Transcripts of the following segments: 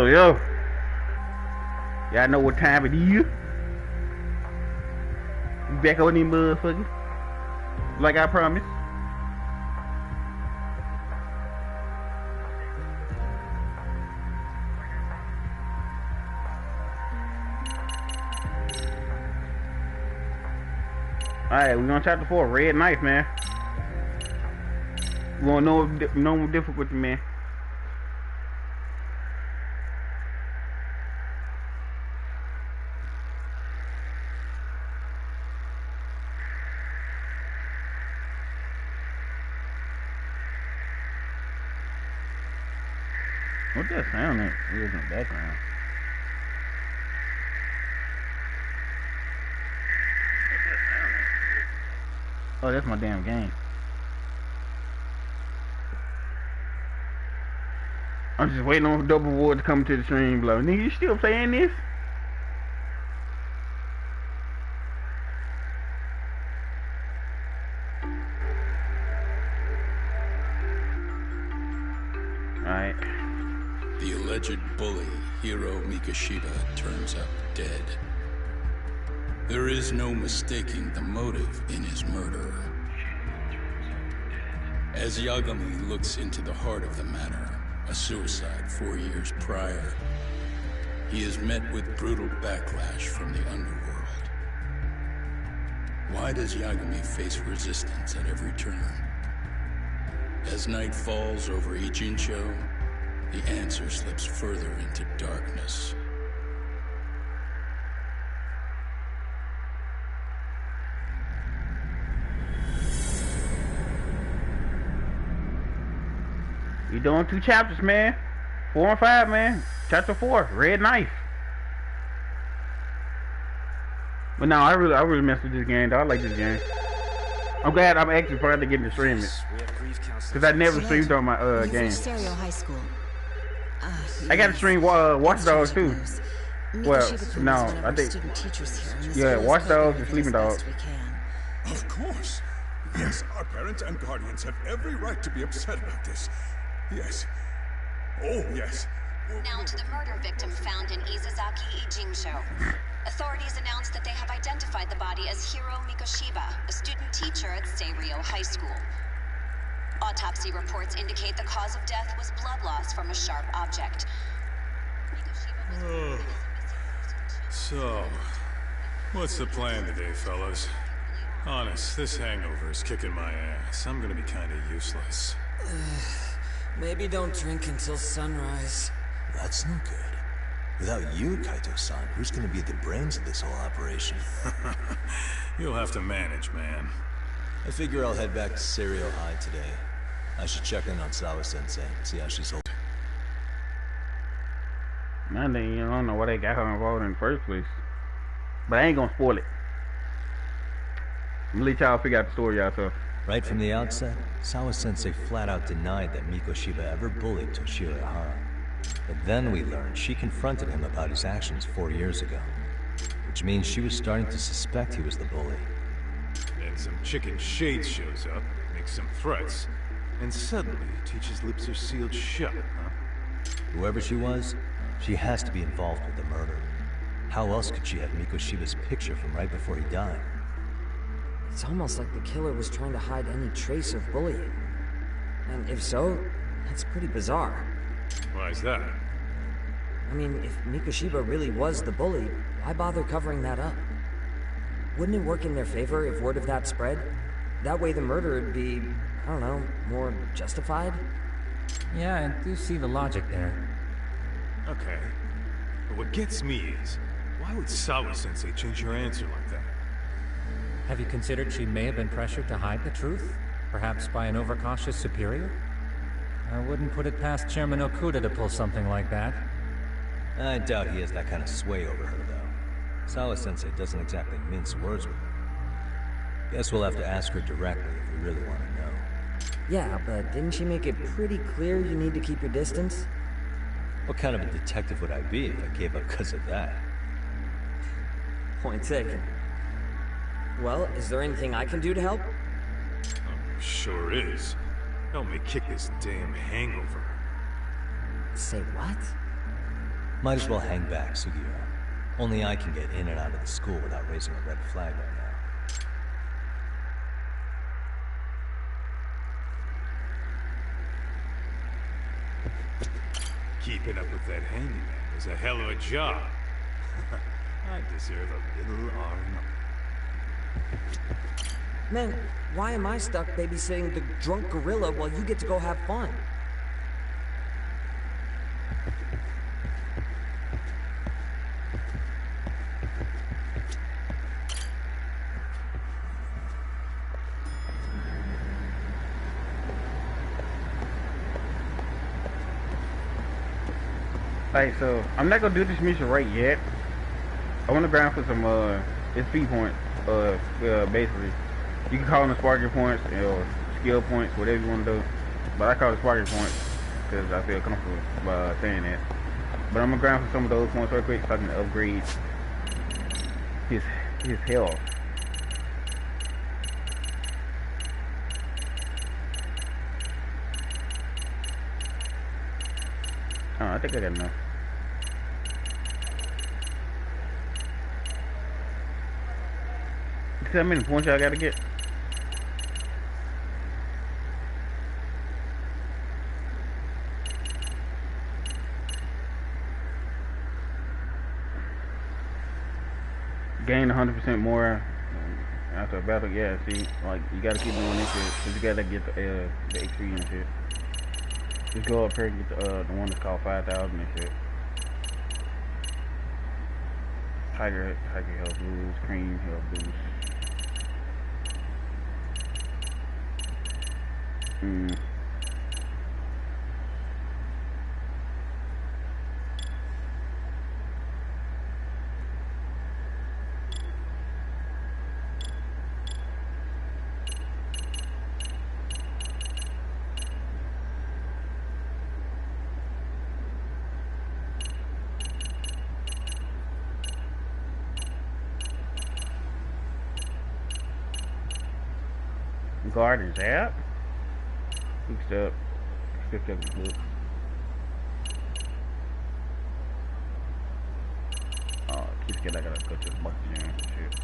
Yo. Y'all know what time it is. We back on these motherfuckers. Like I promised. Alright, we on chapter 4, Red Knife, man. We gonna know more difficulty, man. What that sound is in the background? Oh, that's my damn game. I'm just waiting on Double Ward to come to the stream, bro. Nigga, you still playing this? Alright. The alleged bully, Hiro Mikoshiba, turns up dead. There is no mistaking the motive in his murder. As Yagami looks into the heart of the matter, a suicide 4 years prior, he is met with brutal backlash from the underworld. Why does Yagami face resistance at every turn? As night falls over Ijincho, the answer slips further into darkness. We doing 2 chapters, man. 4 and 5, man. Chapter 4, Red Knife. But no, I really messed with this game, though. I like this game. I'm glad I'm actually finally getting to stream it. Because I never streamed on my game. High School. I got to stream Watch Dogs too. Well, no, I think. Yeah, Watch Dogs and Sleeping Dogs. Of course. Yes, our parents and guardians have every right to be upset about this. Yes. Oh, yes. Now to the murder victim found in Izazaki Ijincho. Authorities announced that they have identified the body as Hiro Mikoshiba, a student teacher at Seiryo High School. Autopsy reports indicate the cause of death was blood loss from a sharp object. So, what's the plan today, fellas? Honest, this hangover is kicking my ass. I'm gonna be kinda useless. Maybe don't drink until sunrise. That's no good. Without you, Kaito-san, who's gonna be the brains of this whole operation? You'll have to manage, man. I figure I'll head back to Serio High today. I should check in on Sawa-sensei, see how she's holding. Man, I don't know why they got her involved in the first place. But I ain't gonna spoil it. I'm gonna let y'all figure out the story yourself. Right from the outset, Sawa-sensei flat out denied that Mikoshiba ever bullied Toshiro Hara. But then we learned she confronted him about his actions 4 years ago. Which means she was starting to suspect he was the bully. Then some chicken Shade shows up, makes some threats, and suddenly Teach's lips are sealed shut, huh? Whoever she was, she has to be involved with the murder. How else could she have Mikoshiba's picture from right before he died? It's almost like the killer was trying to hide any trace of bullying. And if so, that's pretty bizarre. Why is that? I mean, if Mikoshiba really was the bully, why bother covering that up? Wouldn't it work in their favor if word of that spread? That way the murder would be, I don't know, more justified? Yeah, I do see the logic there. Okay. But what gets me is, why would Sawa-sensei change her answer like that? Have you considered she may have been pressured to hide the truth? Perhaps by an overcautious superior? I wouldn't put it past Chairman Okuda to pull something like that. I doubt he has that kind of sway over her, though. Sawa-sensei doesn't exactly mince words with her. Guess we'll have to ask her directly if we really want to know. Yeah, but didn't she make it pretty clear you need to keep your distance? What kind of a detective would I be if I gave up because of that? Point taken. Well, is there anything I can do to help? Sure is. Help me kick this damn hangover. Say what? Might as well hang back, Sugiura. Only I can get in and out of the school without raising a red flag right now. Keeping up with that handyman is a hell of a job. I deserve a little R&R. Man, why am I stuck babysitting the drunk gorilla while you get to go have fun? Alright, so I'm not gonna do this mission right yet. I want to grind for some SP points. Basically, you can call them sparking points or skill points, whatever you want to do. But I call it sparking points because I feel comfortable saying that. But I'm gonna grind for some of those points real quick so I can upgrade his health. Oh, I think I got enough. See how many points y'all gotta get? Gain 100% more after a battle. Yeah, see, like you gotta keep doing this shit, cause you gotta get the XP and shit. Just go up here and get the one that's called 5,000 and shit. Tiger health boost, cream health boost. Garden's app. Picked up the book. Oh, keep getting. I gotta go to the market and shit.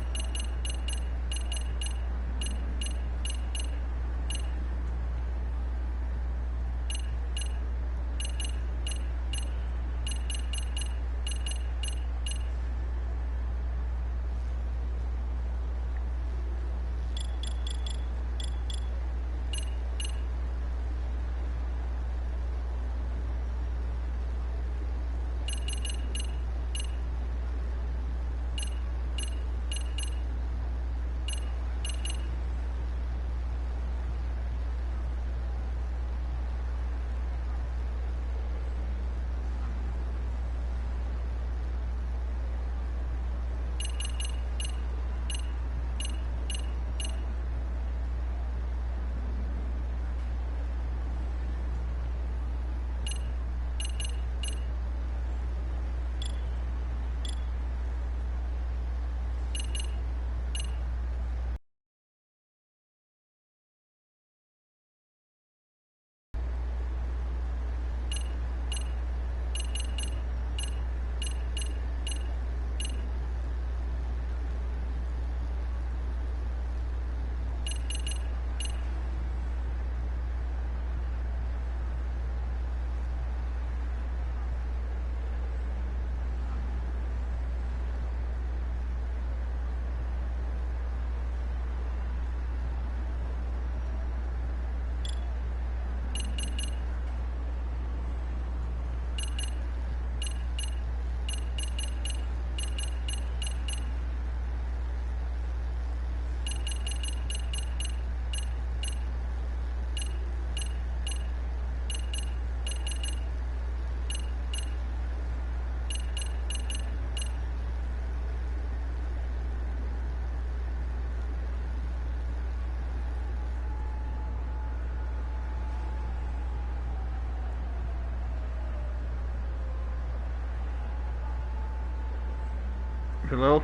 Hello?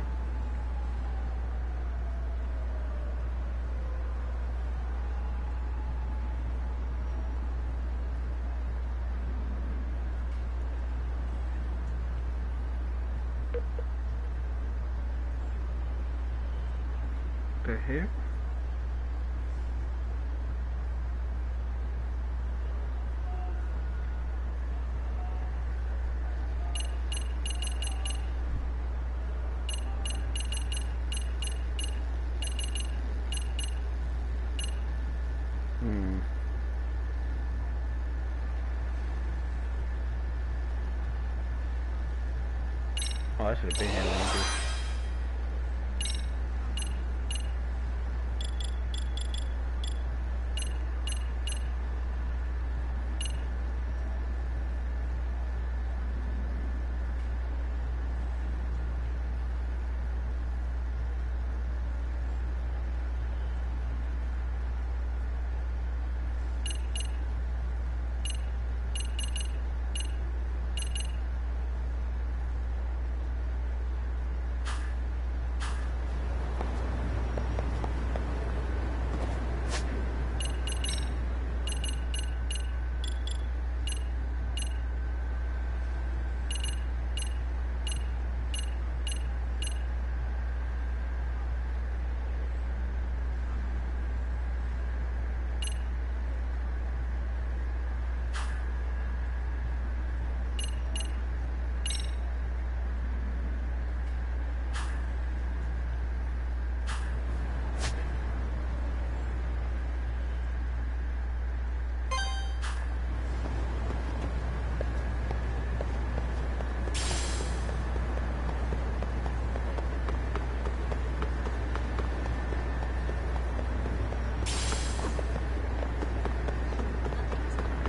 The hell? Oh, I should have been here when you did.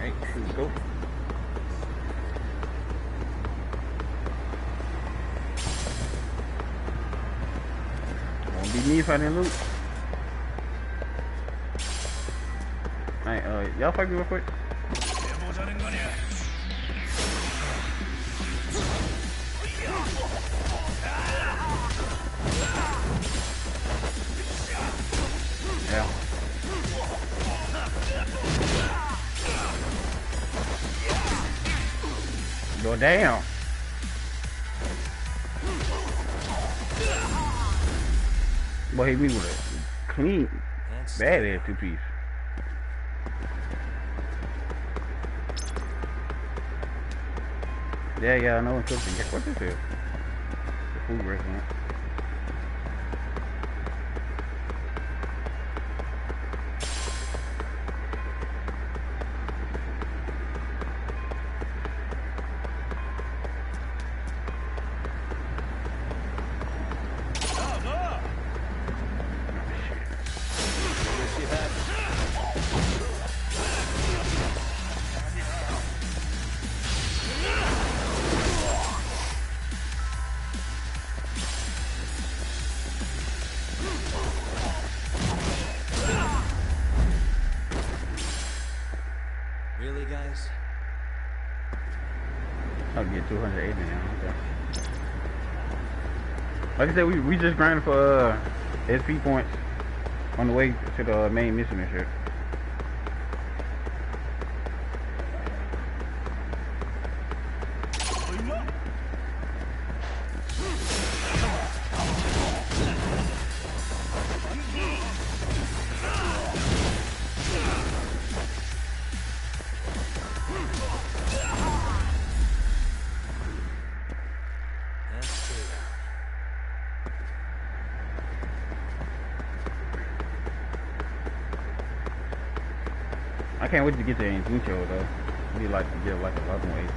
Alright, here we go. Won't be me if I didn't loot. Alright, y'all fight me real quick. Yeah. Go down. Boy, hit me with a clean, badass two-piece. Yeah, I know what cooking. What this is? The food restaurant. Really, guys? I'll get 280 now. Okay. Like I said, we just grinded for SP points on the way to the main mission and shit. I can't wait to get to Injuncho though. We'd like to get like a lot more AP.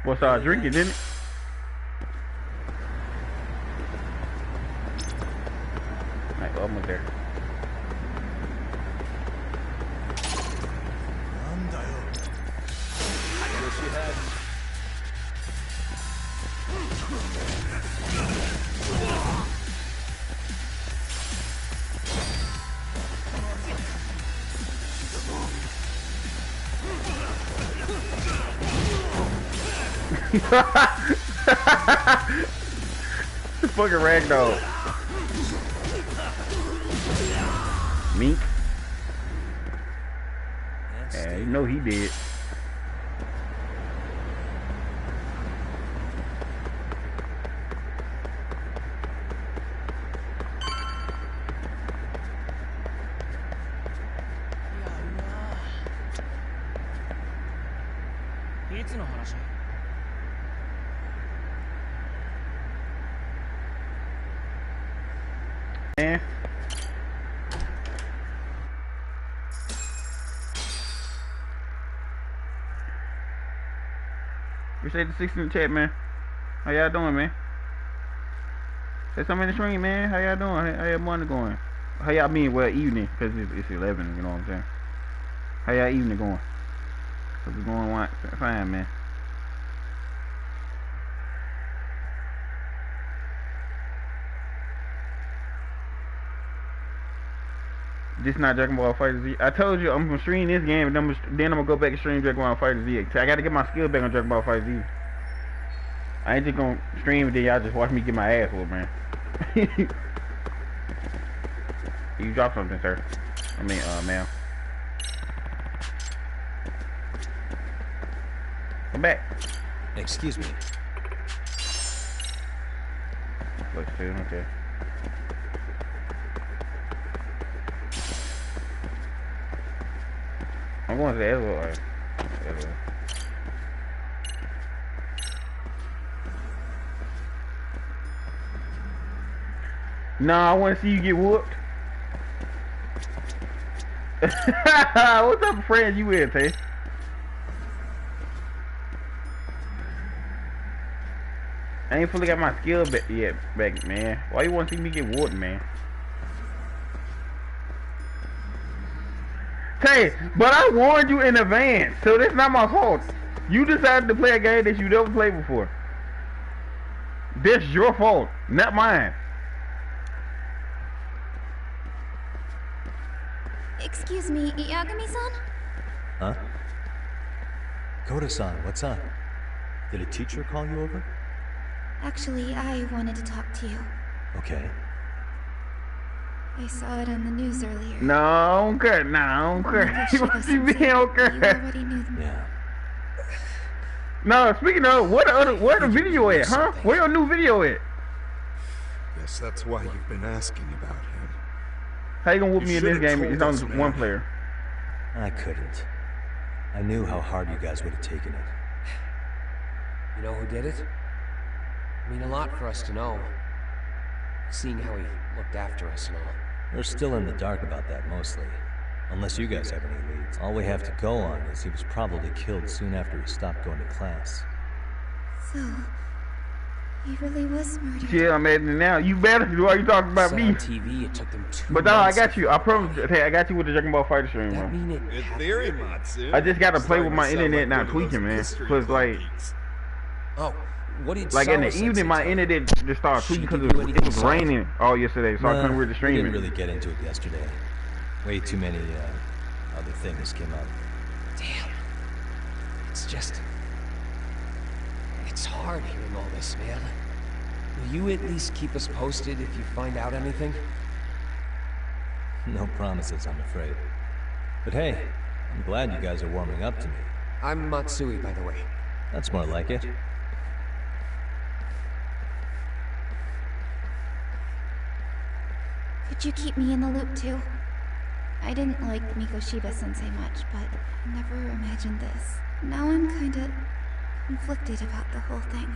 Well, started drinking, didn't it? Alright, well, almost there. The fucking ragdoll. Mink. Yeah, you know he did. Man. Appreciate the 6 in the chat, man. How y'all doing, man? Say something in the stream, man. How y'all doing? How y'all morning going? How y'all mean? Well, evening, because it's 11, you know what I'm saying? How y'all evening going? Cause it's going fine, man. This not Dragon Ball Fighter Z. I told you I'm gonna stream this game, and then I'm gonna go back and stream Dragon Ball Fighter Z. I gotta get my skill back on Dragon Ball Fighter Z. I ain't just gonna stream and then y'all just watch me get my ass whooped, man. You dropped something, sir. I mean, ma'am. Come back. Excuse me. Let's see, okay. I'm going to the elevator. Nah, I want to see you get whooped. What type of friend you with, Tay? I ain't fully got my skill back yet, man. Why you want to see me get whooped, man? Tay, but I warned you in advance, so that's not my fault. You decided to play a game that you never played before. That's your fault, not mine. Excuse me, Yagami-san? Huh? Koda-san, what's up? Did a teacher call you over? Actually, I wanted to talk to you. Okay. I saw it on the news earlier. No, I don't care. No, I don't care. What you mean, I don't care? You already knew them. Yeah. No, speaking of, where the video at, huh? Where your new video at? Yes, that's why you've been asking about him. How you gonna whoop You me in this should've game? told It's on us, man. one player. I couldn't. I knew how hard you guys would have taken it. You know who did it? I mean, a lot for us to know. Seeing how he looked after us and all. We're still in the dark about that, mostly. Unless you guys have any leads. All we have to go on is he was probably killed soon after he stopped going to class. So, he really was murdered. Yeah, I'm at it now. You better. Why you talking about Said me? on TV, it took them 2 But no, I months got to you. I find promise. the Hey, I got you with the Dragon Ball Fighter stream, That bro. mean it In happened? theory, Matsu. I just gotta play with my Starting to internet not sound like one of tweaking, those man. history Cause like, geeks. Oh, what did like in the Sawa-sensei evening, my tell you? internet just started tweaking She because give you it was anything raining all yesterday, so I couldn't really we stream didn't it. really get into it yesterday. Way too many other things came up. Damn. It's just... It's hard hearing all this, man. Will you at least keep us posted if you find out anything? No promises, I'm afraid. But hey, I'm glad you guys are warming up to me. I'm Matsui, by the way. That's more like it. Could you keep me in the loop too? I didn't like Mikoshiba-sensei much, but I never imagined this. Now I'm kinda conflicted about the whole thing.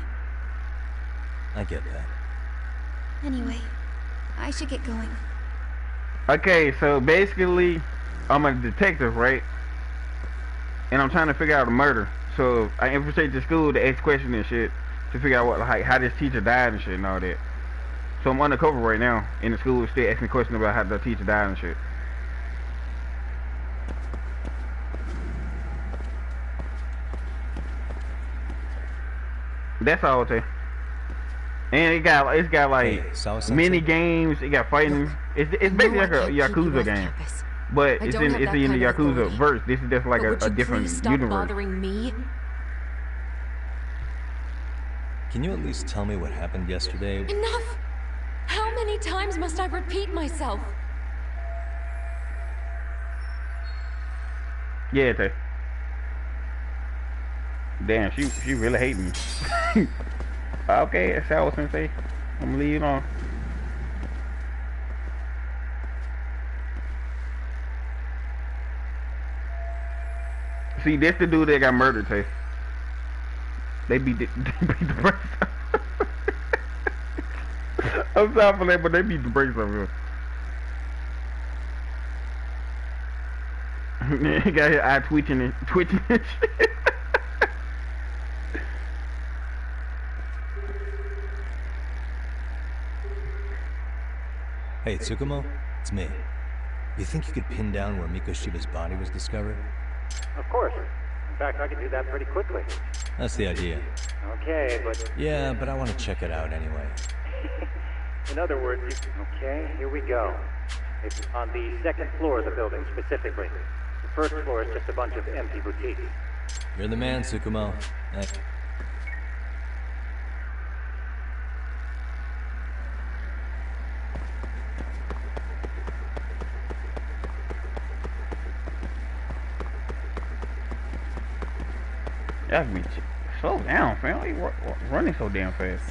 I get that. Anyway, I should get going. Okay, so basically, I'm a detective, right? And I'm trying to figure out a murder. So I infiltrate the school to ask questions and shit to figure out what, like, how this teacher died and shit and all that. So I'm undercover right now in the school, still asking questions about how the teacher died and shit. That's all I'll say. And it's got like Hey, Sawa-sensei? mini games. It got fighting. It's basically like a Yakuza game, but it's in the Yakuza verse. This is just like a different stop universe. bothering me? can you at least tell me what happened yesterday? Enough! How many times must I repeat myself? Yeah, Tay. Damn, she really hate me. Okay, that's how I was gonna say. I'm gonna leave it on. See, that's the dude that got murdered, Tay. They beat the brakes. I'm sorry for that, but they beat the brakes on him. He got his eye twitching and shit. Hey, Tsukumo, it's me. You think you could pin down where Mikoshiba's body was discovered? Of course. In fact, I can do that pretty quickly. That's the idea. Okay, but... Yeah, but I want to check it out anyway. In other words, okay, here we go. It's on the second floor of the building, specifically. The first floor is just a bunch of empty boutiques. You're the man, Tsukumo. That's me. Slow down, fam. Why you running so damn fast?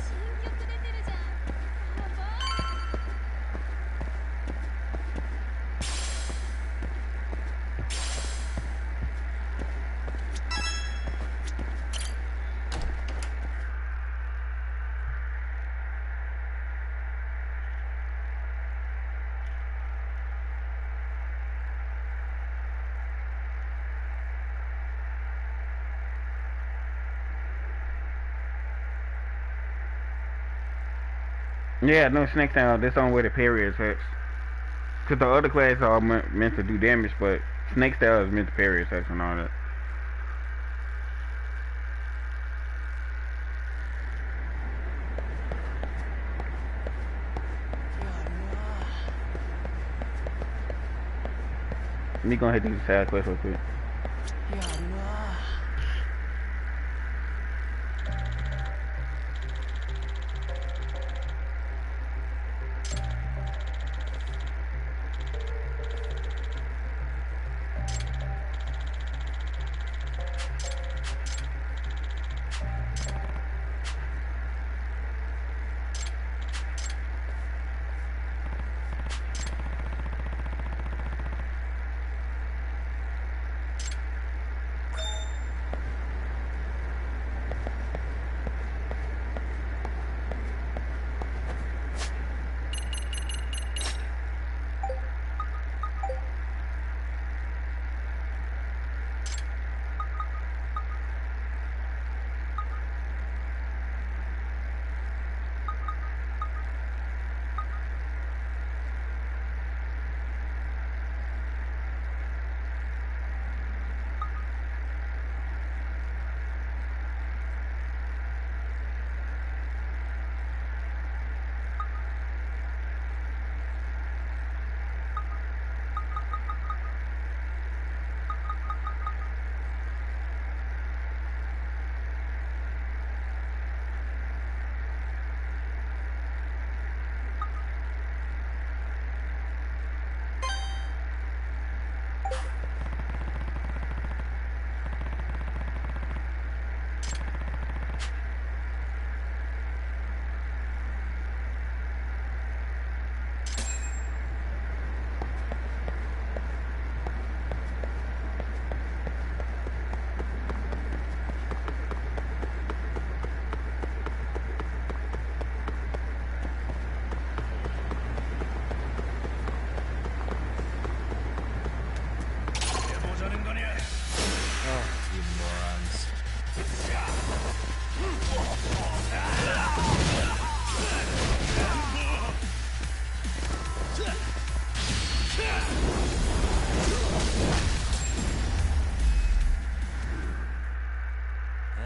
Yeah, no, Snake Town, that's on where the parry attacks. Because the other classes are meant to do damage, but Snake Style is meant to parry attacks and all that. Let me go ahead and do the side quest real quick.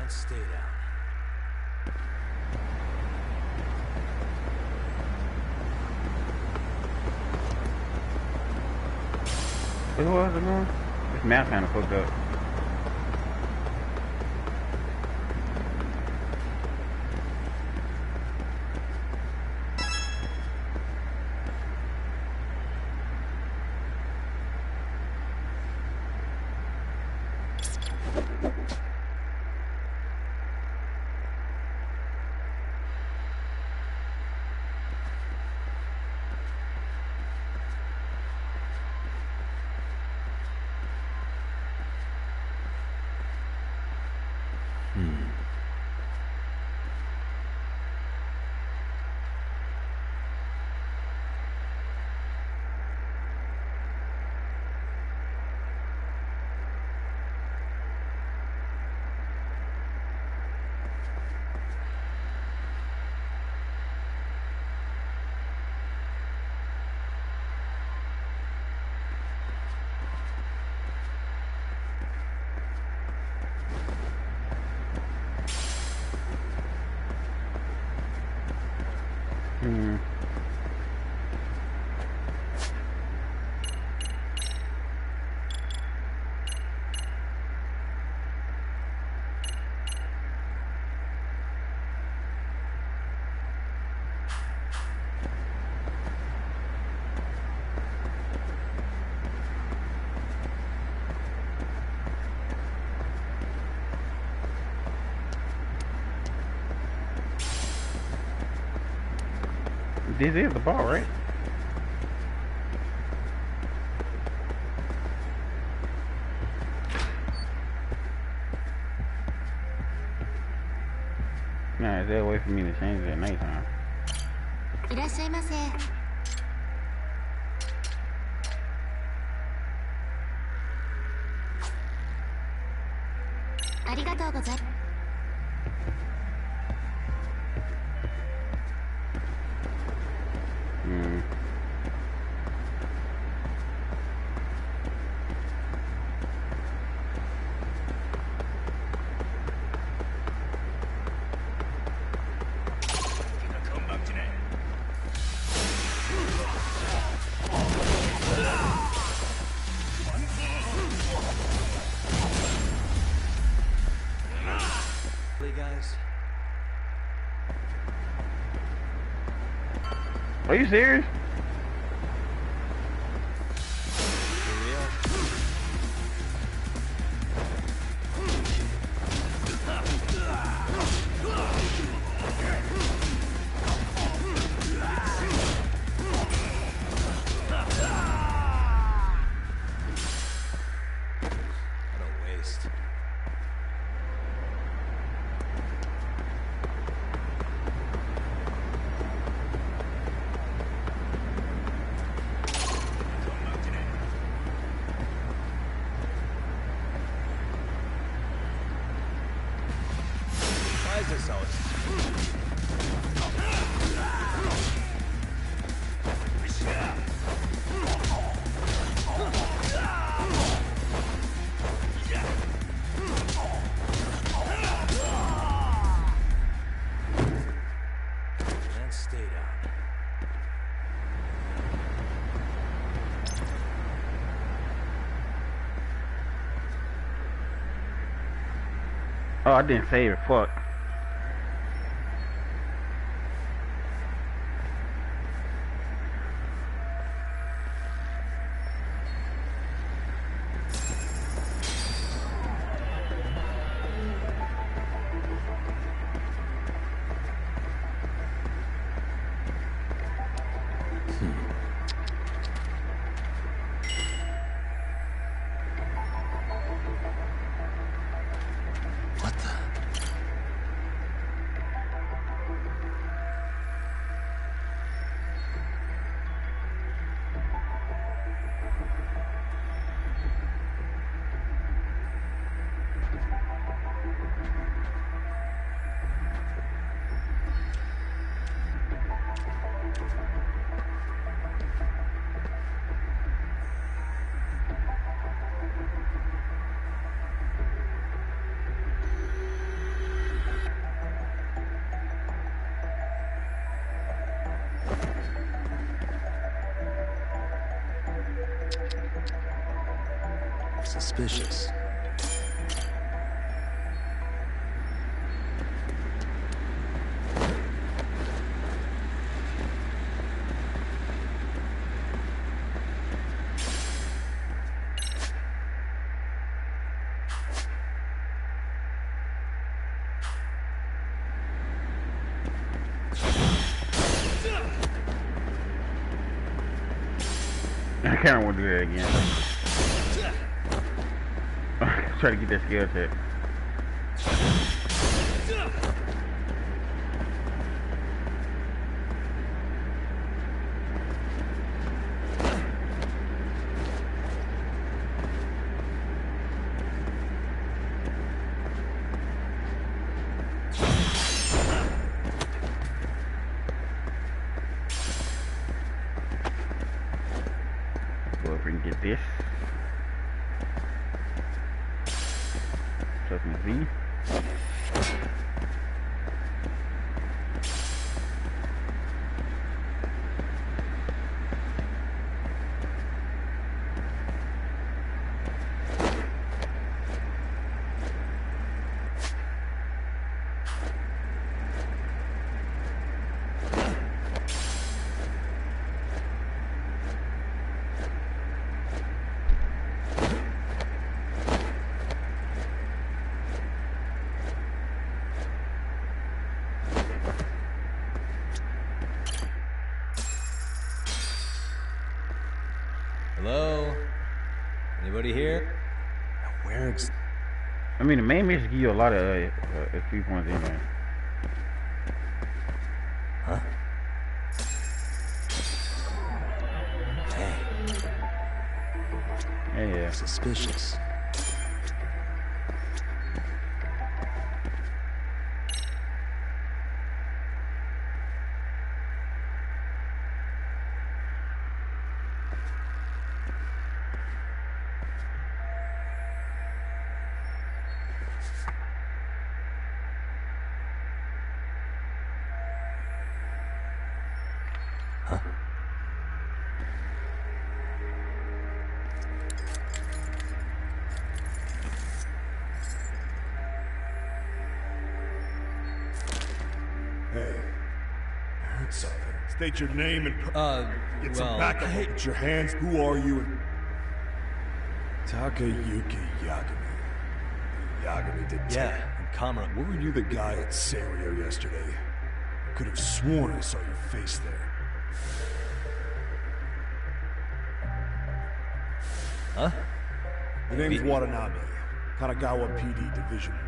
Stay down. What was it, man? This map kind of fucked up. This is the bar, right? Nah, is there a way for me to change it at nighttime? いらっしゃいませ。ありがとうございます。Are you serious? Oh, I didn't save it. Fuck. Suspicious. I kinda wanna do that again. Try to get that skill check. Go over and get this. Press Z. Hello? Anybody here? Where I mean, the main mission give you a lot of XP points anyway. Huh? Hey. Yeah. Suspicious. Huh? Hey, I heard something. State your name and get some well, backup. Hey, put your hands. Who are you? Takayuki Yagami. Yagami did. Yeah, Kamura. Were you the guy at Serio yesterday? I could have sworn I saw your face there. Huh? The name's Watanabe. Kanagawa PD Division 1.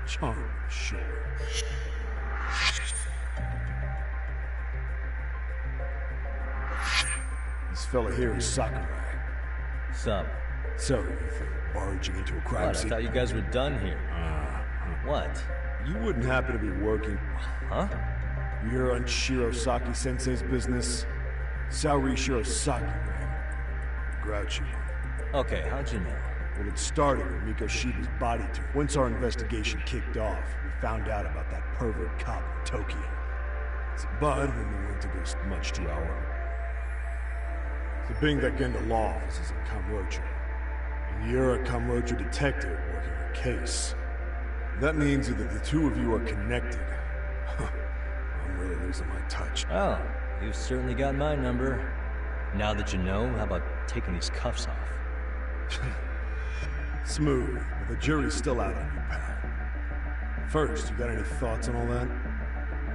Charm, sure. This fella here is Sakurai. Sup? So, you think barging into a crime What? I scene? thought you guys were done here. What? You wouldn't happen to be working. Huh? You hear on Shirosaki Sensei's business? Saori Shirosaki, right? Grouchy. Okay, how'd you know? Well, it started with Mikoshiba's body tour. Once our investigation kicked off, we found out about that pervert cop in Tokyo. It's a bud when we went to this much to our own. So being that Genda law office is in Kamurocho, and you're a Kamurocho detective working a case, that means that the two of you are connected. I'm really losing my touch. Oh, you've certainly got my number. Now that you know, how about taking these cuffs off? Smooth, but the jury's still out on you, pal. First, you got any thoughts on all that?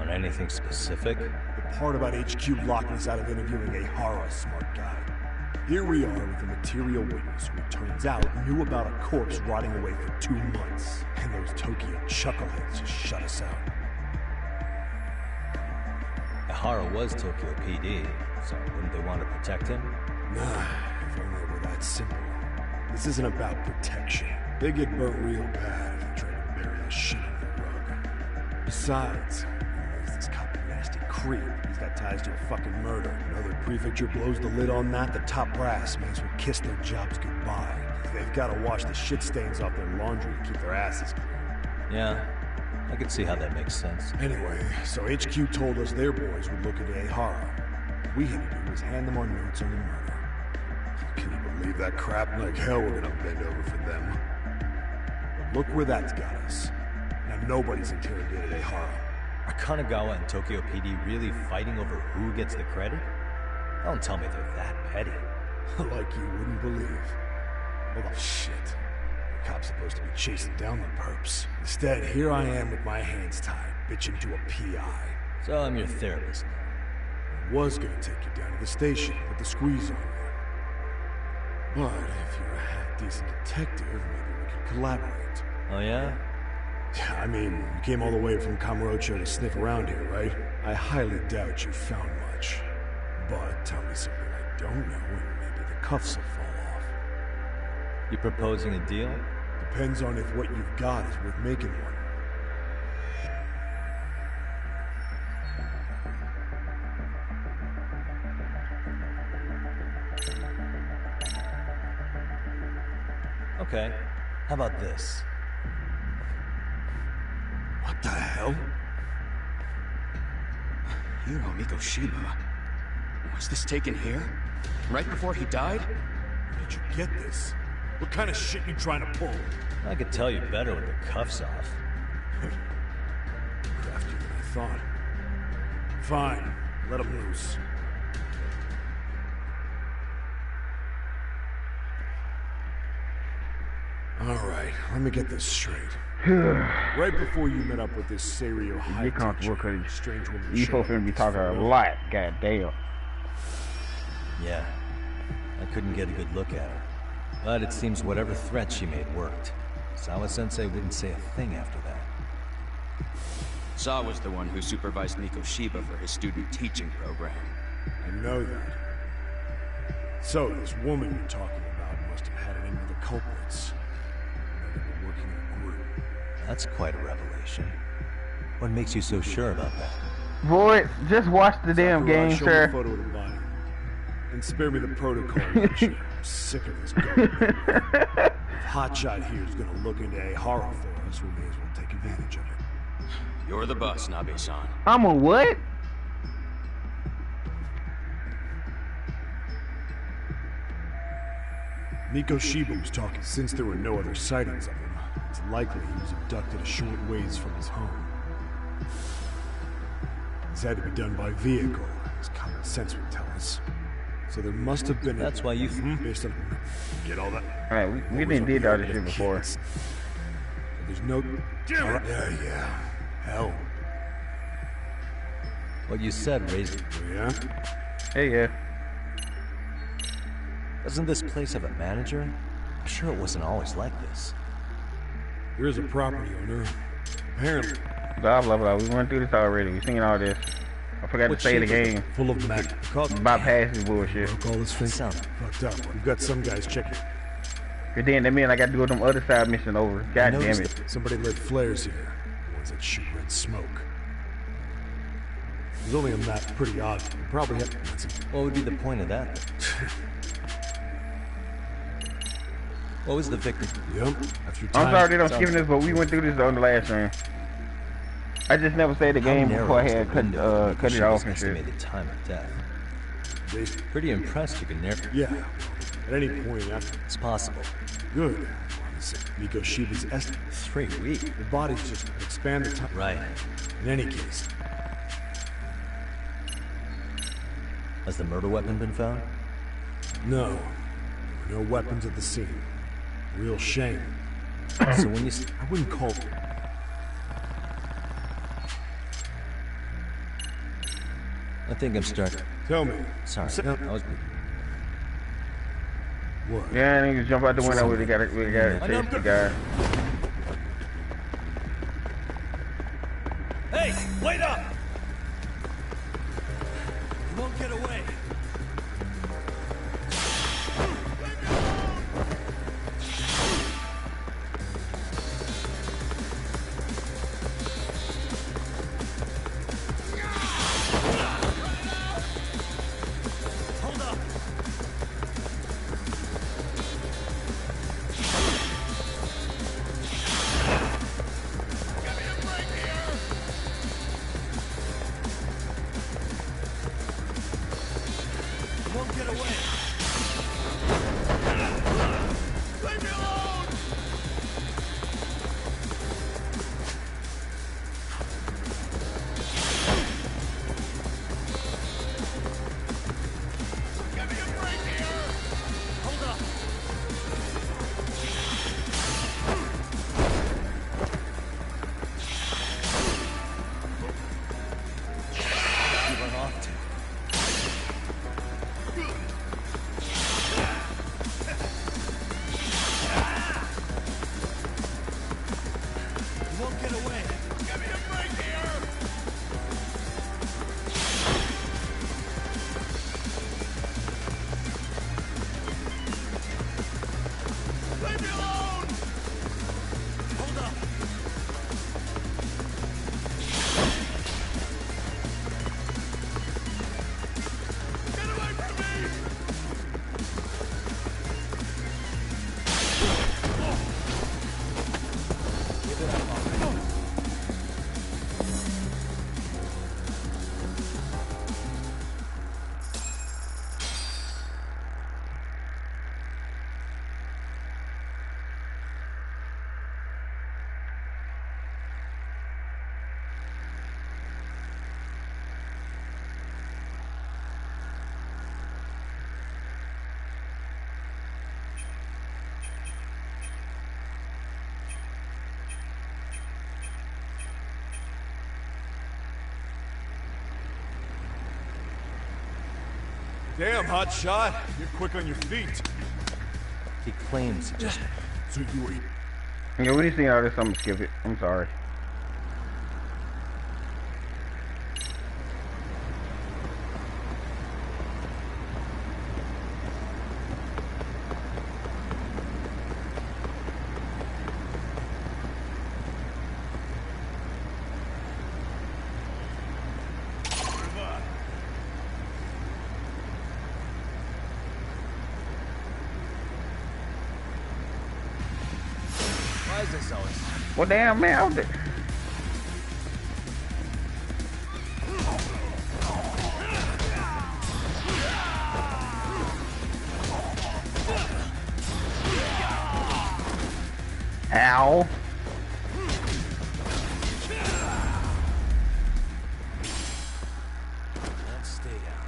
On anything specific? The part about HQ locking us out of interviewing a Hara smart guy. Here we are with a material witness who it turns out knew about a corpse rotting away for 2 months. And those Tokyo chuckleheads just shut us out. Ihara was Tokyo PD, so wouldn't they want to protect him? Nah, if only it were that simple. This isn't about protection. They get burnt real bad if they try to bury that shit under the rug. Besides, there's this cop a nasty creep. He's got ties to a fucking murder. Another prefecture blows the lid on that, the top brass may as well kiss their jobs goodbye. They've got to wash the shit stains off their laundry to keep their asses clean. Yeah, I could see how that makes sense. Anyway, so HQ told us their boys would look into Ihara. What we had to do was hand them our notes on the murder. Can you believe that crap? Like hell we're gonna bend over for them. But look where that's got us. Now nobody's interrogated Ihara. Are Kanagawa and Tokyo PD really fighting over who gets the credit? Don't tell me they're that petty. Like you wouldn't believe. Well, the shit. The cop's supposed to be chasing down the perps. Instead, here I am with my hands tied, bitching to a PI. So I'm your therapist now. I was gonna take you down to the station, put the squeeze on you. But if you're a half-decent detective, maybe we could collaborate. Oh yeah? Yeah, I mean, you came all the way from Kamurocho to sniff around here, right? I highly doubt you found much. But tell me something I don't know, and maybe the cuffs will fall off. You proposing a deal? Depends on if what you've got is worth making one. Okay. How about this? What the hell? Hiro Mikoshiba. Was this taken here? Right before he died? Where did you get this? What kind of shit you trying to pull? I could tell you better with the cuffs off. Craftier than I thought. Fine. Let him loose. Alright, let me get this straight. Right before you met up with this Serio high Get comfortable, teacher, cause strange woman you showed folks up gonna be with talking a photo. lot. God damn. Yeah. I couldn't get a good look at her. But it seems whatever threat she made worked. Sawa-sensei wouldn't say a thing after that. Sawa's the one who supervised Mikoshiba for his student teaching program. I know that. So, this woman you're talking about must have had it in with the culprits. They were working in a group. That's quite a revelation. What makes you so sure about that? Boy, just watch the damn Sakura, game, show me sir. a photo of the body. And spare me the protocol lecture. I'm sick of this garbage. If Hotshot here is gonna look into a horror for us, we may as well take advantage of it. You're the boss, Nabe-san. I'm a what? Mikoshiba was talking. Since there were no other sightings of him, it's likely he was abducted a short ways from his home. This had to be done by vehicle, as common sense would tell us. So there must have been. That's why you. Based on. Get all that. Alright, we didn't did all this shit before. There's no. Right. Yeah. Hell. What you said raised. Oh, yeah. Hey, yeah. Doesn't this place have a manager? I'm sure it wasn't always like this. There is a property owner. Apparently. Blah, blah, blah. We went through this already. We seen all this. I forgot to say the game. Full of mag. Bypass this bullshit. Broke all his fingers. Fucked up. We've got some guys checking. And then that means I got to do them other side mission over. God damn it. Somebody lit flares here. The ones that shoot red smoke. There's only a map pretty odd. You probably have. What would be the point of that? What was the victim? Yep. After I'm sorry that I'm skipping this, but we went through this on the last stream. I just never saved the game before I had cut it off and shit. Estimated time of death. Pretty impressed you can narrow. Yeah. At any point after. It's possible. Good. Mikoshiba's estimate. 3 weeks. The body's just expand the time. Right. In any case. Has the murder weapon been found? No. There were no weapons at the scene. Real shame. So when you... I wouldn't call it... I think I'm starting... Tell me. Sorry. I was... What? Yeah, niggas jump out the window. We got to chase the guy. Hey, wait up! You won't get away. Damn, hot shot. You're quick on your feet. He claims he just... So you were... Yeah, we just seen all this, I'm gonna skip it. I'm sorry. Why is this always... Well, damn, man, out there. Ow. Let's stay down.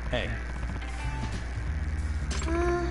Hey. Oh.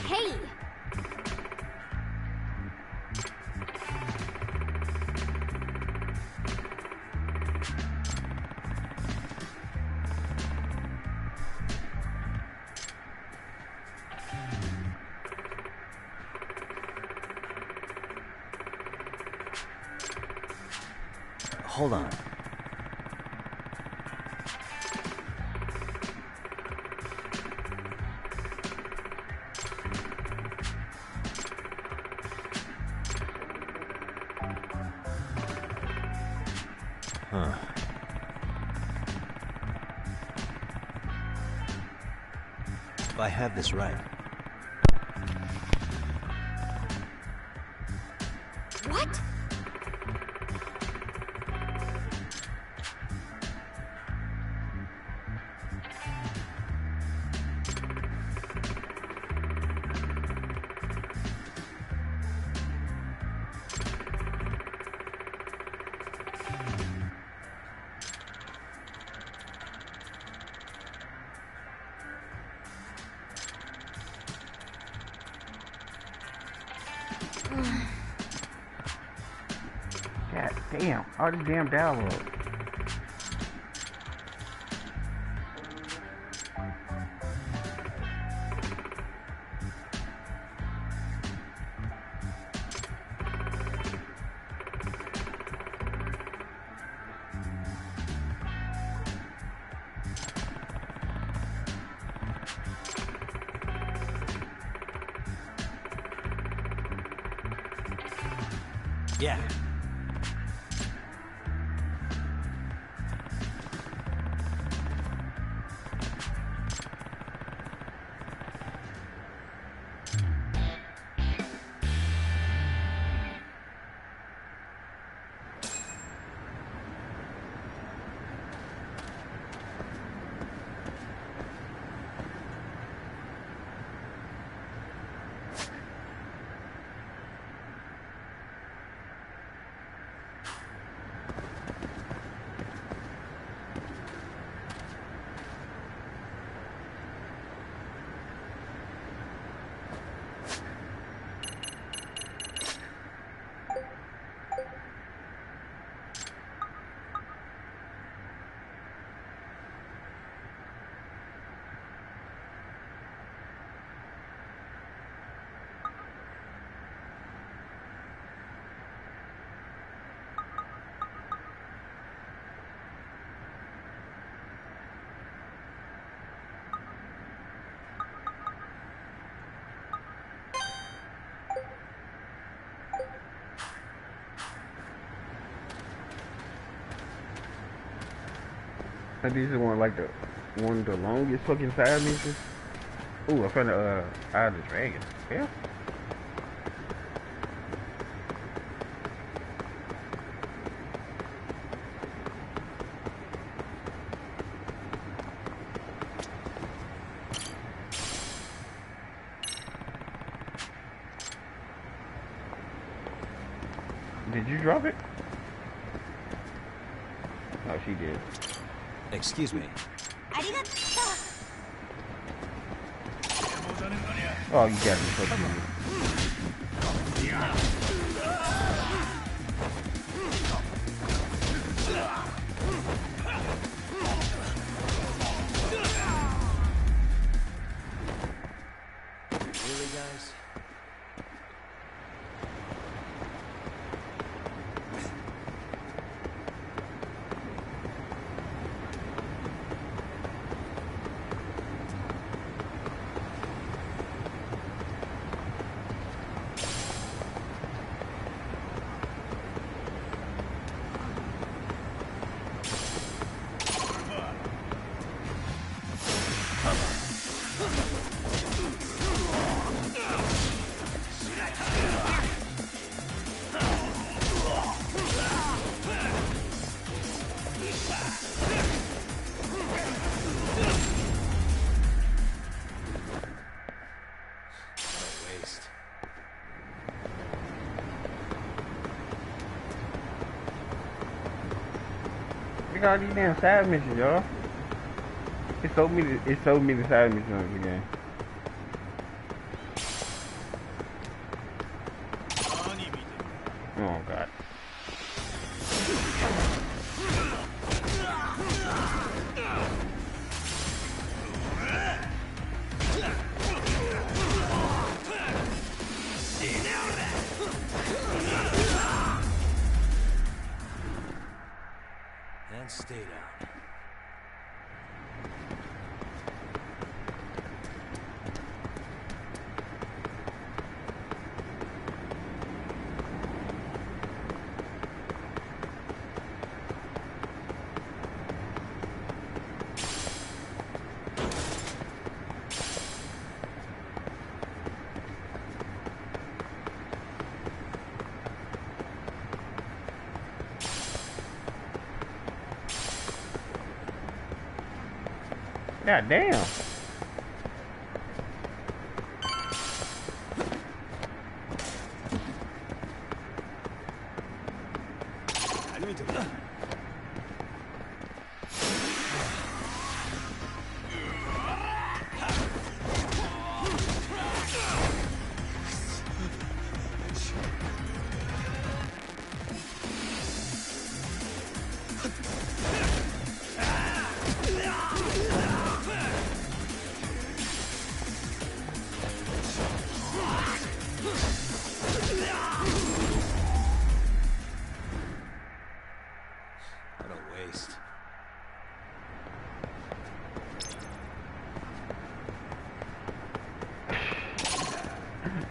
Hey! Hold on. Huh. If I have this right. What? God damn, all these damn downloads. Yeah. I think this is one like one of the longest fucking side missions. Ooh, I found the Eye of the Dragon. Yeah. Did you drop it? Oh, she did. Excuse me. Oh, you got me fucking. Really, guys? Look at all these damn side missions, y'all. It's so many side missions in the game. Oh god. And stay down. God damn. What a waste.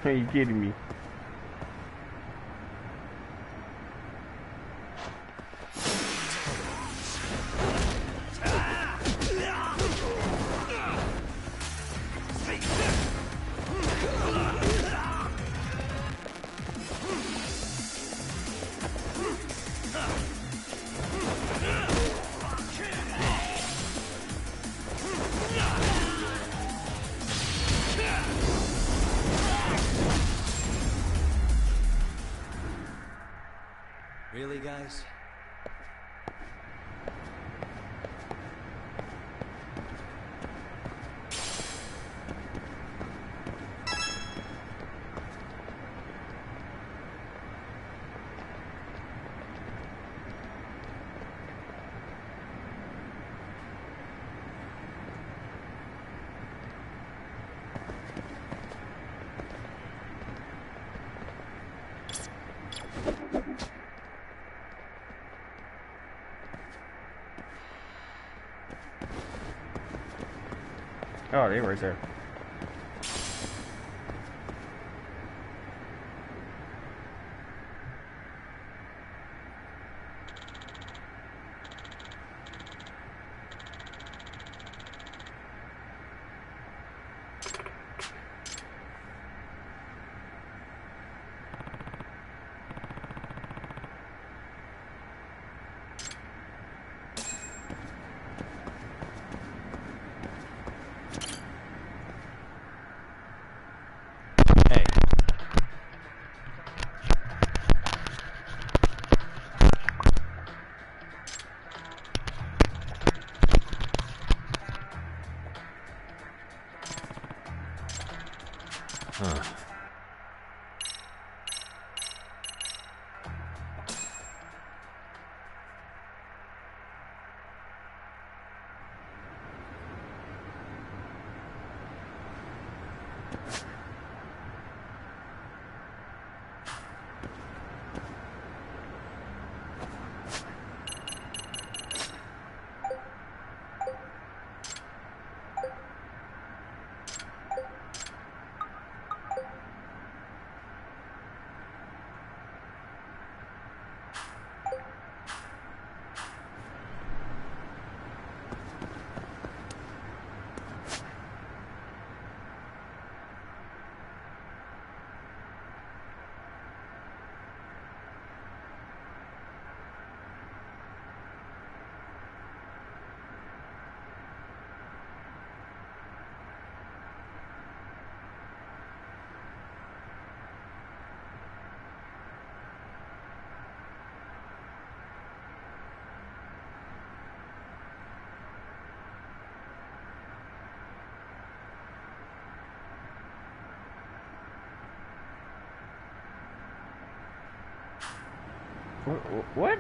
Are you kidding me? Really, guys? Oh, they're right there. Huh. What?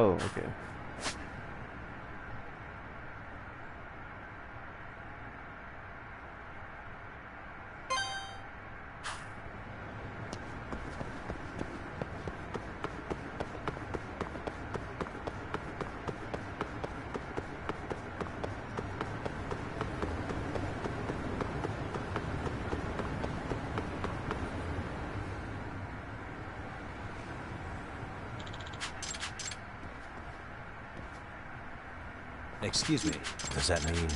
Oh, okay. Excuse me, does that mean...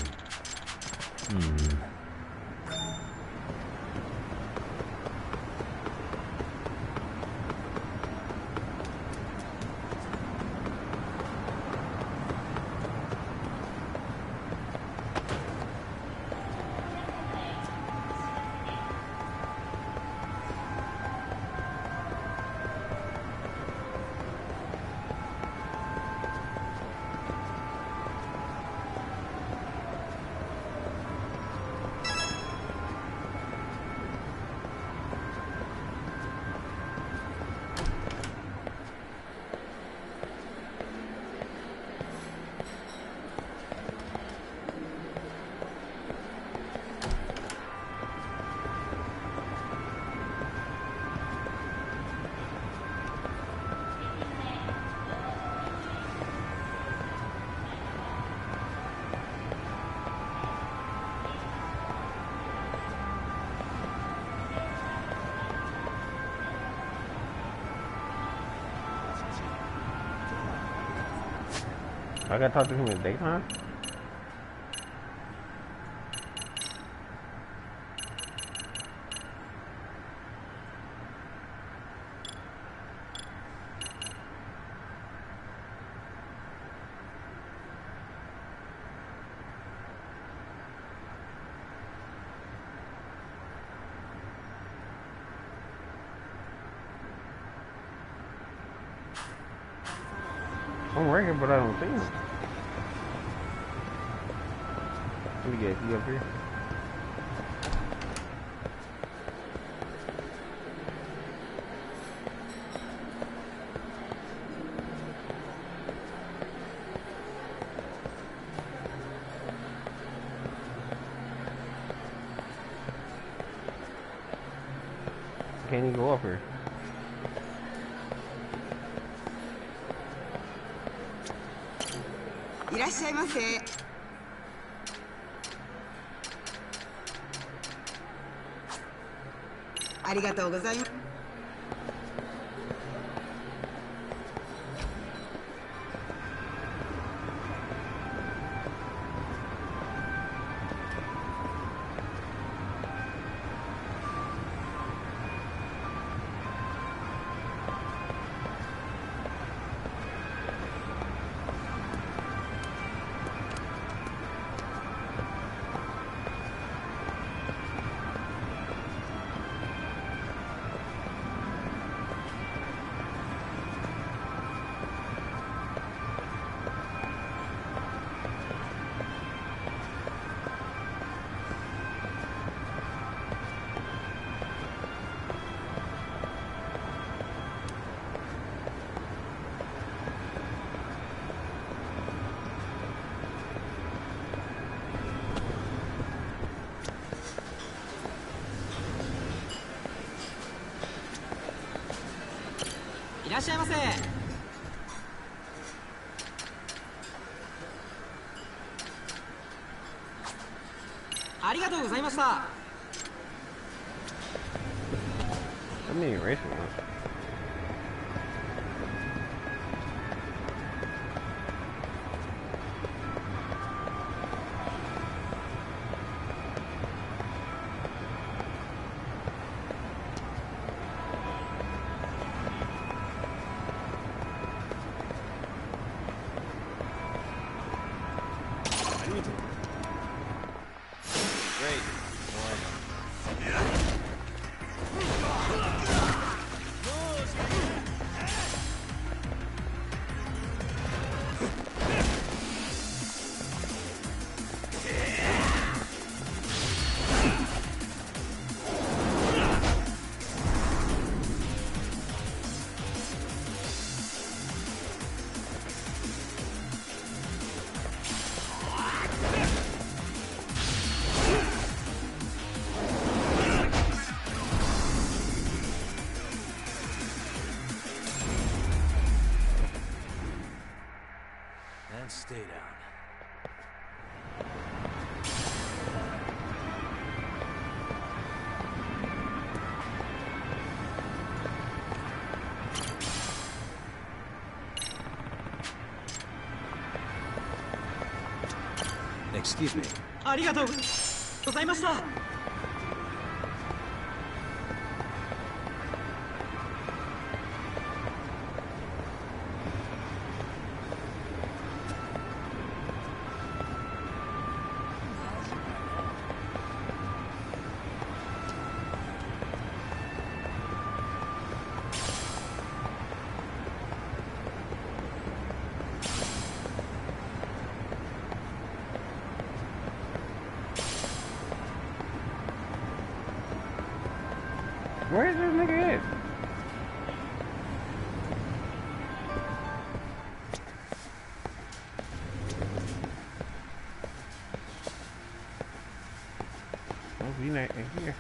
I gotta talk to him in the daytime? I'm right here, but I don't see him. Let me get you up here. Can't even go up here. Let me erase one. Excuse me. ありがとうございました。 Where is this nigga at? Oh, he not in here.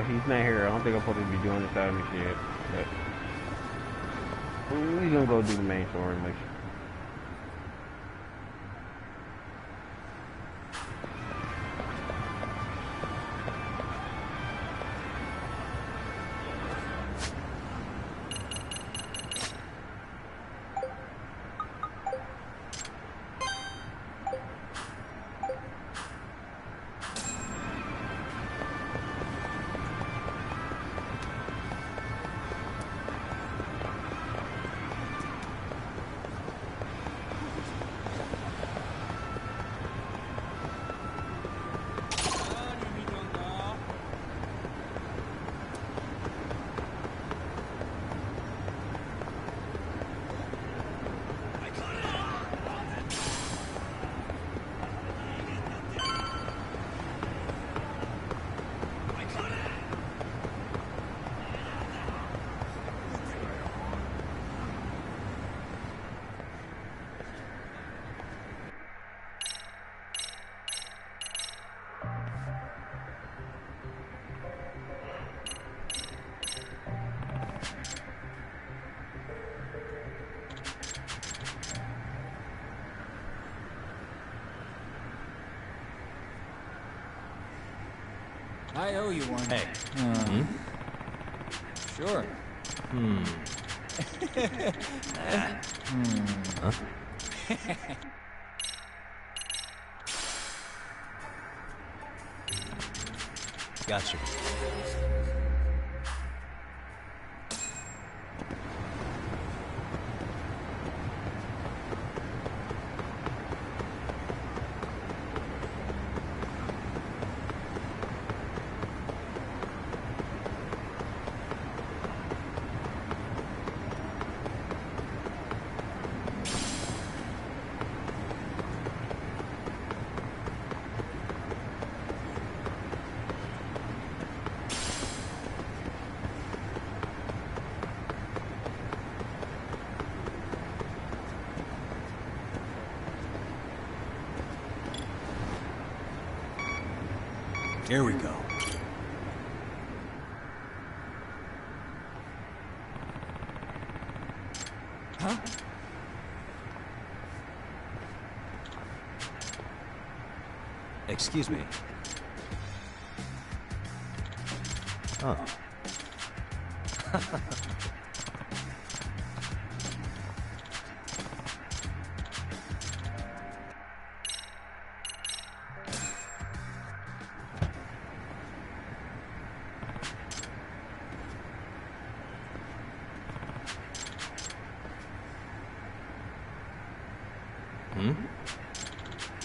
He's not here. I don't think I'm supposed to be doing this side of me shit. But we're gonna go do the main story mission. I owe you one. Hey. Sure. Huh? Gotcha. Here we go. Huh? Excuse me. Oh.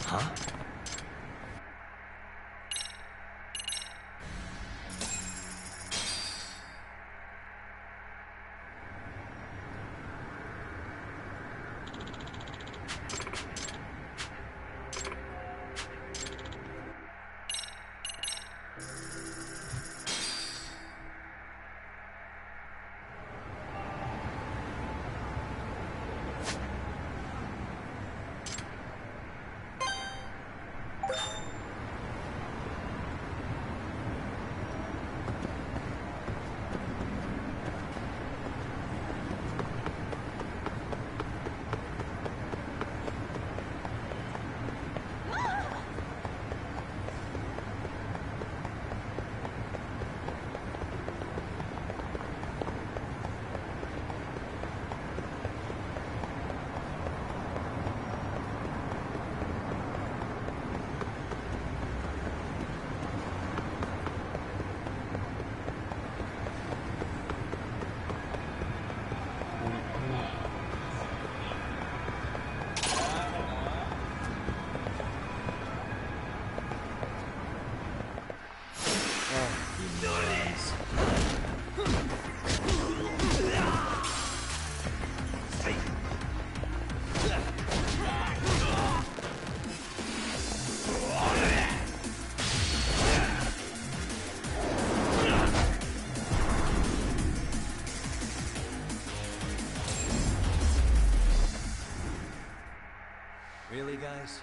Huh? Really, guys?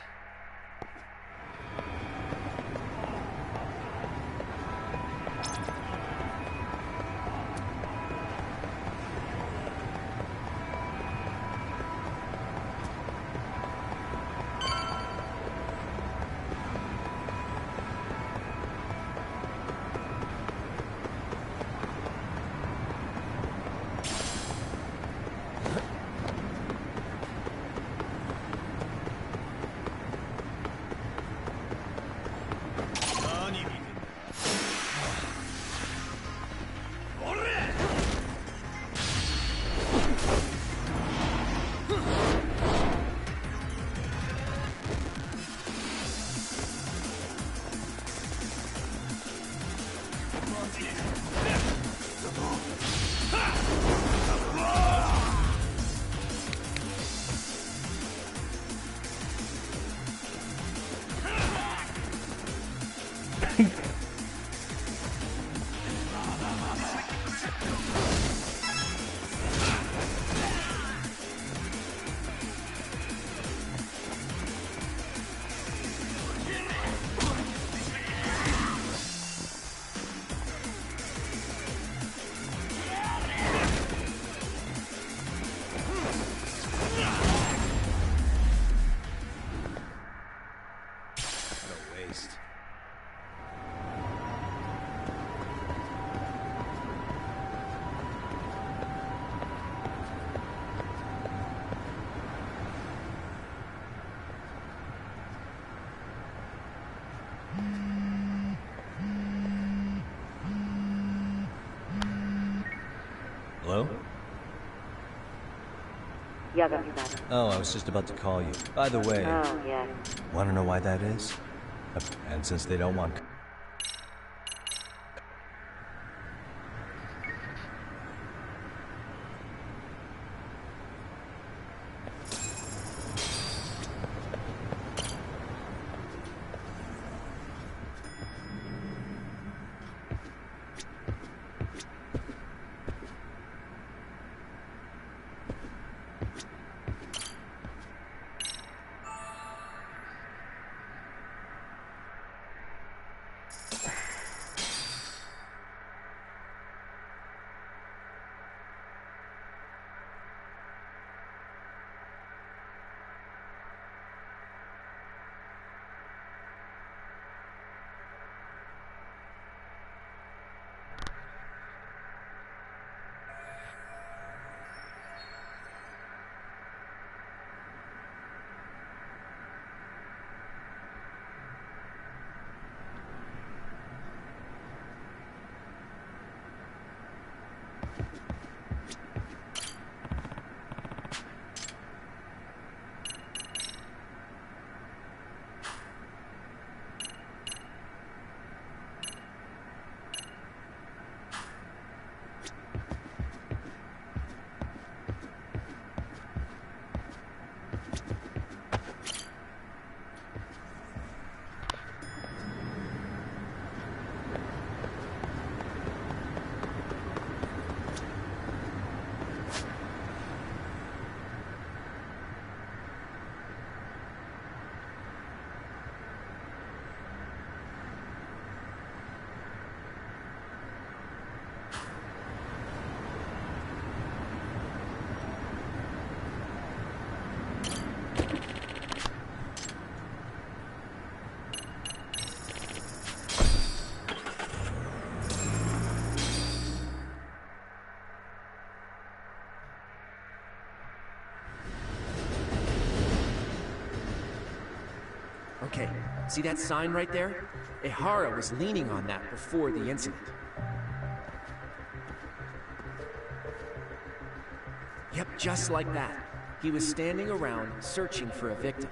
Hello? Oh, I was just about to call you. By the way, want to know why that is? And since they don't want... Okay, see that sign right there? Ihara was leaning on that before the incident. Yep, just like that. He was standing around, searching for a victim.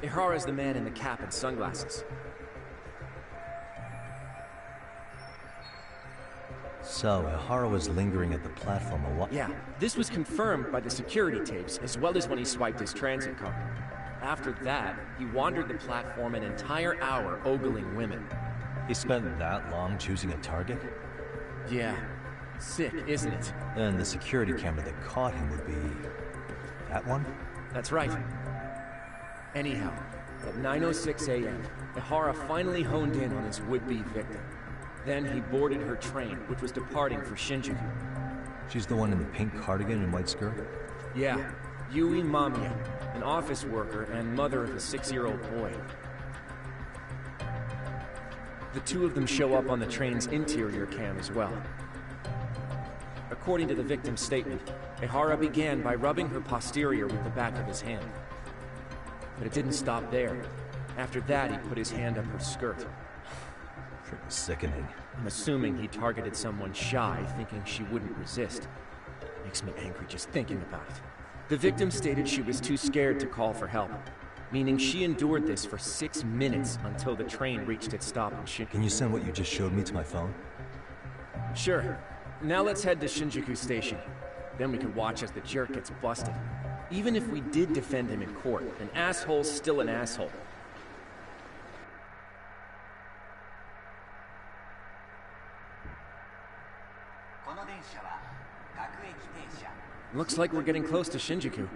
Ihara's the man in the cap and sunglasses. So, Ihara was lingering at the platform a while... Yeah, this was confirmed by the security tapes, as well as when he swiped his transit card. After that, he wandered the platform an entire hour ogling women. He spent that long choosing a target? Yeah. Sick, isn't it? And the security camera that caught him would be... that one? That's right. Anyhow, at 9:06 a.m., Ihara finally honed in on his would-be victim. Then he boarded her train, which was departing for Shinjuku. She's the one in the pink cardigan and white skirt? Yeah, Yui Mamiya, an office worker and mother of a 6-year-old boy. The two of them show up on the train's interior cam as well. According to the victim's statement, Ihara began by rubbing her posterior with the back of his hand. But it didn't stop there. After that, he put his hand up her skirt. Pretty sickening. I'm assuming he targeted someone shy, thinking she wouldn't resist. Makes me angry just thinking about it. The victim stated she was too scared to call for help, meaning she endured this for 6 minutes until the train reached its stop in Shinjuku. Can you send what you just showed me to my phone? Sure. Now let's head to Shinjuku Station. Then we can watch as the jerk gets busted. Even if we did defend him in court, an asshole's still an asshole. Looks like we're getting close to Shinjuku.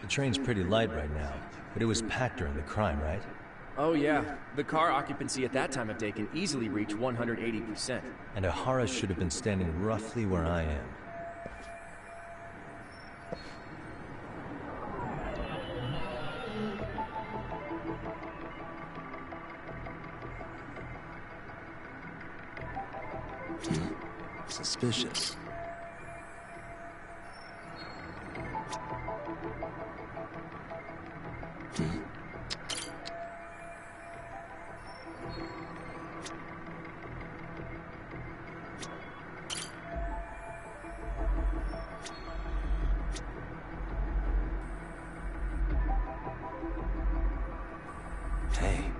The train's pretty light right now, but it was packed during the crime, right? Oh yeah, the car occupancy at that time of day can easily reach 180%. And Ihara should have been standing roughly where I am. Suspicious. Hey.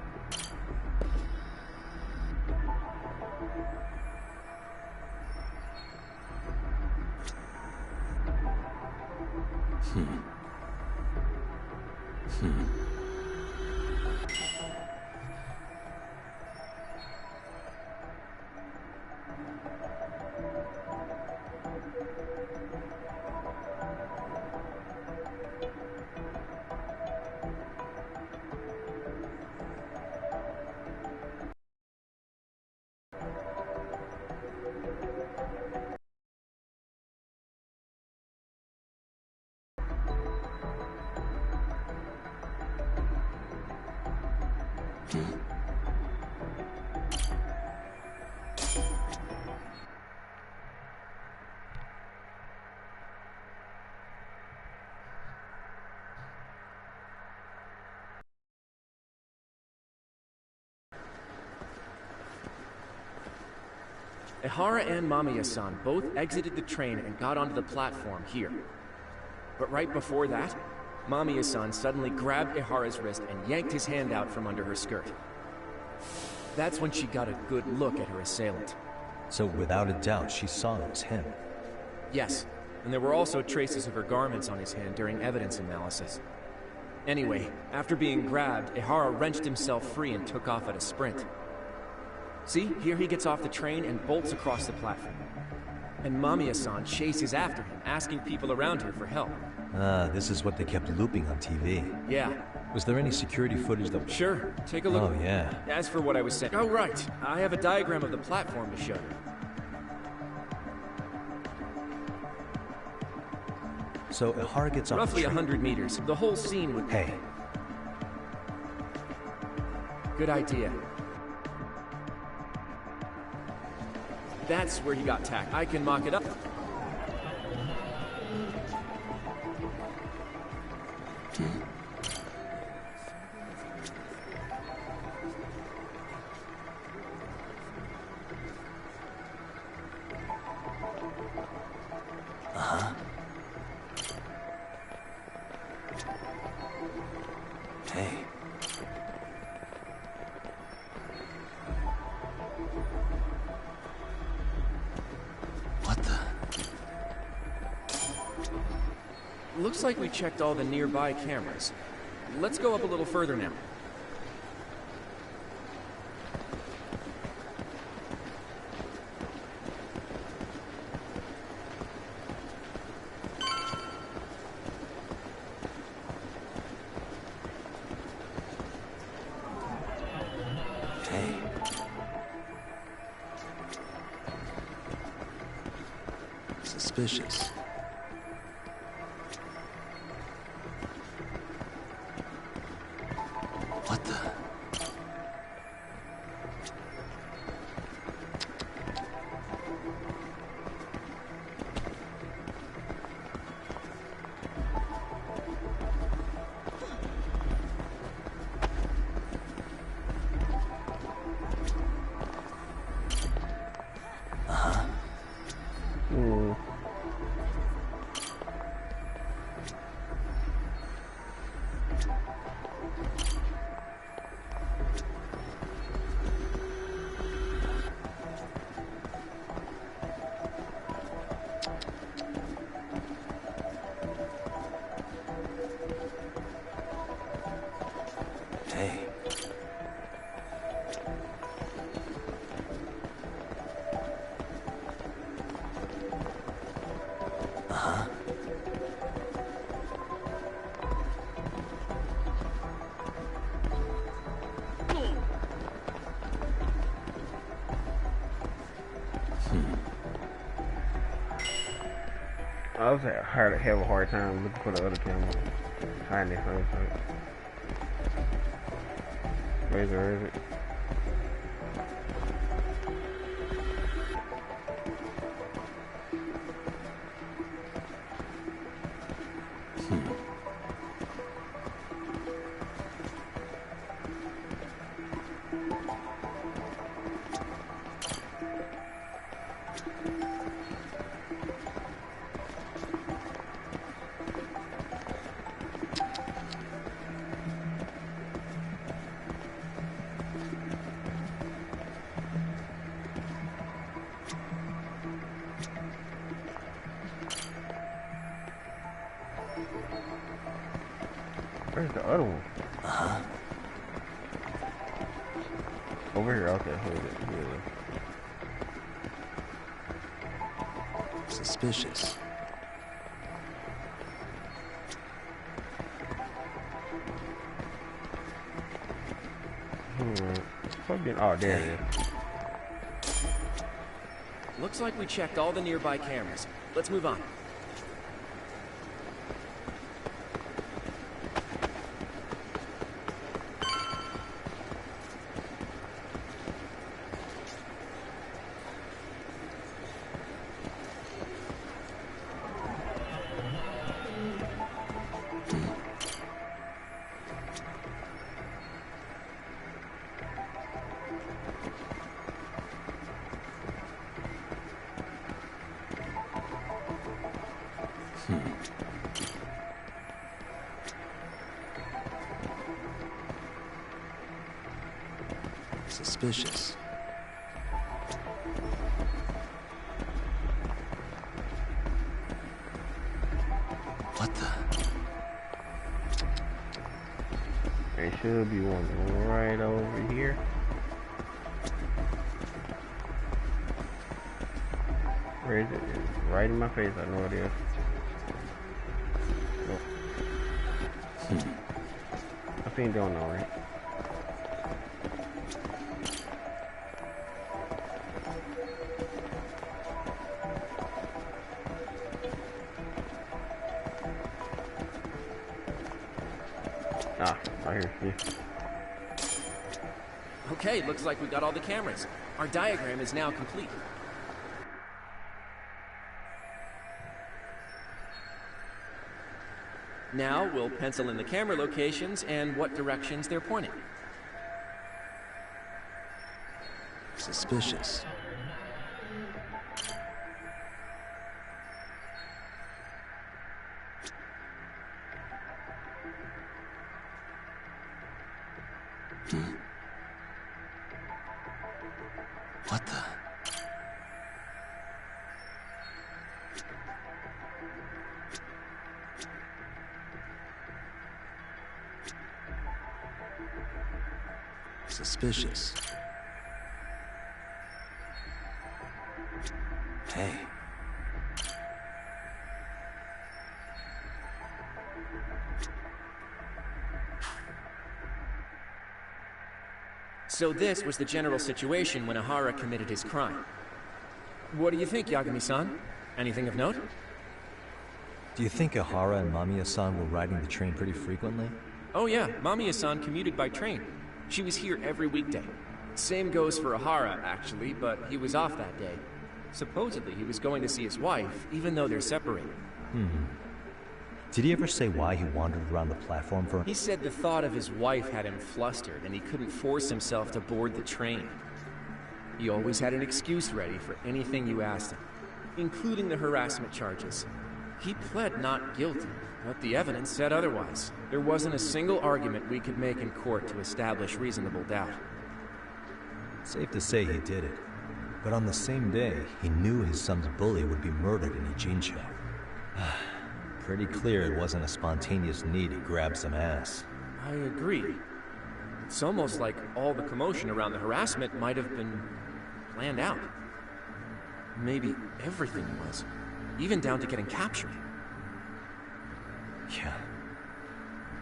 Ihara and Mamiya-san both exited the train and got onto the platform here. But right before that, Mamiya-san suddenly grabbed Ihara's wrist and yanked his hand out from under her skirt. That's when she got a good look at her assailant. So without a doubt, she saw it was him. Yes, and there were also traces of her garments on his hand during evidence analysis. Anyway, after being grabbed, Ihara wrenched himself free and took off at a sprint. See, here he gets off the train and bolts across the platform. And Mamiya-san chases after him, asking people around her for help. Ah, this is what they kept looping on TV. Yeah. Was there any security footage that... Sure, take a look. Oh, yeah. As for what I was saying... Oh, right. I have a diagram of the platform to show you. So Ihara gets off Roughly the train. 100 meters. The whole scene would... Hey. Good idea. That's where he got tagged. I can mock it up. Uh-huh. Hey. What the? Looks like we checked all the nearby cameras. Let's go up a little further now. Suspicious. What the? Hey. I was have a hard time looking for the other camera. Finding it first. Where is it? Where's the other one? Over here, okay, here it is. Here it is. Suspicious. Oh, there it is. Looks like we checked all the nearby cameras. Let's move on. Suspicious. What the? There should be one right over here. Where is it? It's right in my face. I know it is. I think don't know, right? Ah, I hear you. Okay, looks like we got all the cameras. Our diagram is now complete. Now we'll pencil in the camera locations and what directions they're pointing. Suspicious. What the? Suspicious. Hey. So this was the general situation when Ahara committed his crime. What do you think, Yagami-san? Anything of note? Do you think Ihara and Mamiya-san were riding the train pretty frequently? Oh yeah, Mamiya-san commuted by train. She was here every weekday. Same goes for Ihara, actually, but he was off that day. Supposedly, he was going to see his wife, even though they're separated. Did he ever say why he wandered around the platform for? He said the thought of his wife had him flustered, and he couldn't force himself to board the train. He always had an excuse ready for anything you asked him, including the harassment charges. He pled not guilty, but the evidence said otherwise. There wasn't a single argument we could make in court to establish reasonable doubt. Safe to say he did it. But on the same day, he knew his son's bully would be murdered in Ijincho. Pretty clear it wasn't a spontaneous need to grab some ass. I agree. It's almost like all the commotion around the harassment might have been planned out. Maybe everything was. Even down to getting captured. Yeah.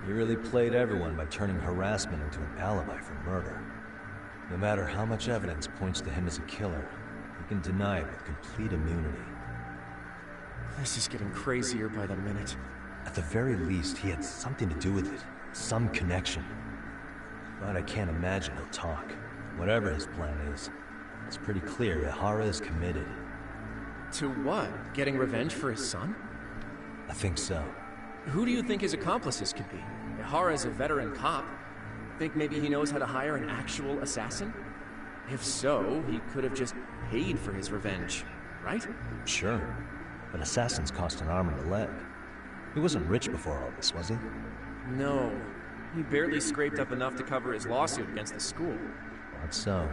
He really played everyone by turning harassment into an alibi for murder. No matter how much evidence points to him as a killer, he can deny it with complete immunity. This is getting crazier by the minute. At the very least, he had something to do with it. Some connection. But I can't imagine he'll talk. Whatever his plan is, it's pretty clear Ihara is committed. To what? Getting revenge for his son? I think so. Who do you think his accomplices could be? Ihara's a veteran cop. Think maybe he knows how to hire an actual assassin? If so, he could have just paid for his revenge, right? Sure. But assassins cost an arm and a leg. He wasn't rich before all this, was he? No. He barely scraped up enough to cover his lawsuit against the school. That's so.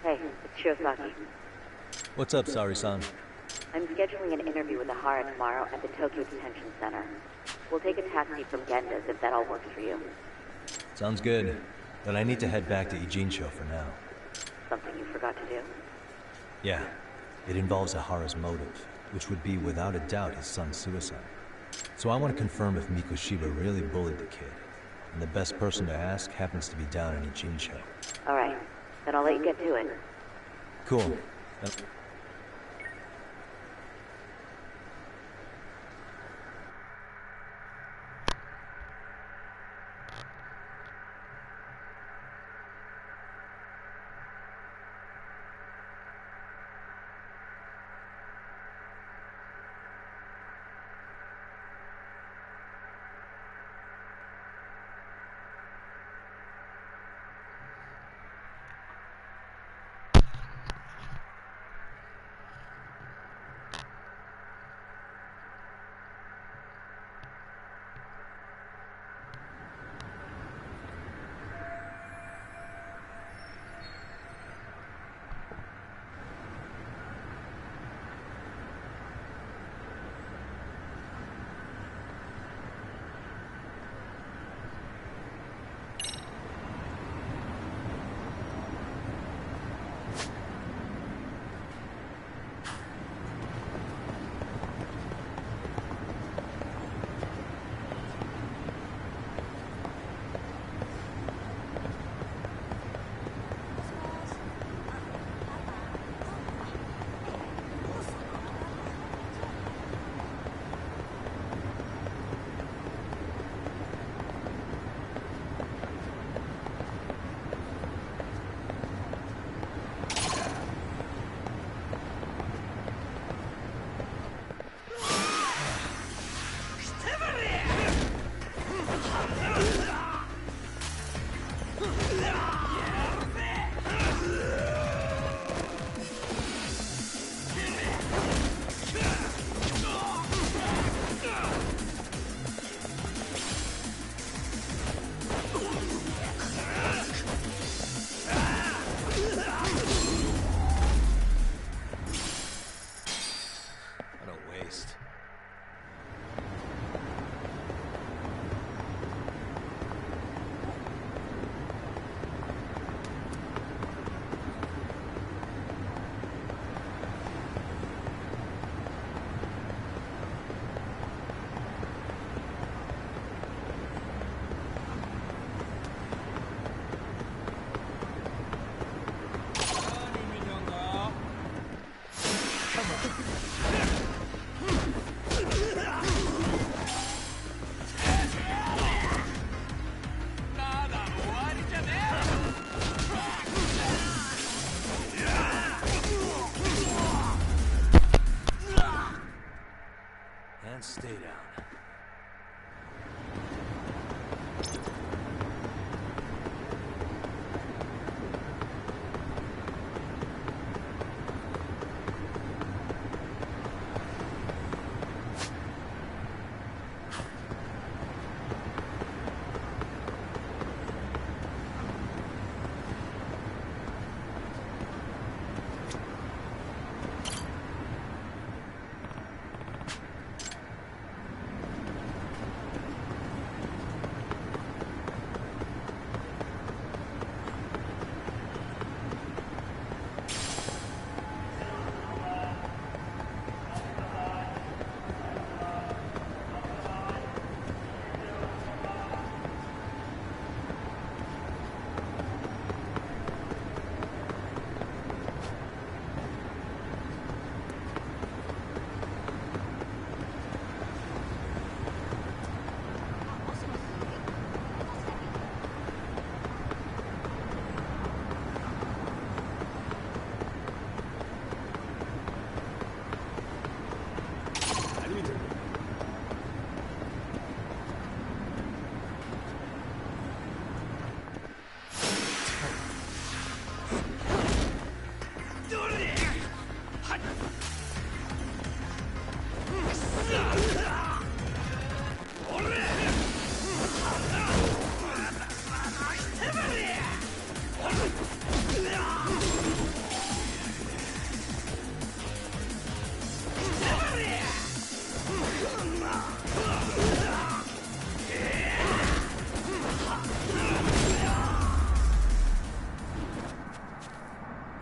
Hey, it's Shiosaki. What's up, Sari-san? I'm scheduling an interview with Ihara tomorrow at the Tokyo Detention Center. We'll take a taxi from Genda's if that all works for you. Sounds good. Then I need to head back to Ijincho for now. Something you forgot to do? Yeah. It involves Ihara's motive, which would be without a doubt his son's suicide. So I want to confirm if Mikoshiba really bullied the kid. And the best person to ask happens to be down in Ijincho. Alright, then I'll let you get to it. Cool.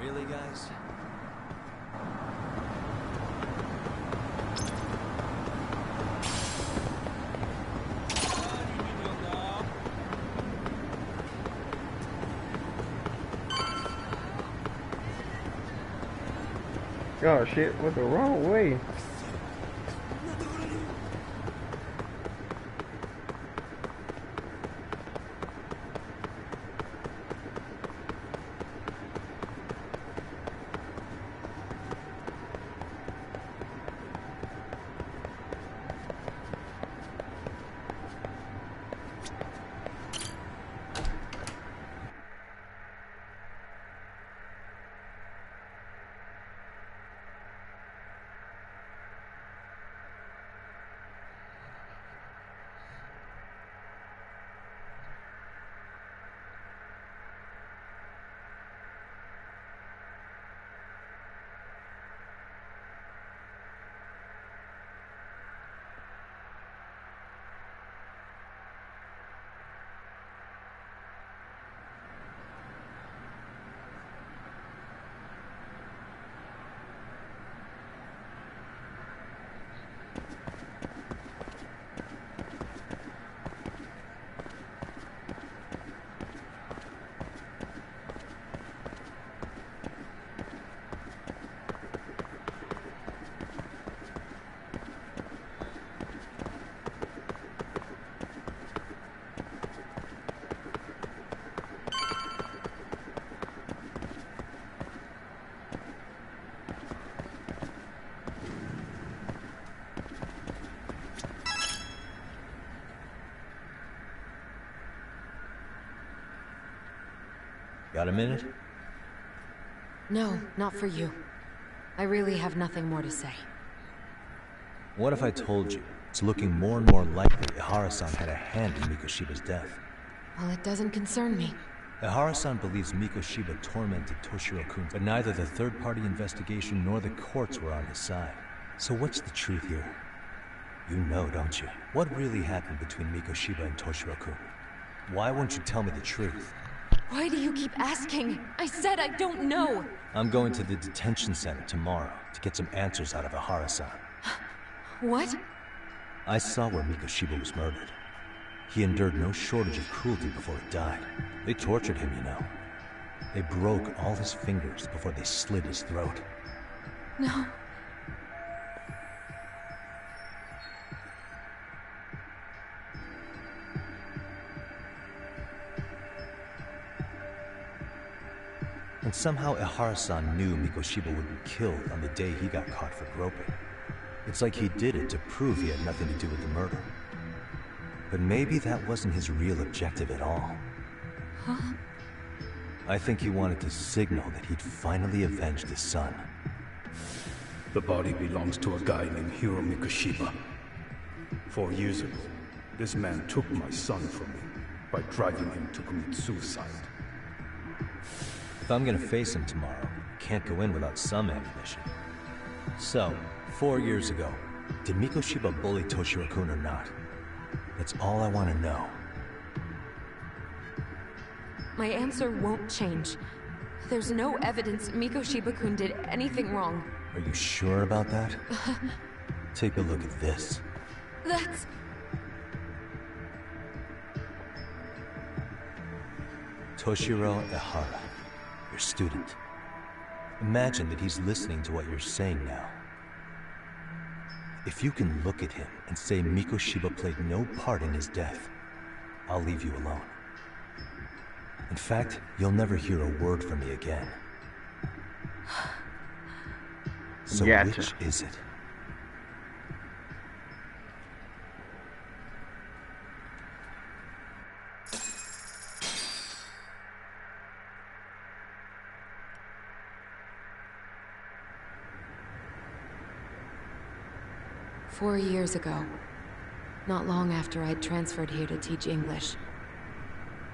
Really, guys? Oh shit, went the wrong way. Got a minute? No, not for you. I really have nothing more to say. What if I told you it's looking more and more likely Ihara-san had a hand in Mikoshiba's death? Well, it doesn't concern me. Ihara-san believes Mikoshiba tormented Toshiro-kun, but neither the third-party investigation nor the courts were on his side. So what's the truth here? You know, don't you? What really happened between Mikoshiba and Toshiro-kun? Why won't you tell me the truth? Why do you keep asking? I said I don't know! I'm going to the detention center tomorrow to get some answers out of Ihara-san. What? I saw where Mikoshiba was murdered. He endured no shortage of cruelty before he died. They tortured him, you know. They broke all his fingers before they slit his throat. No. And somehow Ihara-san knew Mikoshiba would be killed on the day he got caught for groping. It's like he did it to prove he had nothing to do with the murder. But maybe that wasn't his real objective at all. Huh? I think he wanted to signal that he'd finally avenged his son. The body belongs to a guy named Hiro Mikoshiba. 4 years ago, this man took my son from me by driving him to commit suicide. If I'm gonna face him tomorrow, I can't go in without some ammunition. So, 4 years ago, did Mikoshiba bully Toshiro-kun or not? That's all I want to know. My answer won't change. There's no evidence Mikoshiba-kun did anything wrong. Are you sure about that? Take a look at this. That's... Toshiro Ihara, your student. Imagine that he's listening to what you're saying now. If you can look at him and say Mikoshiba played no part in his death, I'll leave you alone. In fact, you'll never hear a word from me again. So Gotcha. which is it? "4 years ago, not long after I'd transferred here to teach English.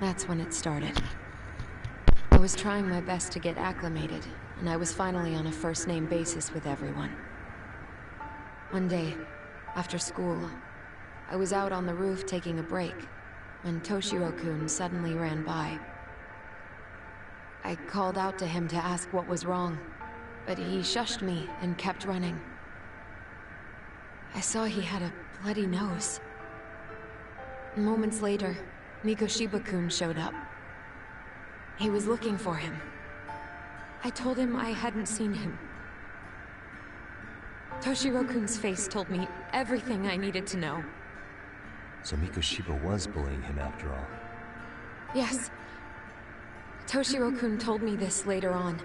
That's when it started. I was trying my best to get acclimated, and I was finally on a first-name basis with everyone. One day, after school, I was out on the roof taking a break, when Toshiro-kun suddenly ran by. I called out to him to ask what was wrong, but he shushed me and kept running. I saw he had a bloody nose. Moments later, Mikoshiba-kun showed up. He was looking for him. I told him I hadn't seen him. Toshiro-kun's face told me everything I needed to know. So Mikoshiba was bullying him after all. Yes. Toshiro-kun told me this later on.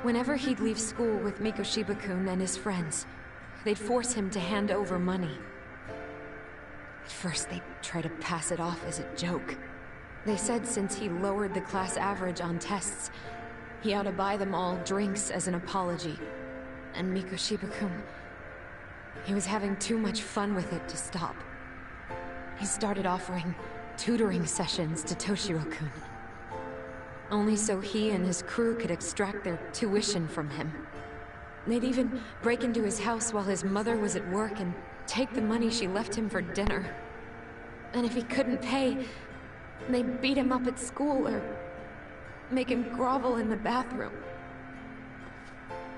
Whenever he'd leave school with Mikoshiba-kun and his friends, they'd force him to hand over money. At first, they'd try to pass it off as a joke. They said since he lowered the class average on tests, he ought to buy them all drinks as an apology. And Mikoshiba-kun, he was having too much fun with it to stop. He started offering tutoring sessions to Toshiro-kun. Only so he and his crew could extract their tuition from him. They'd even break into his house while his mother was at work and take the money she left him for dinner. And if he couldn't pay, they'd beat him up at school or make him grovel in the bathroom.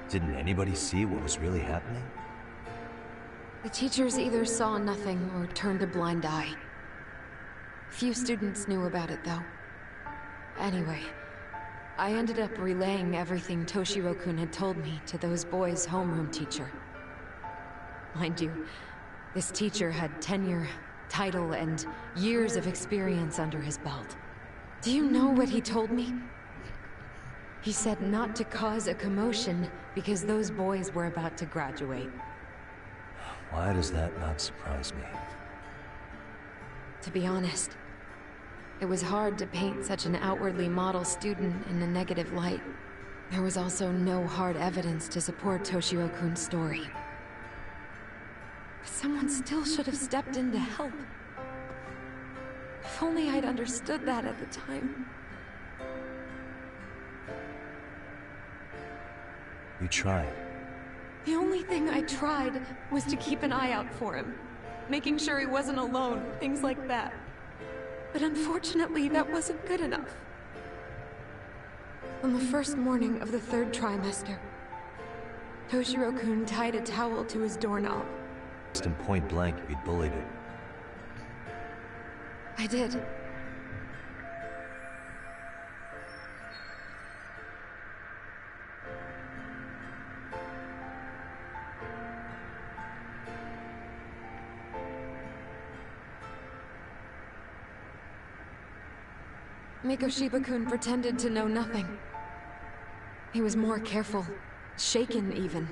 Didn't anybody see what was really happening? The teachers either saw nothing or turned a blind eye. Few students knew about it, though. Anyway, I ended up relaying everything Toshiro-kun had told me to those boys' homeroom teacher. Mind you, this teacher had tenure, title, and years of experience under his belt. Do you know what he told me? He said not to cause a commotion because those boys were about to graduate. Why does that not surprise me? To be honest, it was hard to paint such an outwardly model student in a negative light. There was also no hard evidence to support Toshiro-kun's story. But someone still should have stepped in to help. If only I'd understood that at the time. You tried. The only thing I tried was to keep an eye out for him, making sure he wasn't alone, things like that. But unfortunately, that wasn't good enough. On the first morning of the 3rd trimester, Toshiro-kun tied a towel to his doorknob. Just in point blank if you'd bullied him. I did. Mikoshiba-kun pretended to know nothing. He was more careful, shaken even,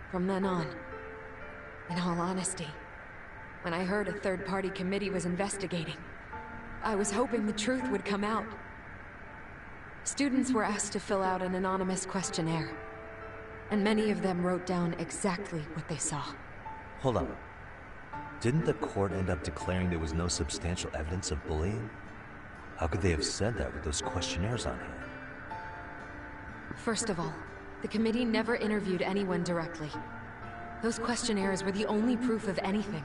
from then on. In all honesty, when I heard a third-party committee was investigating, I was hoping the truth would come out. Students were asked to fill out an anonymous questionnaire, and many of them wrote down exactly what they saw. Hold on. Didn't the court end up declaring there was no substantial evidence of bullying? How could they have said that with those questionnaires on hand? First of all, the committee never interviewed anyone directly. Those questionnaires were the only proof of anything.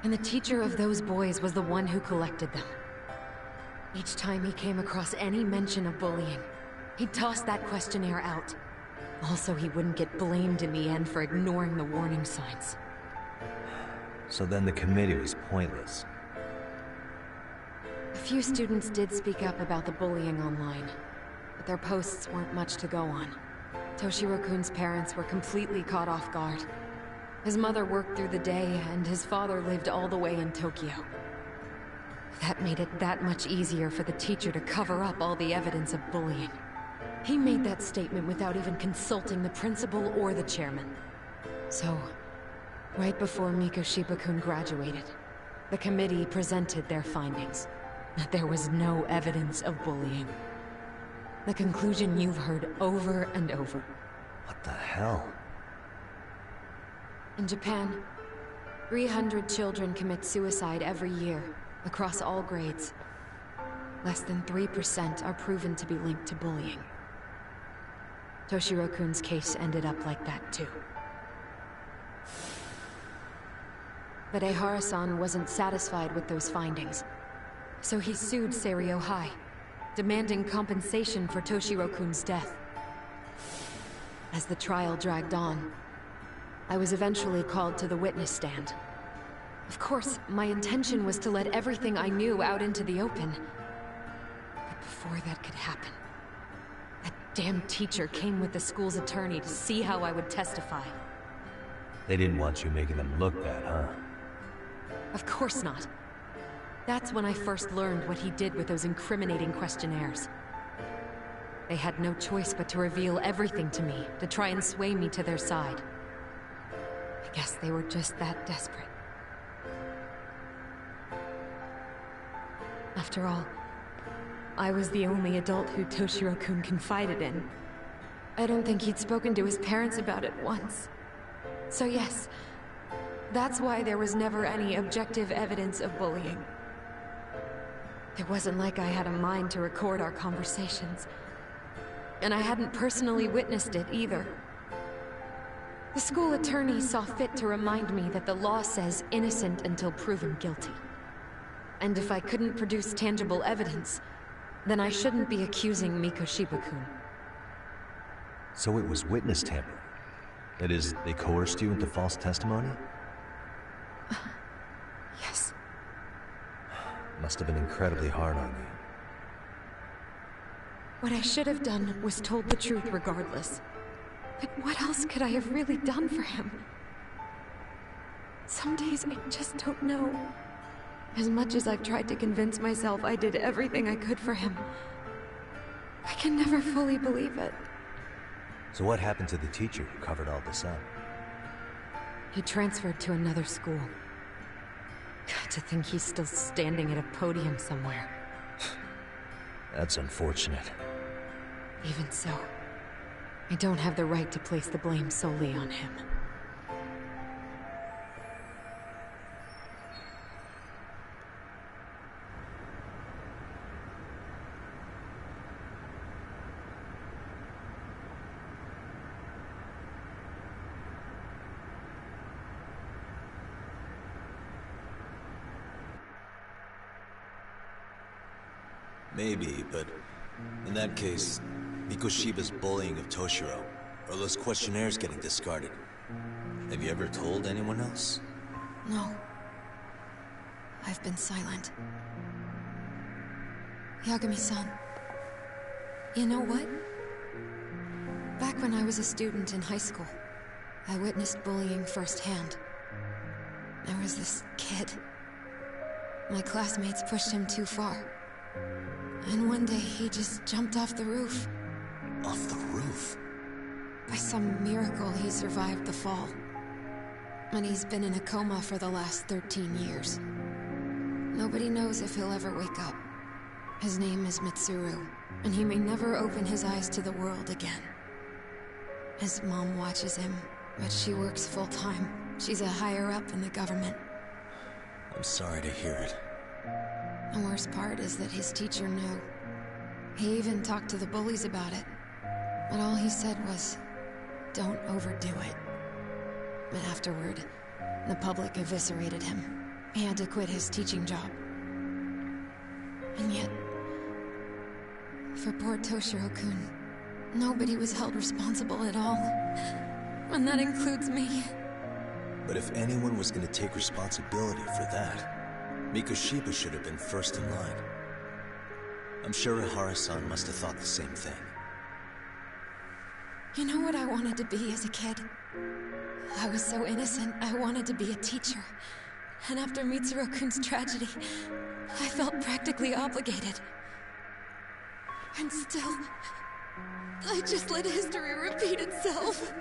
And the teacher of those boys was the one who collected them. Each time he came across any mention of bullying, he'd toss that questionnaire out. Also, he wouldn't get blamed in the end for ignoring the warning signs. So then the committee was pointless. A few students did speak up about the bullying online, but their posts weren't much to go on. Toshiro-kun's parents were completely caught off guard. His mother worked through the day, and his father lived all the way in Tokyo. That made it that much easier for the teacher to cover up all the evidence of bullying. He made that statement without even consulting the principal or the chairman. So, right before Mikoshiba-kun graduated, the committee presented their findings. That there was no evidence of bullying. The conclusion you've heard over and over. What the hell? In Japan, 300 children commit suicide every year, across all grades. Less than 3% are proven to be linked to bullying. Toshiro-kun's case ended up like that too. But Ehara-san wasn't satisfied with those findings. So he sued Seiryo High, demanding compensation for Toshiro-kun's death. As the trial dragged on, I was eventually called to the witness stand. Of course, my intention was to let everything I knew out into the open. But before that could happen, that damn teacher came with the school's attorney to see how I would testify. They didn't want you making them look bad, huh? Of course not. That's when I first learned what he did with those incriminating questionnaires. They had no choice but to reveal everything to me, to try and sway me to their side. I guess they were just that desperate. After all, I was the only adult who Toshiro-kun confided in. I don't think he'd spoken to his parents about it once. So yes, that's why there was never any objective evidence of bullying. It wasn't like I had a mind to record our conversations. And I hadn't personally witnessed it either. The school attorney saw fit to remind me that the law says innocent until proven guilty. And if I couldn't produce tangible evidence, then I shouldn't be accusing Mikoshiba-kun. So it was witness tampering. That is, they coerced you into false testimony? Yes. Must have been incredibly hard on you. What I should have done was told the truth regardless. But what else could I have really done for him? Some days I just don't know. As much as I've tried to convince myself I did everything I could for him, I can never fully believe it. So what happened to the teacher who covered all this up? He transferred to another school. God, to think he's still standing at a podium somewhere. That's unfortunate. Even so, I don't have the right to place the blame solely on him. Maybe, but in that case, Mikoshiba's bullying of Toshiro, or those questionnaires getting discarded. Have you ever told anyone else? No. I've been silent. Yagami-san, you know what? Back when I was a student in high school, I witnessed bullying firsthand. There was this kid. My classmates pushed him too far. And one day he just jumped off the roof. Off the roof? By some miracle, he survived the fall. And he's been in a coma for the last 13 years. Nobody knows if he'll ever wake up. His name is Mitsuru, and he may never open his eyes to the world again. His mom watches him, but she works full-time. She's a higher-up in the government. I'm sorry to hear it. The worst part is that his teacher knew. He even talked to the bullies about it. But all he said was, don't overdo it. But afterward, the public eviscerated him. He had to quit his teaching job. And yet, for poor Toshiro-kun, nobody was held responsible at all. And that includes me. But if anyone was going to take responsibility for that, Mikoshiba should have been first in line. I'm sure Ihara-san must have thought the same thing. You know what I wanted to be as a kid? I was so innocent, I wanted to be a teacher. And after Mitsuru-kun's tragedy, I felt practically obligated. And still, I just let history repeat itself.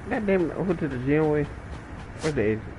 God damn it, over to the gym way. Where's the exit?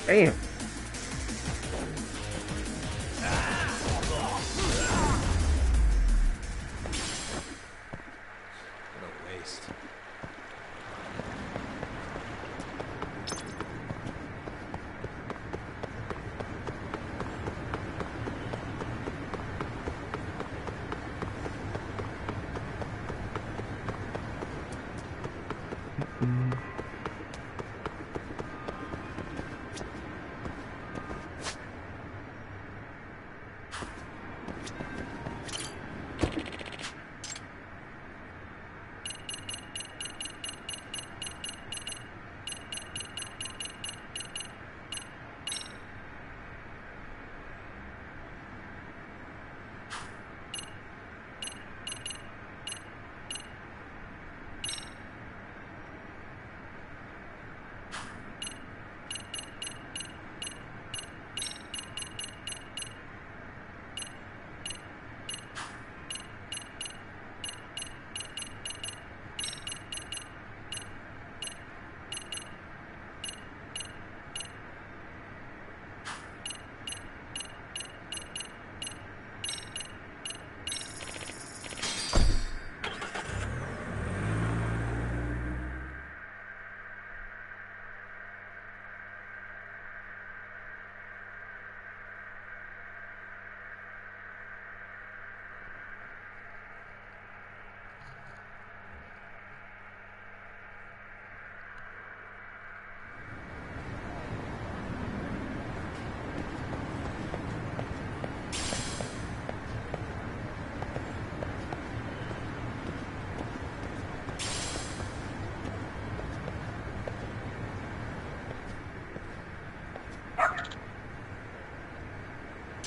Damn. What a waste.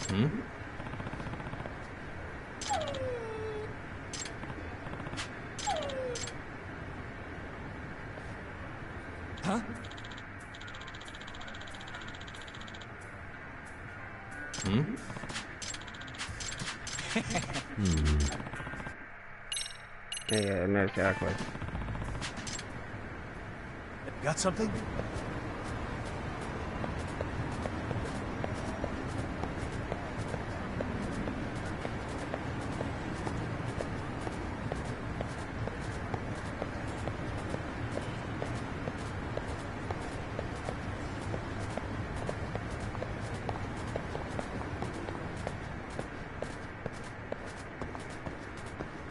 Hmm? Huh? Hmm? Yeah, and that's exactly. Got something?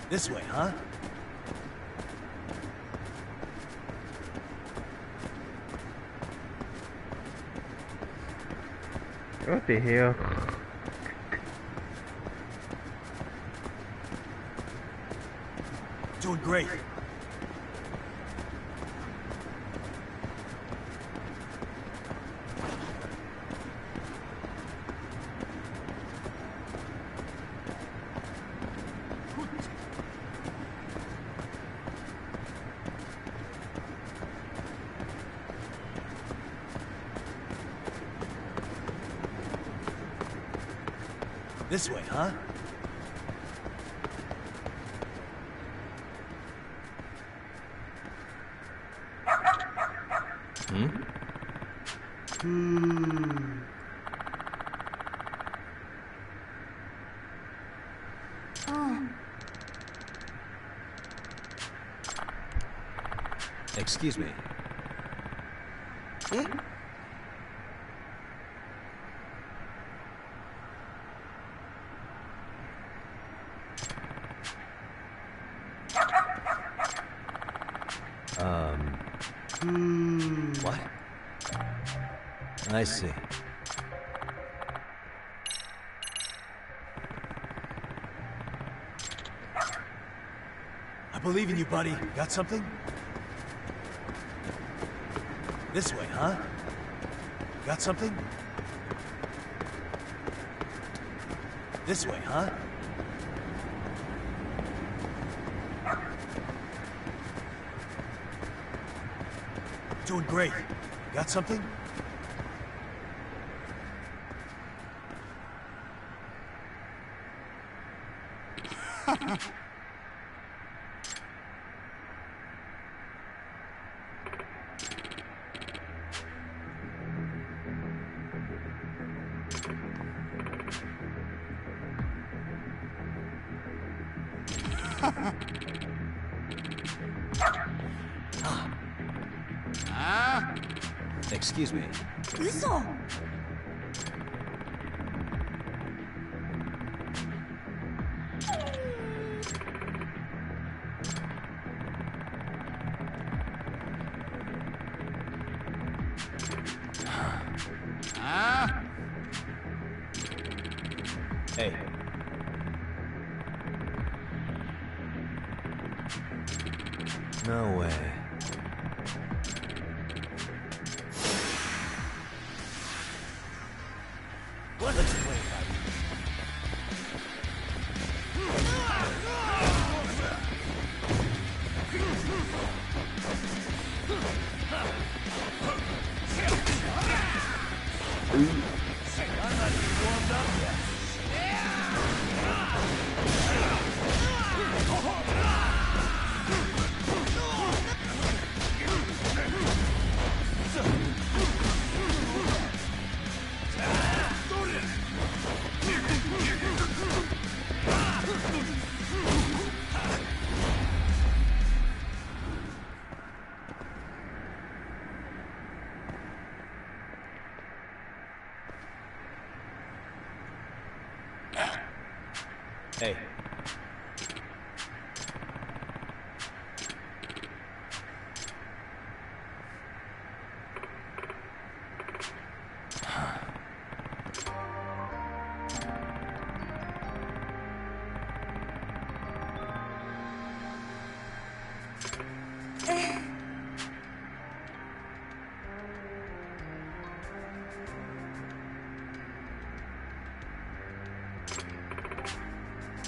This way, huh? What the hell? Doing great. This way, huh? Hmm? Oh, Excuse me. What? I see. I believe in you, buddy. Got something? This way, huh? Got something? This way, huh? Doing great. Got something? Excuse me. 嘘。Hey. No way. What? Let's play, I'm not even warmed up yet. Hey.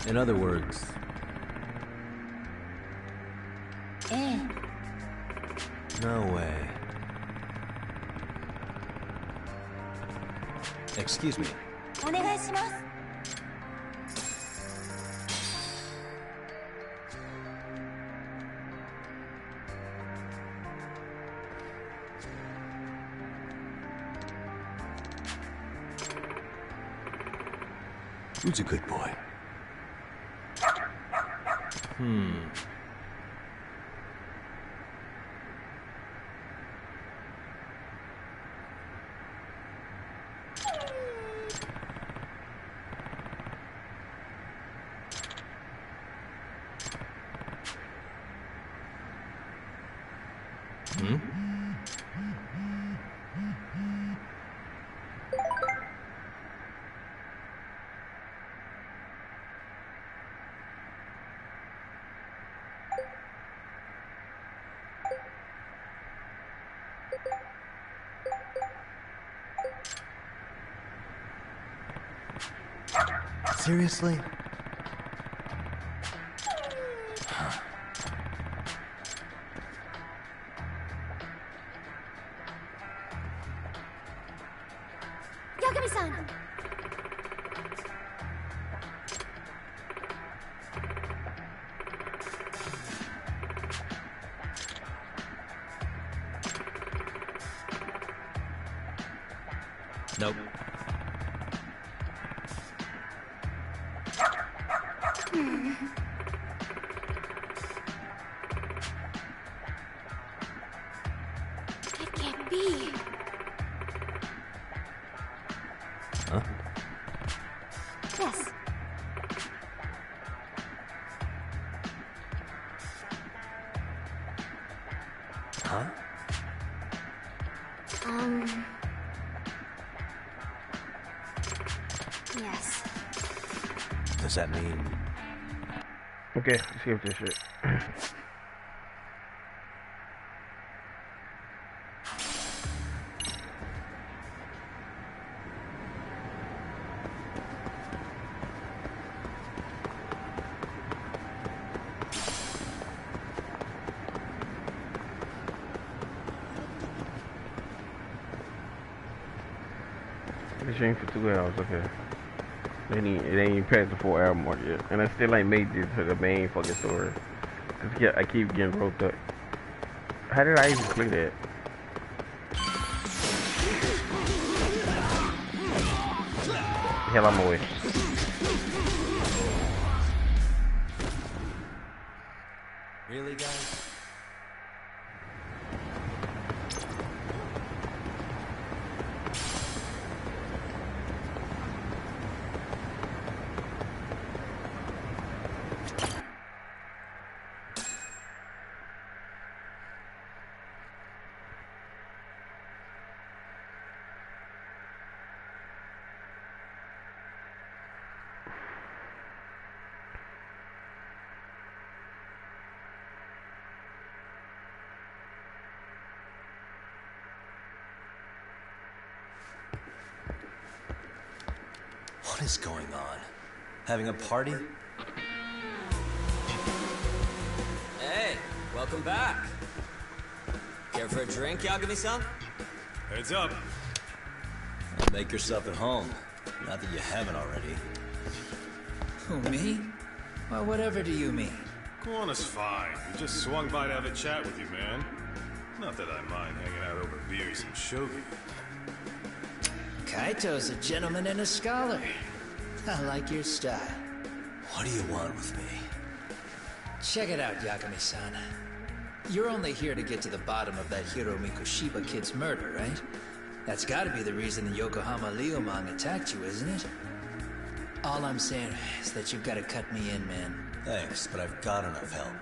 In other words... No way. Excuse me. お願いします。Who's a good boy? Seriously? Yagami-san! Nope. It can't be. Huh? Yes. Huh? Yes. Does that mean... Okay, let's skip this shit. This ain't for 2 hours, okay. It ain't even past the 4 hour mark yet. And I still ain't made it to the main fucking story. Cause I keep getting roped up. How did I even clear that? Hell, I'm away. Really, guys? What is going on? Having a party? Hey, welcome back. Care for a drink, Yagami-san? Heads up. Make yourself at home. Not that you haven't already. Who, me? Well, whatever do you mean? Koana's fine. We just swung by to have a chat with you, man. Not that I mind hanging out over beers and shogi. Kaito's a gentleman and a scholar. I like your style. What do you want with me? Check it out, Yagami-san. You're only here to get to the bottom of that Hiro Mikoshiba kid's murder, right? That's gotta be the reason the Yokohama Leomang attacked you, isn't it? All I'm saying is that you've gotta cut me in, man. Thanks, but I've got enough help.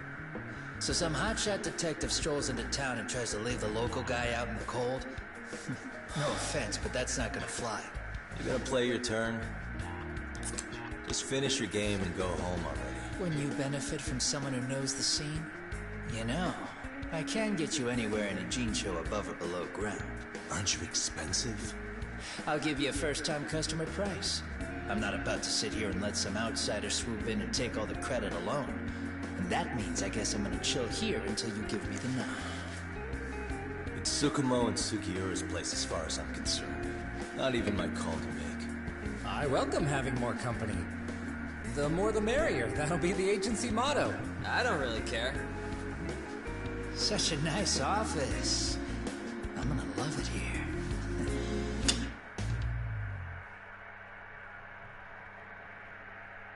So some hotshot detective strolls into town and tries to leave the local guy out in the cold? No offense, but that's not gonna fly. You gonna play your turn? Just finish your game and go home already. When you benefit from someone who knows the scene? You know, I can get you anywhere in a Jinsho above or below ground. Aren't you expensive? I'll give you a first-time customer price. I'm not about to sit here and let some outsider swoop in and take all the credit alone. And that means I guess I'm gonna chill here until you give me the nod. It's Tsukumo and Sugiura's place as far as I'm concerned. Not even my call to make. I welcome having more company. The more the merrier. That'll be the agency motto. I don't really care. Such a nice office. I'm gonna love it here.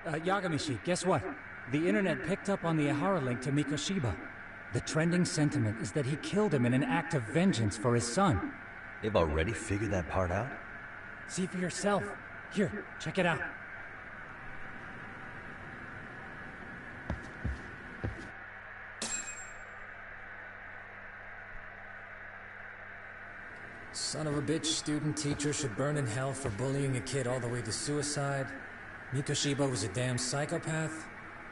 Yagamishi, guess what? The internet picked up on the Ihara link to Mikoshiba. The trending sentiment is that he killed him in an act of vengeance for his son. They've already figured that part out? See for yourself. Here, check it out. Son of a bitch student teacher should burn in hell for bullying a kid all the way to suicide. Mikoshiba was a damn psychopath.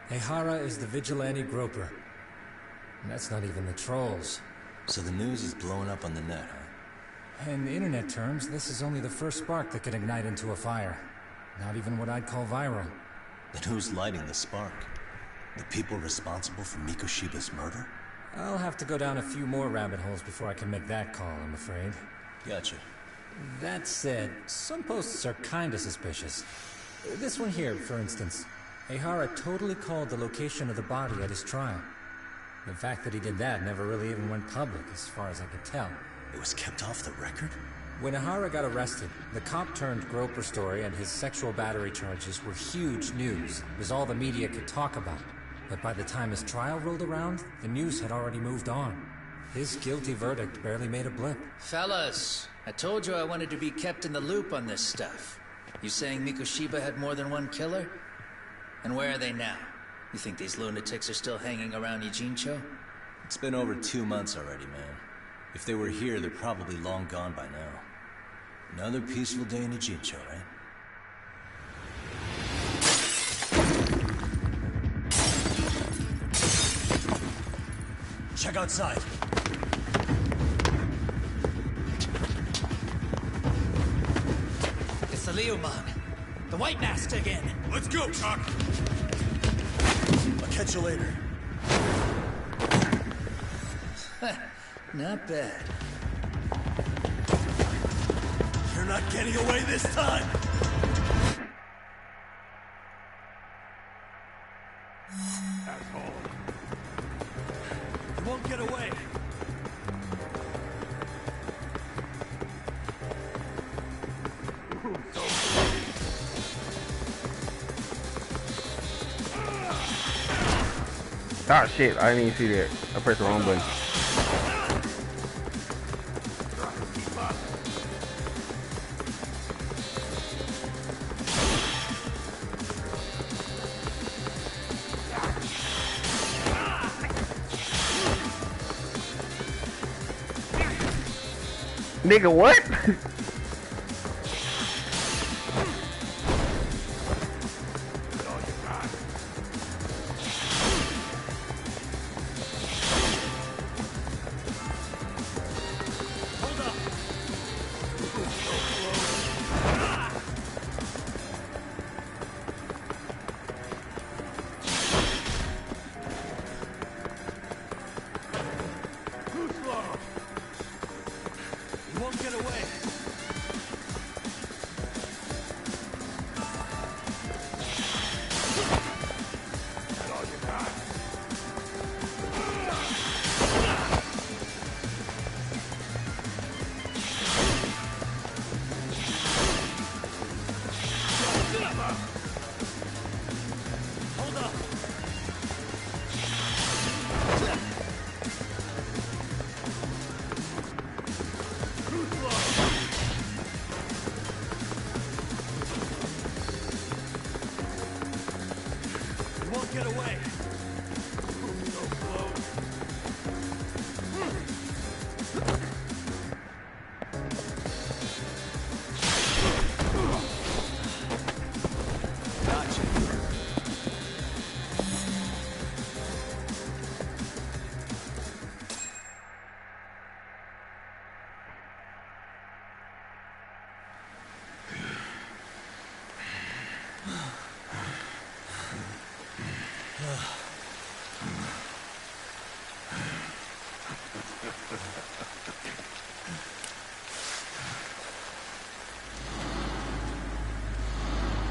Ehara is the vigilante groper. And that's not even the trolls. So the news is blowing up on the net, huh? In internet terms, this is only the first spark that could ignite into a fire. Not even what I'd call viral. Then who's lighting the spark? The people responsible for Mikoshiba's murder? I'll have to go down a few more rabbit holes before I can make that call, I'm afraid. Gotcha. That said, some posts are kinda suspicious. This one here, for instance. Ehara totally called the location of the body at his trial. The fact that he did that never really even went public, as far as I could tell. It was kept off the record? When Ehara got arrested, the cop-turned-groper story and his sexual battery charges were huge news. It was all the media could talk about. But by the time his trial rolled around, the news had already moved on. His guilty verdict barely made a blip. Fellas, I told you I wanted to be kept in the loop on this stuff. You saying Mikoshiba had more than one killer? And where are they now? You think these lunatics are still hanging around Ijincho? It's been over 2 months already, man. If they were here, they're probably long gone by now. Another peaceful day in Ijincho, right? Check outside. It's the Leomon. The White Master again. Let's go, Chuck! I'll catch you later. Not bad. You're not getting away this time! Asshole. You won't get away. Ah shit, I didn't even see that. I pressed the wrong button. Nigga, what?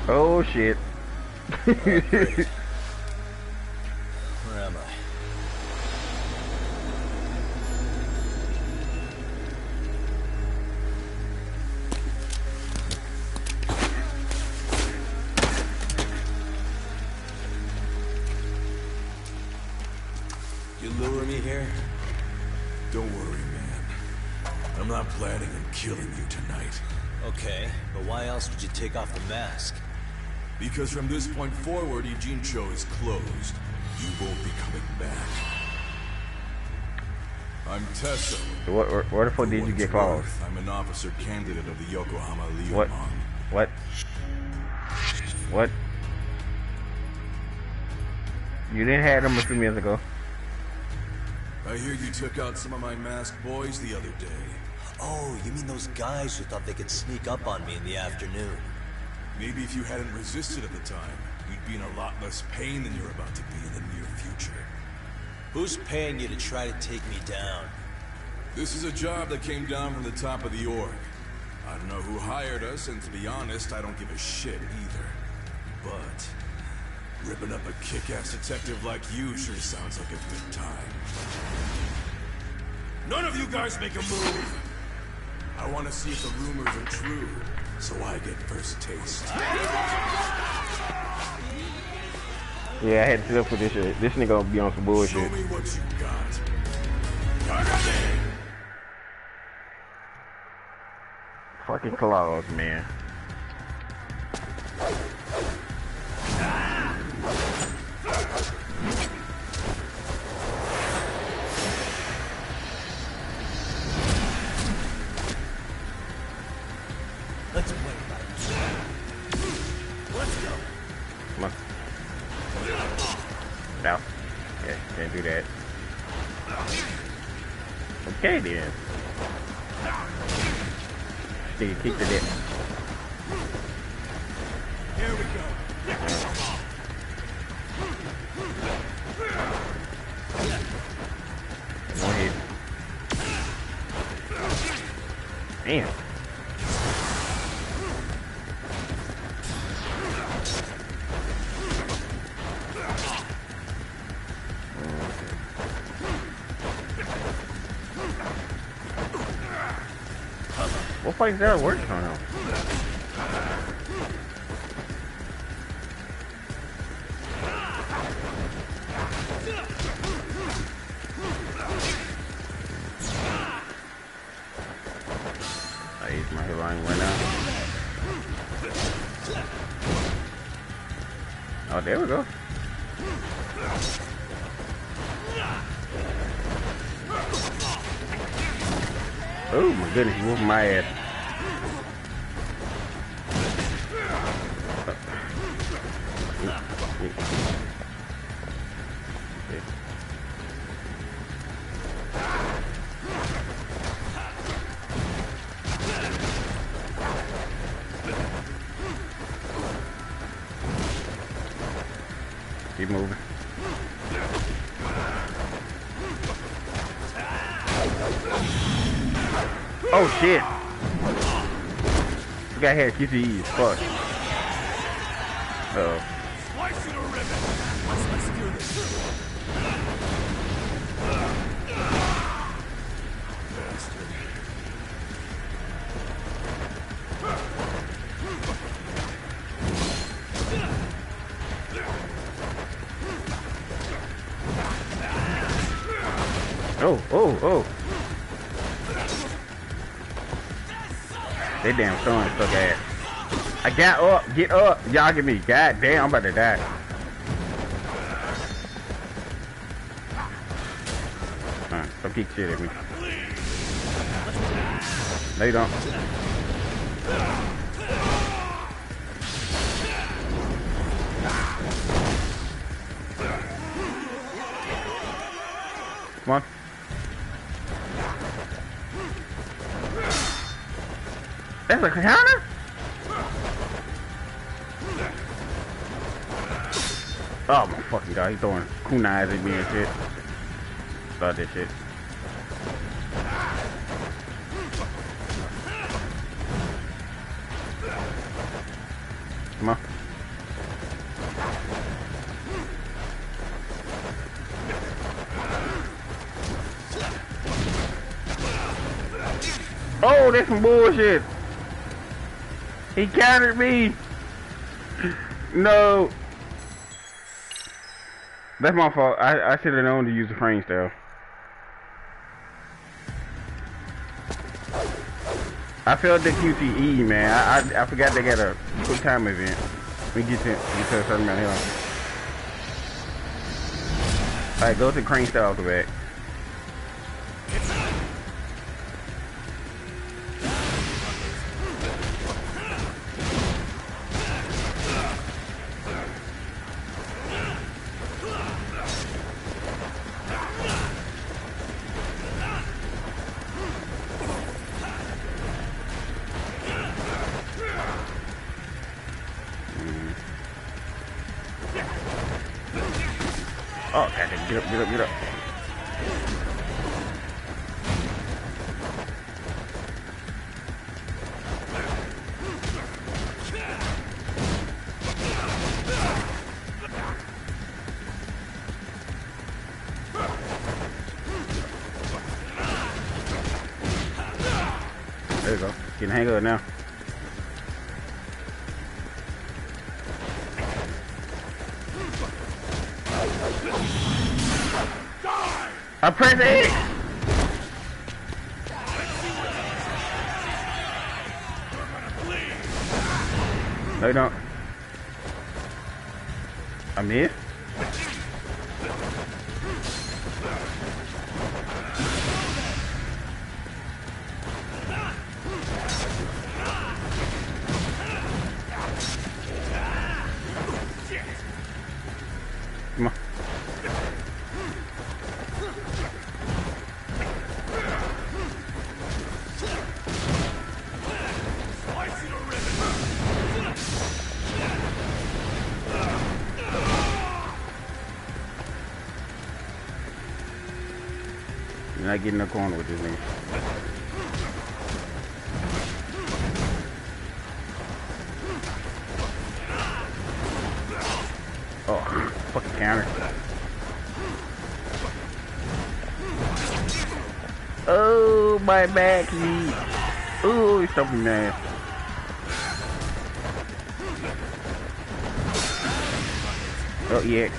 Oh shit. Where am I? You lure me here? Don't worry, man. I'm not planning on killing you tonight. Okay, but why else would you take off the mask? Because from this point forward, Ijincho is closed. You won't be coming back. I'm Tesso. Where the fuck did you get closed? I'm an officer candidate of the Yokohama Leomong. What? What? You didn't have them a few minutes ago. I hear you took out some of my masked boys the other day. Oh, you mean those guys who thought they could sneak up on me in the afternoon? Maybe if you hadn't resisted at the time, you'd be in a lot less pain than you're about to be in the near future. Who's paying you to try to take me down? This is a job that came down from the top of the org. I don't know who hired us, and to be honest, I don't give a shit either. But ripping up a kick-ass detective like you sure sounds like a good time. None of you guys make a move! I want to see if the rumors are true, so I get first taste. Yeah, I had to sit up for this shit. This nigga gonna be on some bullshit. Show me what you got. Fucking claws, man. Let's play it. Let's go. Come on. No. Yeah, can't do that. Okay then. Nigga kick the dick. Here we go. Go ahead. Damn. What fight is that working on now? I use my healing right now. Oh, there we go. Oh my goodness, you whooping my ass. Keep moving. Oh shit! This guy had QTEs. Fuck. Uh-oh. Slicing a ribbon. Let's do this. Oh, oh, oh. They damn throwing stuck ass. I got up, get up, y'all get me. God damn, I'm about to die. Don't kick shit at me. No, you don't. Come on. That's a counter? Oh my fucking god, he's throwing kunais at me and shit. Start this shit. Come on. No, that's some bullshit. He countered me. No. That's my fault. I should have known to use the frame style. I failed the QTE, man. I forgot they got a quick time event. We get to a certain amount of health. Alright, go to crane style off the back. Oh, God, get up, get up, get up. There you go. Getting the hang of it now. I press X. No, you don't. I missed. Come on. You're not getting in the corner with this nigga. Oh, fucking counter. Oh, my back knee. Oh, he's stumping man. Oh, yeah.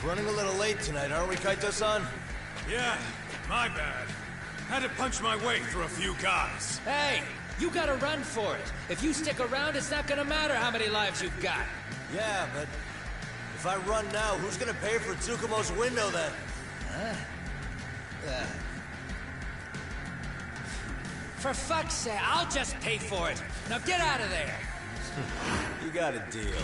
Running a little late tonight, aren't we, Kaito-san? Yeah, my bad. Had to punch my way through a few guys. Hey, you gotta run for it. If you stick around, it's not gonna matter how many lives you've got. Yeah, but if I run now, who's gonna pay for Tsukumo's window then? Huh? For fuck's sake, I'll just pay for it. Now get out of there. You got a deal.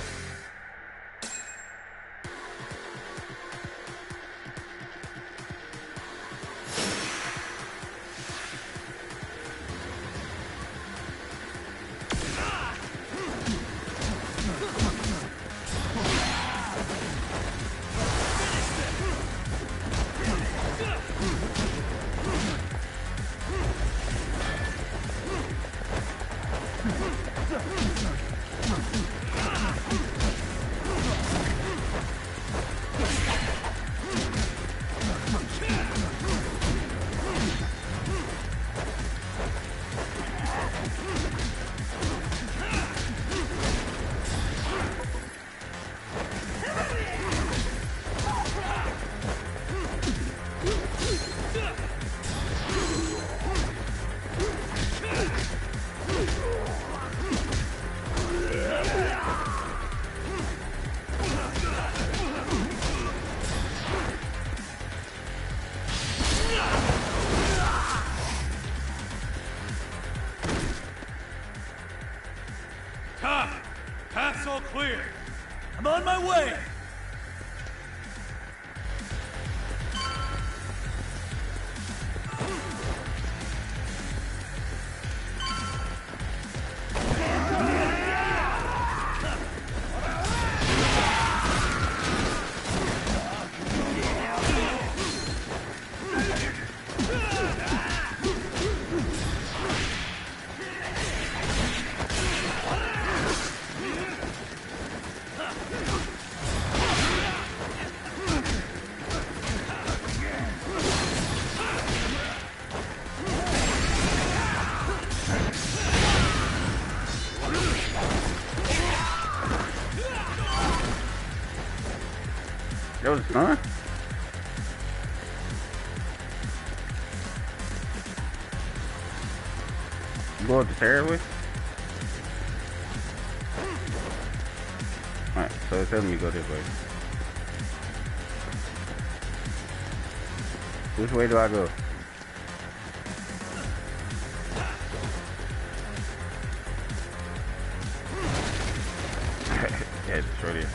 Path's all clear. I'm on my way! was the son? You go up the stairs with? Alright, so it's telling me to go this way. Which way do I go? Yeah, it's right here.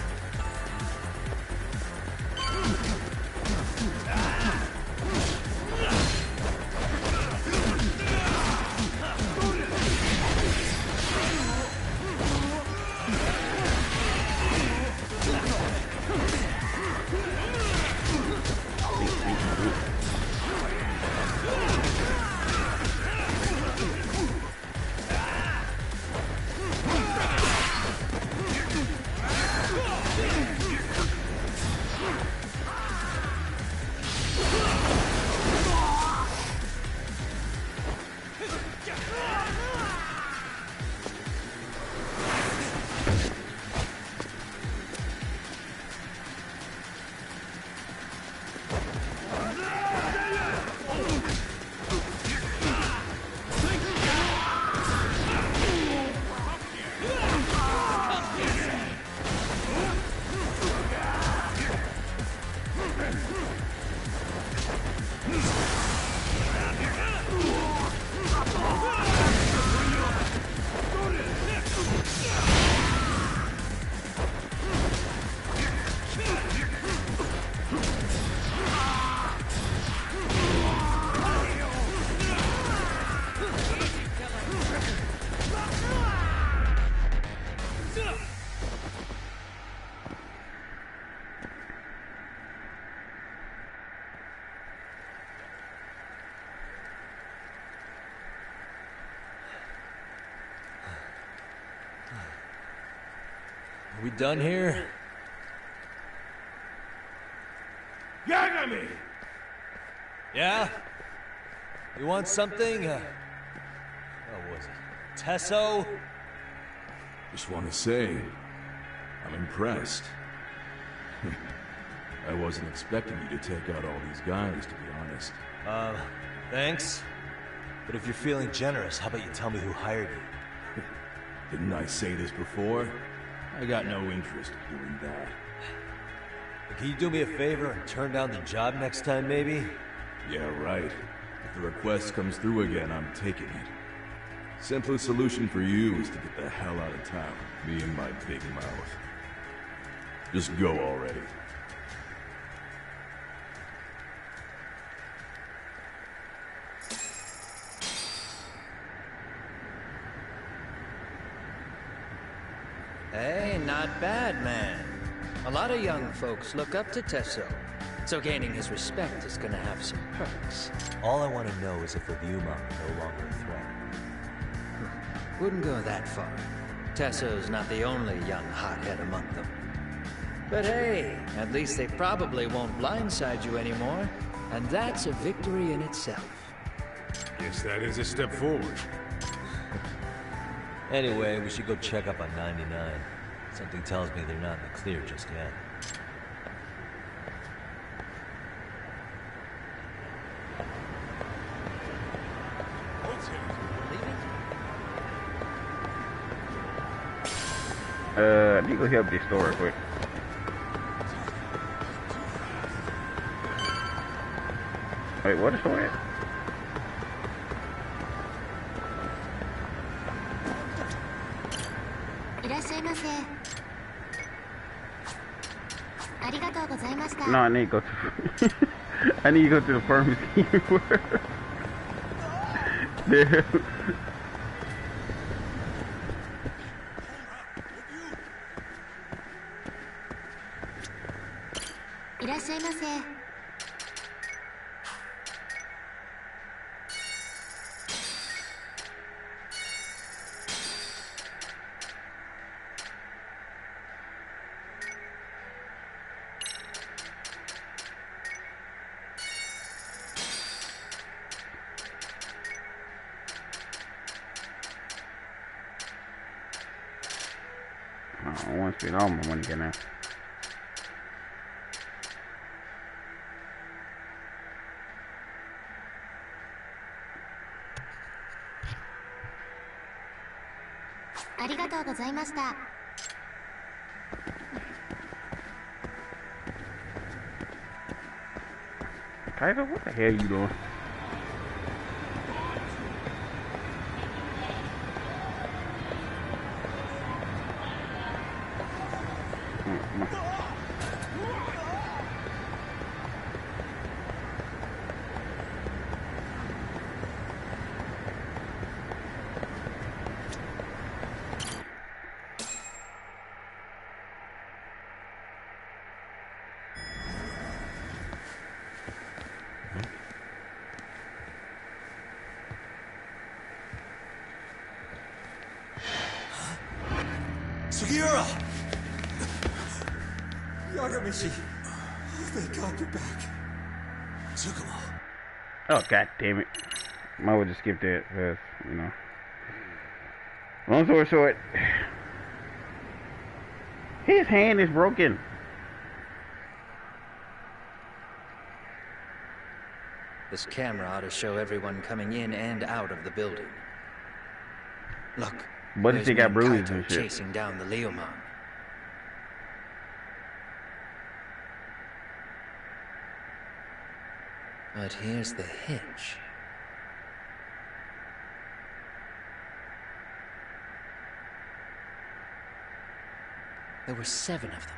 Are we done here? Yagami! Yeah? You want something? What was it? Tesso? Just want to say, I'm impressed. I wasn't expecting you to take out all these guys, to be honest. Thanks. But if you're feeling generous, how about you tell me who hired you? Didn't I say this before? I got no interest in doing that. Can you do me a favor and turn down the job next time, maybe? Yeah, right. If the request comes through again, I'm taking it. Simplest solution for you is to get the hell out of town. Me and my big mouth. Just go already. Hey, not bad, man. A lot of young folks look up to Tesso, so gaining his respect is gonna have some perks. All I want to know is if the Ryuma are no longer a threat. Wouldn't go that far. Tesso's not the only young hothead among them. But hey, at least they probably won't blindside you anymore, and that's a victory in itself. Guess that is a step forward. Anyway, we should go check up on 99. Something tells me they're not in the clear just yet. I need to go help this store real quick. Wait, what is store at? No, I need to go to I need to go to the pharmacy. There. I want to spend all my money right now. ありがとうございました。Kaiser, what the hell you doing? Sugiura! Yagamishi, thank God you're back. Tsukumo. Oh, god damn it. Might well just skip that, because, you know. Long story short, his hand is broken. This camera ought to show everyone coming in and out of the building. Look. But he got bruises and shit. Chasing down the Leomon. But here's the hitch. There were 7 of them,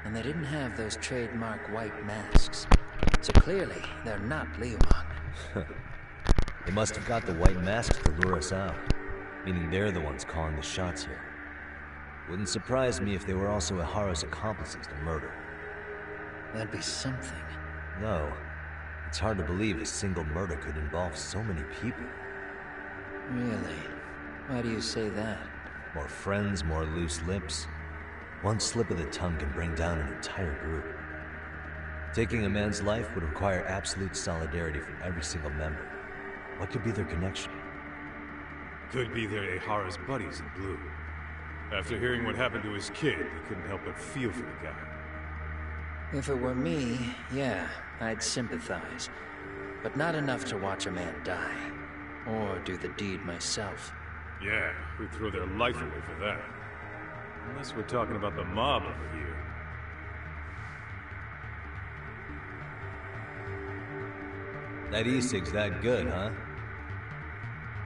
and they didn't have those trademark white masks. So clearly, they're not Leomon. They must have got the white masks to lure us out. Meaning they're the ones calling the shots here. Wouldn't surprise me if they were also Ihara's accomplices to murder. That'd be something. No. It's hard to believe a single murder could involve so many people. Really? Why do you say that? More friends, more loose lips. One slip of the tongue can bring down an entire group. Taking a man's life would require absolute solidarity from every single member. What could be their connection? Could be they're Ihara's buddies in blue. After hearing what happened to his kid, they couldn't help but feel for the guy. If it were me, yeah, I'd sympathize. But not enough to watch a man die. Or do the deed myself. Yeah, who'd throw their life away for that? Unless we're talking about the mob over here. That e-cig's that good, huh?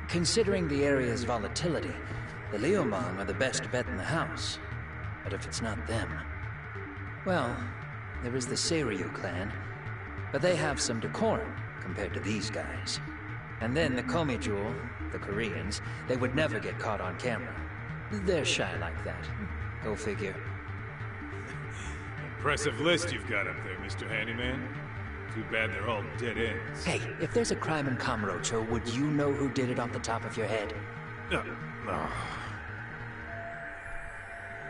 Considering the area's volatility, the Leomon are the best bet in the house. But if it's not them... Well, there is the Seiryu clan, but they have some decorum compared to these guys. And then the Komijul, the Koreans, they would never get caught on camera. They're shy like that. Go figure. Impressive list you've got up there, Mr. Handyman. Too bad they're all dead ends. Hey, if there's a crime in Kamurocho, would you know who did it off the top of your head? No.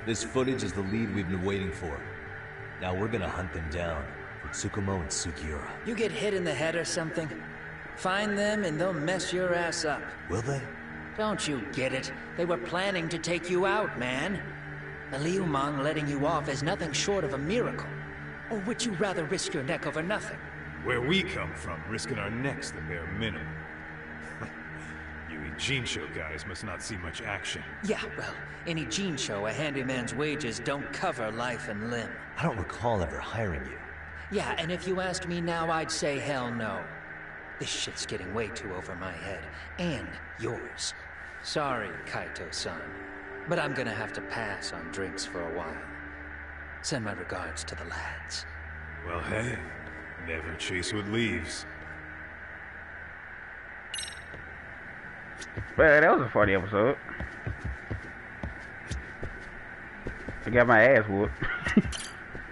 This footage is the lead we've been waiting for. Now we're gonna hunt them down for Tsukumo and Sugiura. You get hit in the head or something? Find them and they'll mess your ass up. Will they? Don't you get it? They were planning to take you out, man. The Leomon letting you off is nothing short of a miracle. Or would you rather risk your neck over nothing? Where we come from, risking our necks the bare minimum. You Ijincho guys must not see much action. Yeah, well, in Ijincho, a handyman's wages don't cover life and limb. I don't recall ever hiring you. Yeah, and if you asked me now, I'd say hell no. This shit's getting way too over my head. And yours. Sorry, Kaito-san. But I'm gonna have to pass on drinks for a while. Send my regards to the lads. Well, hey, never chase what leaves. Well, that was a funny episode. I got my ass whooped.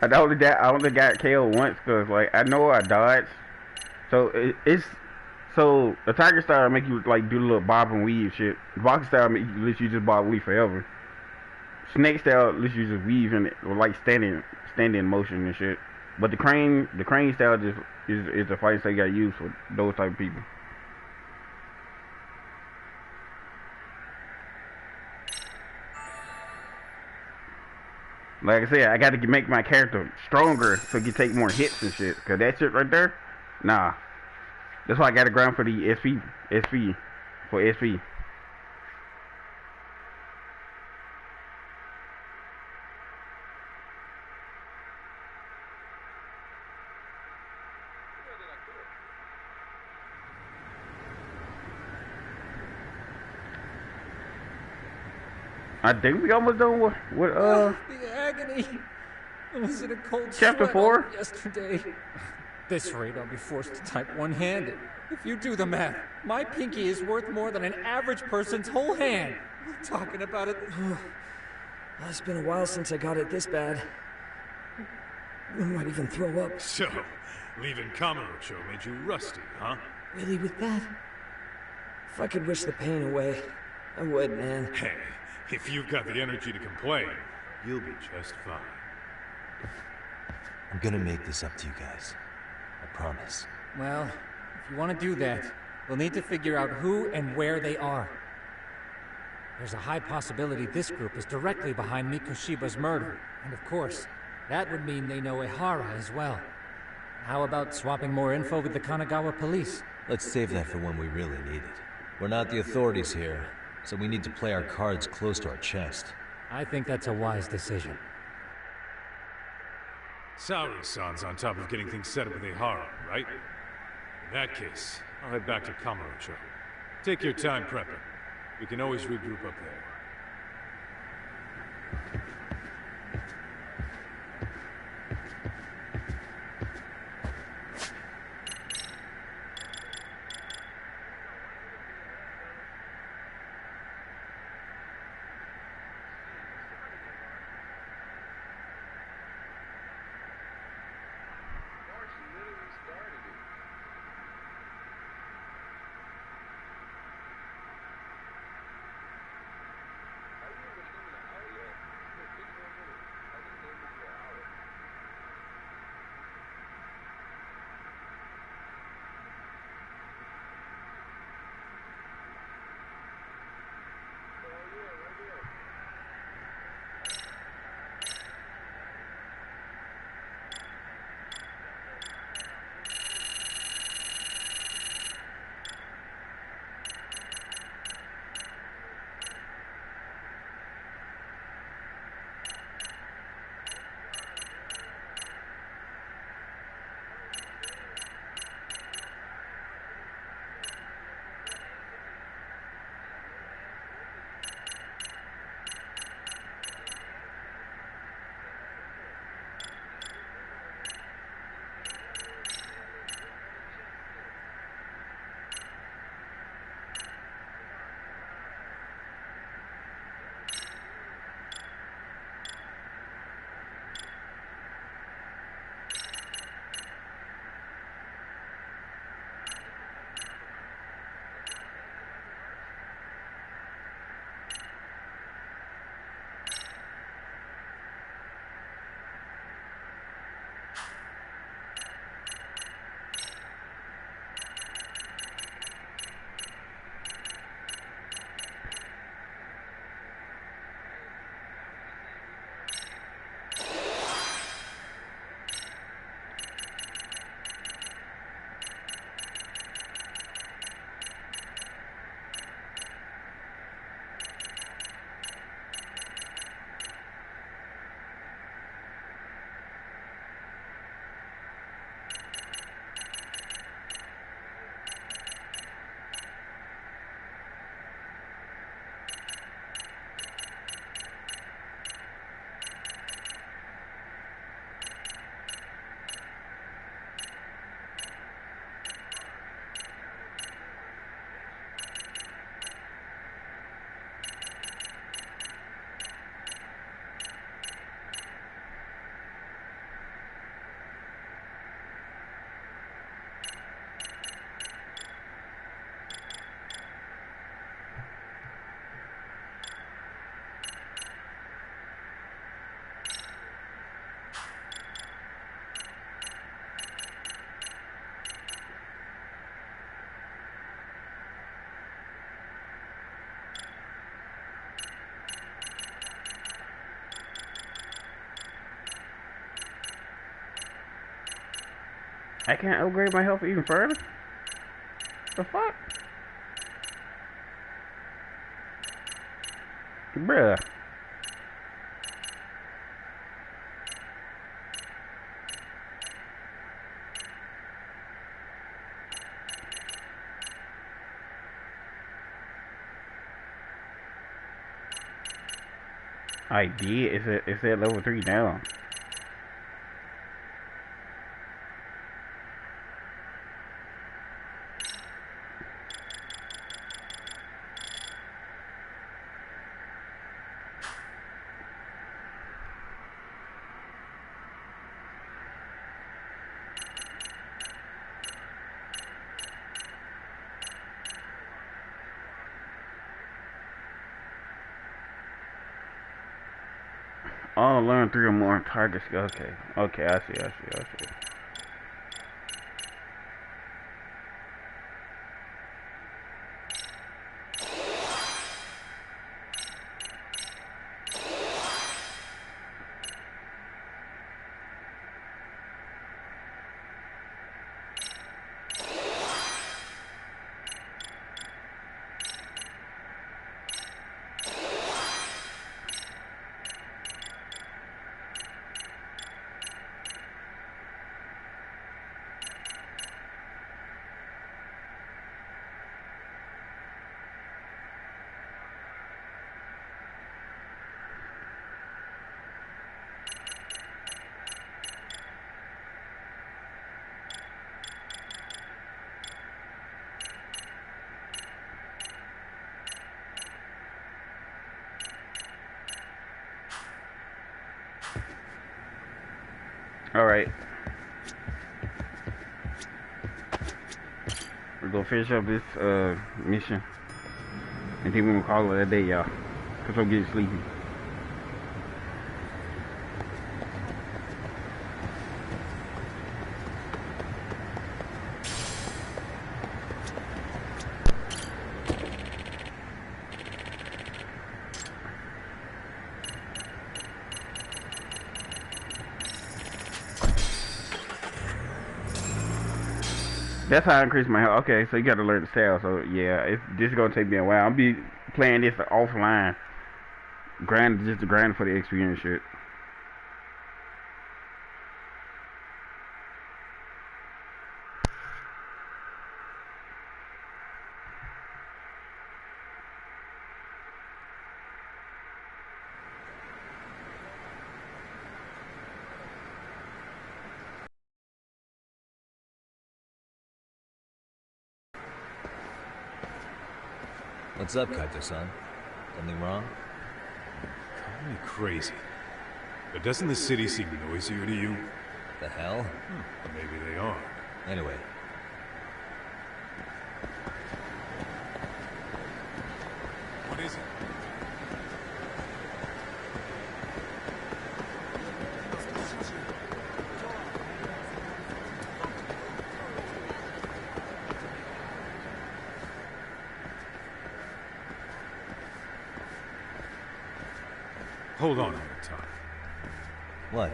I only got KO once because, like, I know I dodged. So so the Tiger style make you like do the little bob and weave shit. Boxing style make you lets you just bob and weave forever. Snake style lets you just weave in it, or like standing in motion and shit. But the crane style just is the fight style you gotta use for those type of people. Like I said, I got to make my character stronger so he can take more hits and shit. Cause that shit right there, nah. That's why I got to grind for the SP for SP. I think we almost done with The agony. I was in a cold Chapter sweat 4? all yesterday. At this rate, I'll be forced to type one-handed. If you do the math, my pinky is worth more than an average person's whole hand. We're talking about it. It's been a while since I got it this bad. I might even throw up. So, leaving Kamurocho made you rusty, huh? Really, with that? If I could wish the pain away, I would, man. Hey, if you've got the energy to complain, you'll be just fine. I'm gonna make this up to you guys. I promise. Well, if you want to do that, we'll need to figure out who and where they are. There's a high possibility this group is directly behind Mikoshiba's murder. And of course, that would mean they know Ehara as well. How about swapping more info with the Kanagawa police? Let's save that for when we really need it. We're not the authorities here, so we need to play our cards close to our chest. I think that's a wise decision. Saori-san's on top of getting things set up with Ehara, right? In that case, I'll head back to Kamurocho. Take your time prepping. We can always regroup up there. I can't upgrade my health even further? The fuck? Bruh. I did. It's at level 3 now. Oh, learn 3 or more targets. Okay. Okay, I see. Alright. We're gonna finish up this mission. And then we're gonna call it a day, y'all. Cause I'm getting sleepy. That's how I increase my health. Okay, so you gotta learn the style. So yeah, this is gonna take me a while. I'll be playing this offline. Just to grind for the XP and shit. What's up, Kaito-san? Something wrong? Call me crazy, but doesn't the city seem noisier to you? The hell? Maybe they are. Anyway. What is it? Hold on a minute, Tom. What?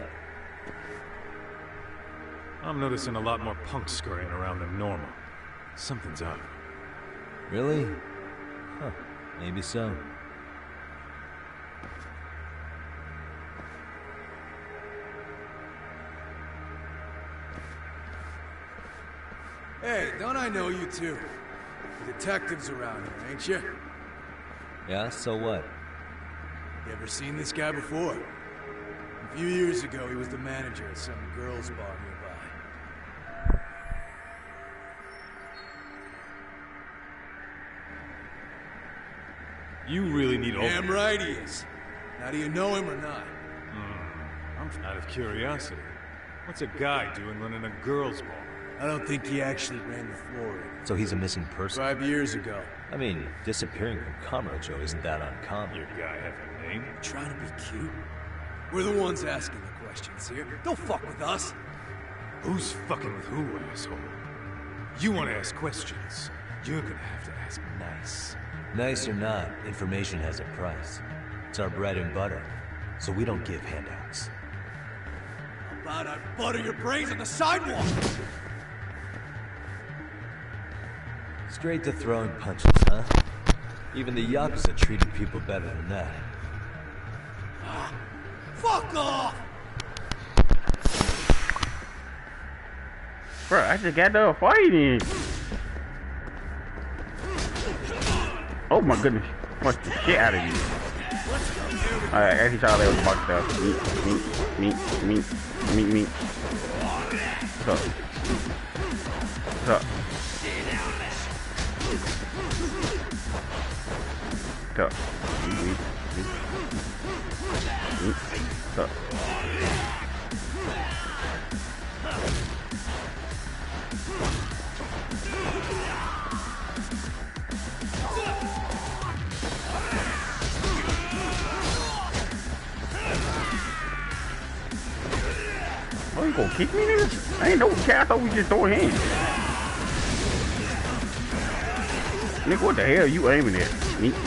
I'm noticing a lot more punks scurrying around than normal. Something's up. Really? Huh. Maybe so. Hey, don't I know you two? The detectives around here, ain't you? Yeah, so what? You ever seen this guy before? A few years ago, he was the manager at some girls' bar nearby. You really need all... Damn right he is. Now, do you know him or not? I'm out of curiosity. What's a guy doing running a girls' bar? I don't think he actually ran the floor. So he's a missing person? 5 years ago. I mean, disappearing from Kamurocho isn't that uncommon. Your guy have a name? Trying to be cute? We're the ones asking the questions here. Don't fuck with us. Who's fucking with who, asshole? You want to ask questions? You're gonna have to ask nice. Nice or not, information has a price. It's our bread and butter, so we don't give handouts. How about I butter your brains on the sidewalk? Straight to throwing punches, huh? Even the Yakuza treated people better than that. Fuck off! Bro, I just got done fighting. Oh my goodness. Punch the shit out of you. Alright, actually try to lay with the box stuff. Meat. What's up? What's up? What's up? What's up? Oh, you gonna kick me, nigga? I ain't no cat. I thought we just throw a hand. Nigga, what the hell are you aiming at? Meat.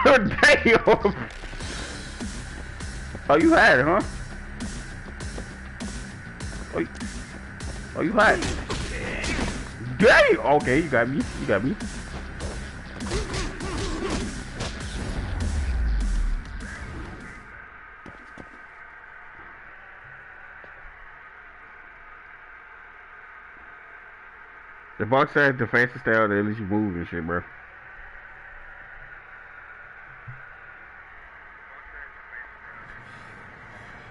Damn! Oh, you had it, huh? Oh, you had it. Damn! Okay, you got me. The box has the fastest style that lets you move and shit, bro.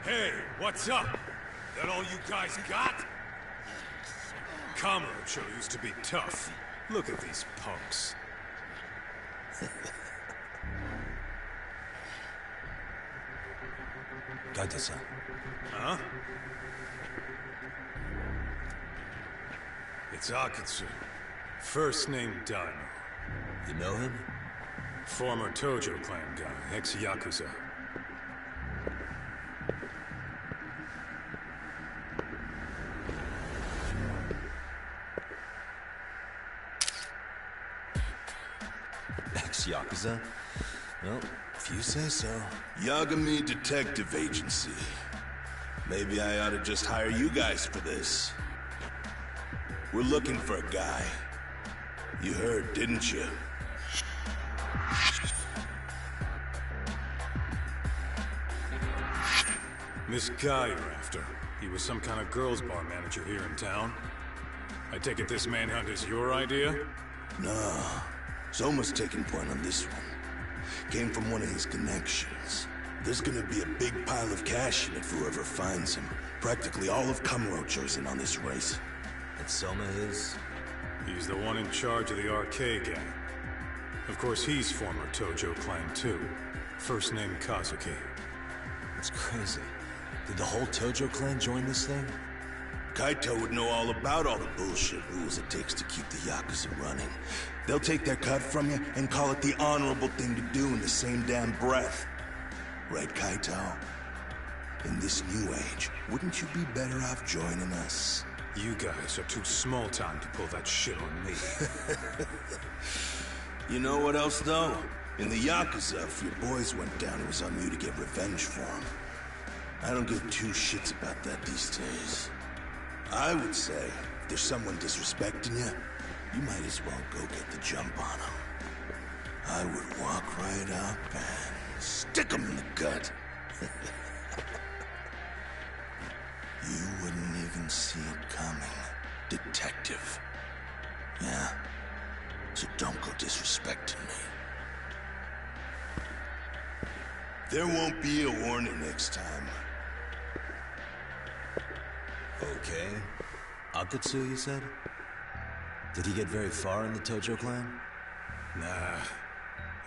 Hey, what's up? That all you guys got? Kamurocho used to be tough. Look at these punks. Gaita-san. Huh? It's Akatsu. First name Daimyo. You know him? Former Tojo clan guy, ex-Yakuza. Ex-Yakuza? Well, if you say so. Yagami Detective Agency. Maybe I ought to just hire you guys for this. We're looking for a guy. You heard, didn't you? This guy you're after, he was some kind of girls' bar manager here in town? I take it this manhunt is your idea? No. Soma's taking point on this one. Came from one of his connections. There's gonna be a big pile of cash in it for whoever finds him. Practically all of Kamurocho's in on this race. And Soma is? He's the one in charge of the RK gang. Of course, he's former Tojo clan too. First name Kazuki. That's crazy. Did the whole Tojo clan join this thing? Kaito would know all about all the bullshit rules it takes to keep the Yakuza running. They'll take their cut from you and call it the honorable thing to do in the same damn breath. Right, Kaito? In this new age, wouldn't you be better off joining us? You guys are too small time to pull that shit on me. You know what else, though? In the Yakuza, if your boys went down, it was on you to get revenge for them. I don't give two shits about that these days. I would say, if there's someone disrespecting you, you might as well go get the jump on them. I would walk right up and stick them in the gut. You wouldn't even see it coming, detective. Yeah? So don't go disrespecting me. There won't be a warning next time. Okay. Akatsu, you said? Did he get very far in the Tojo clan? Nah.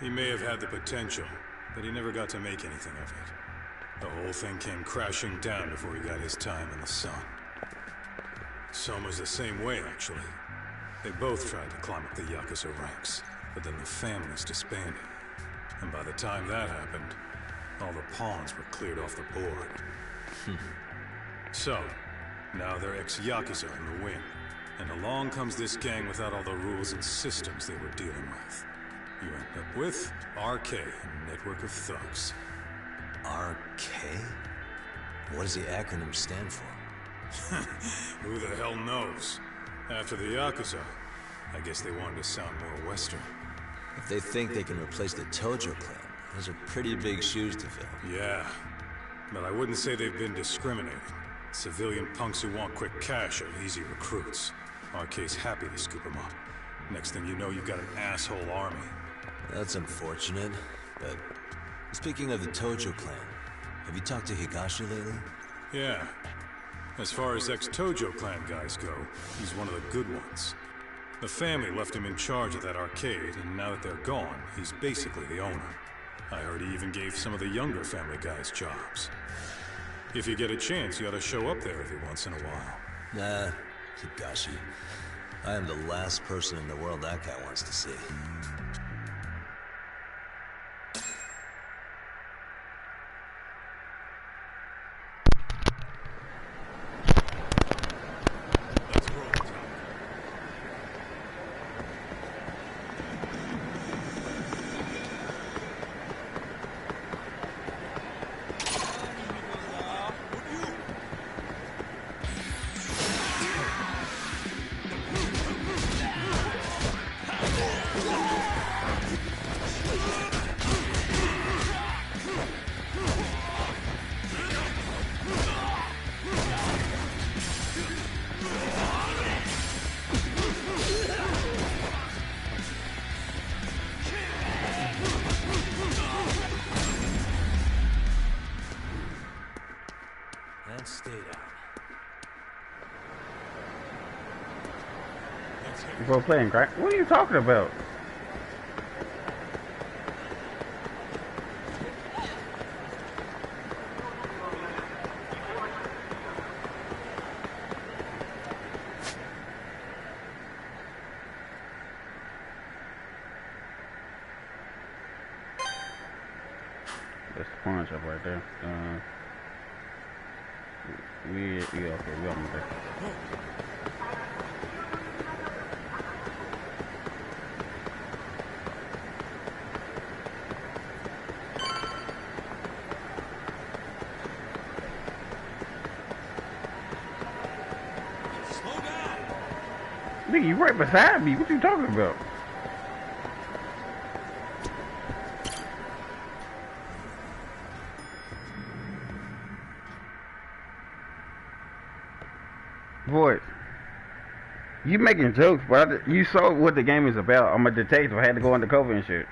He may have had the potential, but he never got to make anything of it. The whole thing came crashing down before he got his time in the sun. Soma's the same way, actually. They both tried to climb up the Yakuza ranks, but then the families disbanded. And by the time that happened, all the pawns were cleared off the board. So, now they're ex-Yakuza in the wind. And along comes this gang without all the rules and systems they were dealing with. You end up with RK, a network of thugs. RK? What does the acronym stand for? Who the hell knows? After the Yakuza, I guess they wanted to sound more Western. If they think they can replace the Tojo clan, those are pretty big shoes to fill. Yeah, but I wouldn't say they've been discriminating. Civilian punks who want quick cash are easy recruits. RK's happy to scoop them up. Next thing you know, you've got an asshole army. That's unfortunate, but speaking of the Tojo clan, have you talked to Higashi lately? Yeah. As far as ex-Tojo clan guys go, he's one of the good ones. The family left him in charge of that arcade, and now that they're gone, he's basically the owner. I heard he even gave some of the younger family guys jobs. If you get a chance, you ought to show up there every once in a while. Nah, Higashi. I am the last person in the world that guy wants to see. Bro, playing crack? What are you talking about? That's the pawn shop right there. We okay, we almost there. Nigga, you right beside me. What you talking about? Boy, you making jokes, but you saw what the game is about. I'm a detective. I had to go undercover and shit.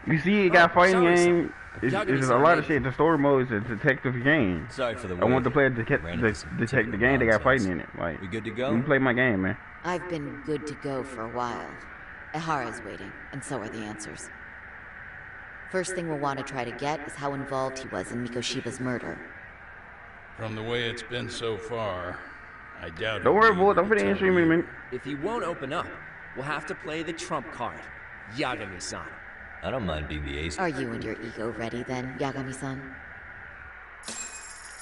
You see, it got fighting game. It's a lot of shit. The story mode is a detective game. Sorry for the I want the player to detect into the game. They got fighting in it. Like, we good to go? You can play my game, man. I've been good to go for a while. Ehara's waiting, and so are the answers. First thing we'll want to try to get is how involved he was in Mikoshiba's murder. From the way it's been so far, I doubt. Don't worry, boy. Don't put any stream in a minute. If he won't open up, we'll have to play the trump card. Yagami-san. I don't mind being the ace. Are you and your ego ready then, Yagami-san?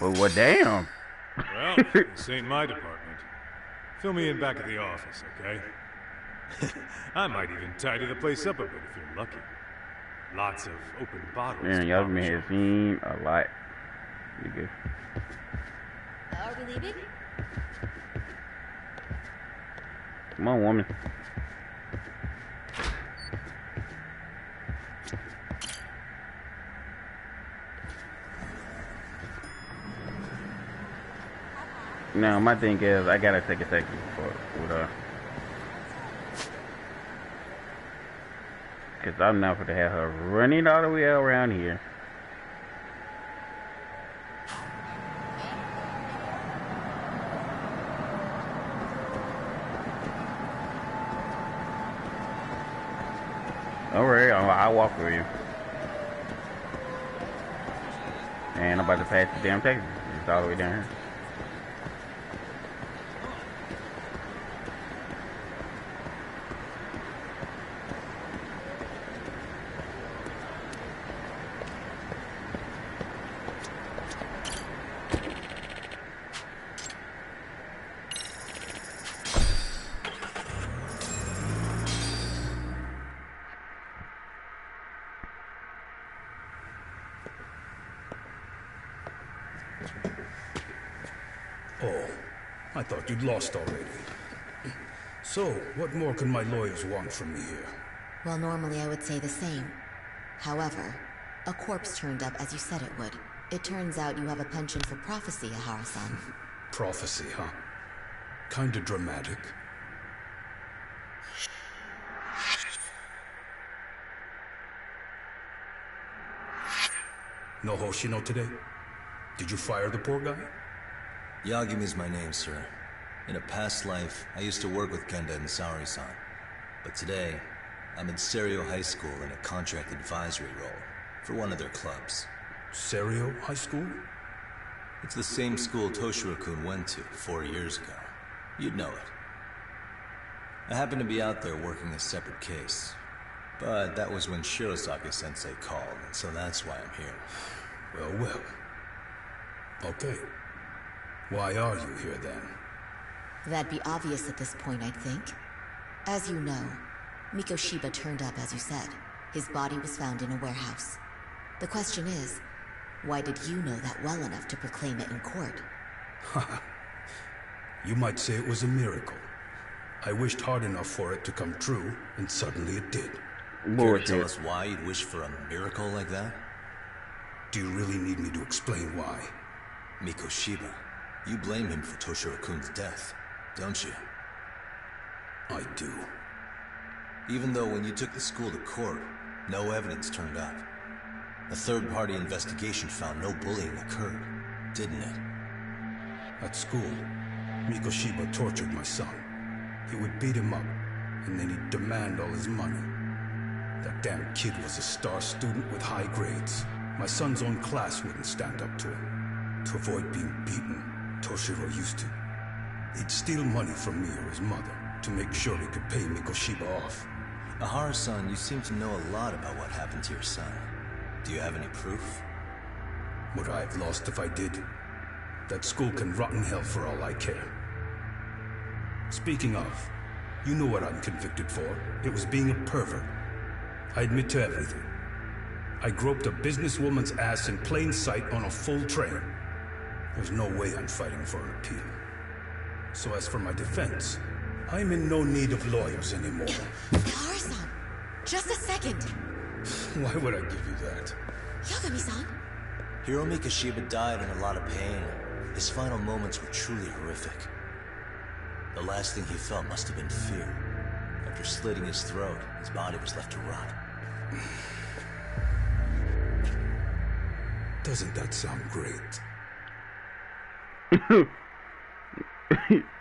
Well, damn. Well, this ain't my department. Fill me in back at the office, okay? I might even tidy the place up a bit if you're lucky. Lots of open bottles. Man, Yagami has seen a lot. You good? Are we leaving? Come on, woman. Now, my thing is, I gotta take a second with because I'm not gonna have her running all the way around here. Alright, I'll walk with you. And I'm about to pass the damn taxi. It's all the way down here. I thought you'd lost already. So, what more can my lawyers want from me here? Well, normally I would say the same. However, a corpse turned up as you said it would. It turns out you have a penchant for prophecy, Ahara-san. Prophecy, huh? Kinda dramatic. No Hoshino today? Did you fire the poor guy? Yagumi's my name, sir. In a past life, I used to work with Kenda and Saori-san. But today, I'm in Serio High School in a contract advisory role for one of their clubs. Serio High School? It's the same school Toshiro-kun went to 4 years ago. You'd know it. I happen to be out there working a separate case. But that was when Shirosaki-sensei called, and so that's why I'm here. Well, well. Okay. Why are you here then? That'd be obvious at this point, I'd think. As you know, Mikoshiba turned up as you said. His body was found in a warehouse. The question is, why did you know that well enough to proclaim it in court? Haha. You might say it was a miracle. I wished hard enough for it to come true, and suddenly it did. Care to tell us why you'd wish for a miracle like that? Do you really need me to explain why? Mikoshiba, you blame him for Toshiro-kun's death, don't you? I do. Even though when you took the school to court, no evidence turned up. A third-party investigation found no bullying occurred, didn't it? At school, Mikoshiba tortured my son. He would beat him up, and then he'd demand all his money. That damn kid was a star student with high grades. My son's own class wouldn't stand up to him. To avoid being beaten, Toshiro used to. He'd steal money from me or his mother to make sure he could pay Mikoshiba off. Ahara-san, you seem to know a lot about what happened to your son. Do you have any proof? Would I have lost if I did? That school can rot in hell for all I care. Speaking of, you know what I'm convicted for. It was being a pervert. I admit to everything. I groped a businesswoman's ass in plain sight on a full train. There's no way I'm fighting for an appeal. So as for my defense, I'm in no need of lawyers anymore. Ahara-san, just a second. Why would I give you that? Yagami-san. Hiro Mikoshiba died in a lot of pain. His final moments were truly horrific. The last thing he felt must have been fear. After slitting his throat, his body was left to rot. Doesn't that sound great?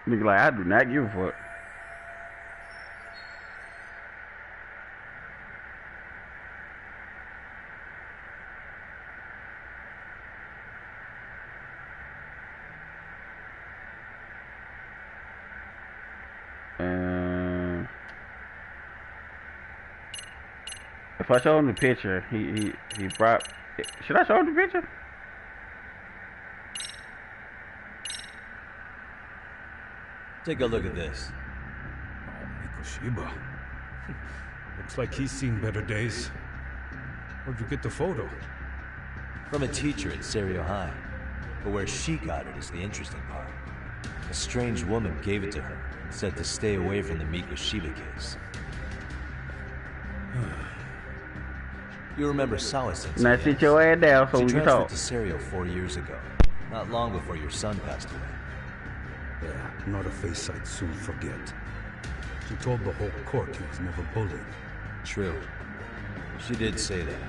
Nigga, like, I do not give a fuck. If I show him the picture, he brought. Should I show him the picture? Take a look at this. Oh, Mikoshiba. Looks like he's seen better days. Where'd you get the photo? From a teacher at Serio High. But where she got it is the interesting part. A strange woman gave it to her and said to stay away from the Mikoshiba case. You remember Sawa-sensei? Now sit your ass down so we can talk. She transferred to Serio 4 years ago, not long before your son passed away. Yeah, not a face I'd soon forget. She told the whole court he was never bullied. True. She did say that.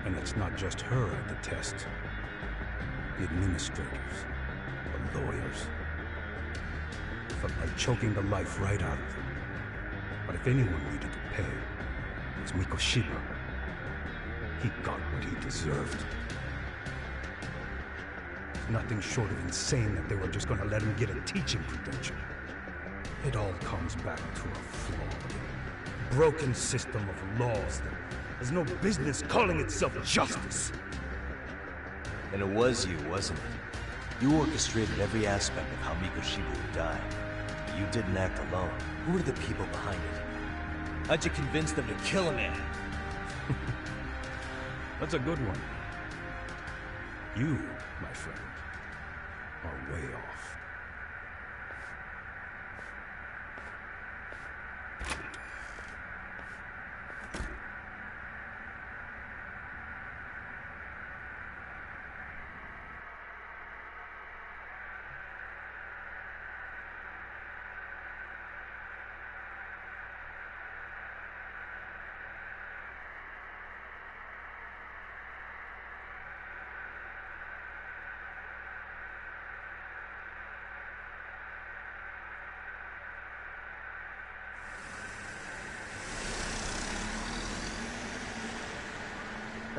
And it's not just her I detest. The administrators, the lawyers. Felt like choking the life right out of them. But if anyone needed to pay, it was Mikoshiba. He got what he deserved. Nothing short of insane that they were just gonna let him get a teaching credential. It all comes back to a flawed, broken system of laws that has no business calling itself justice. And it was you, wasn't it? You orchestrated every aspect of how Mikoshiba would die. But you didn't act alone. Who were the people behind it? How'd you convince them to kill a man? That's a good one. You, my friend, are way off.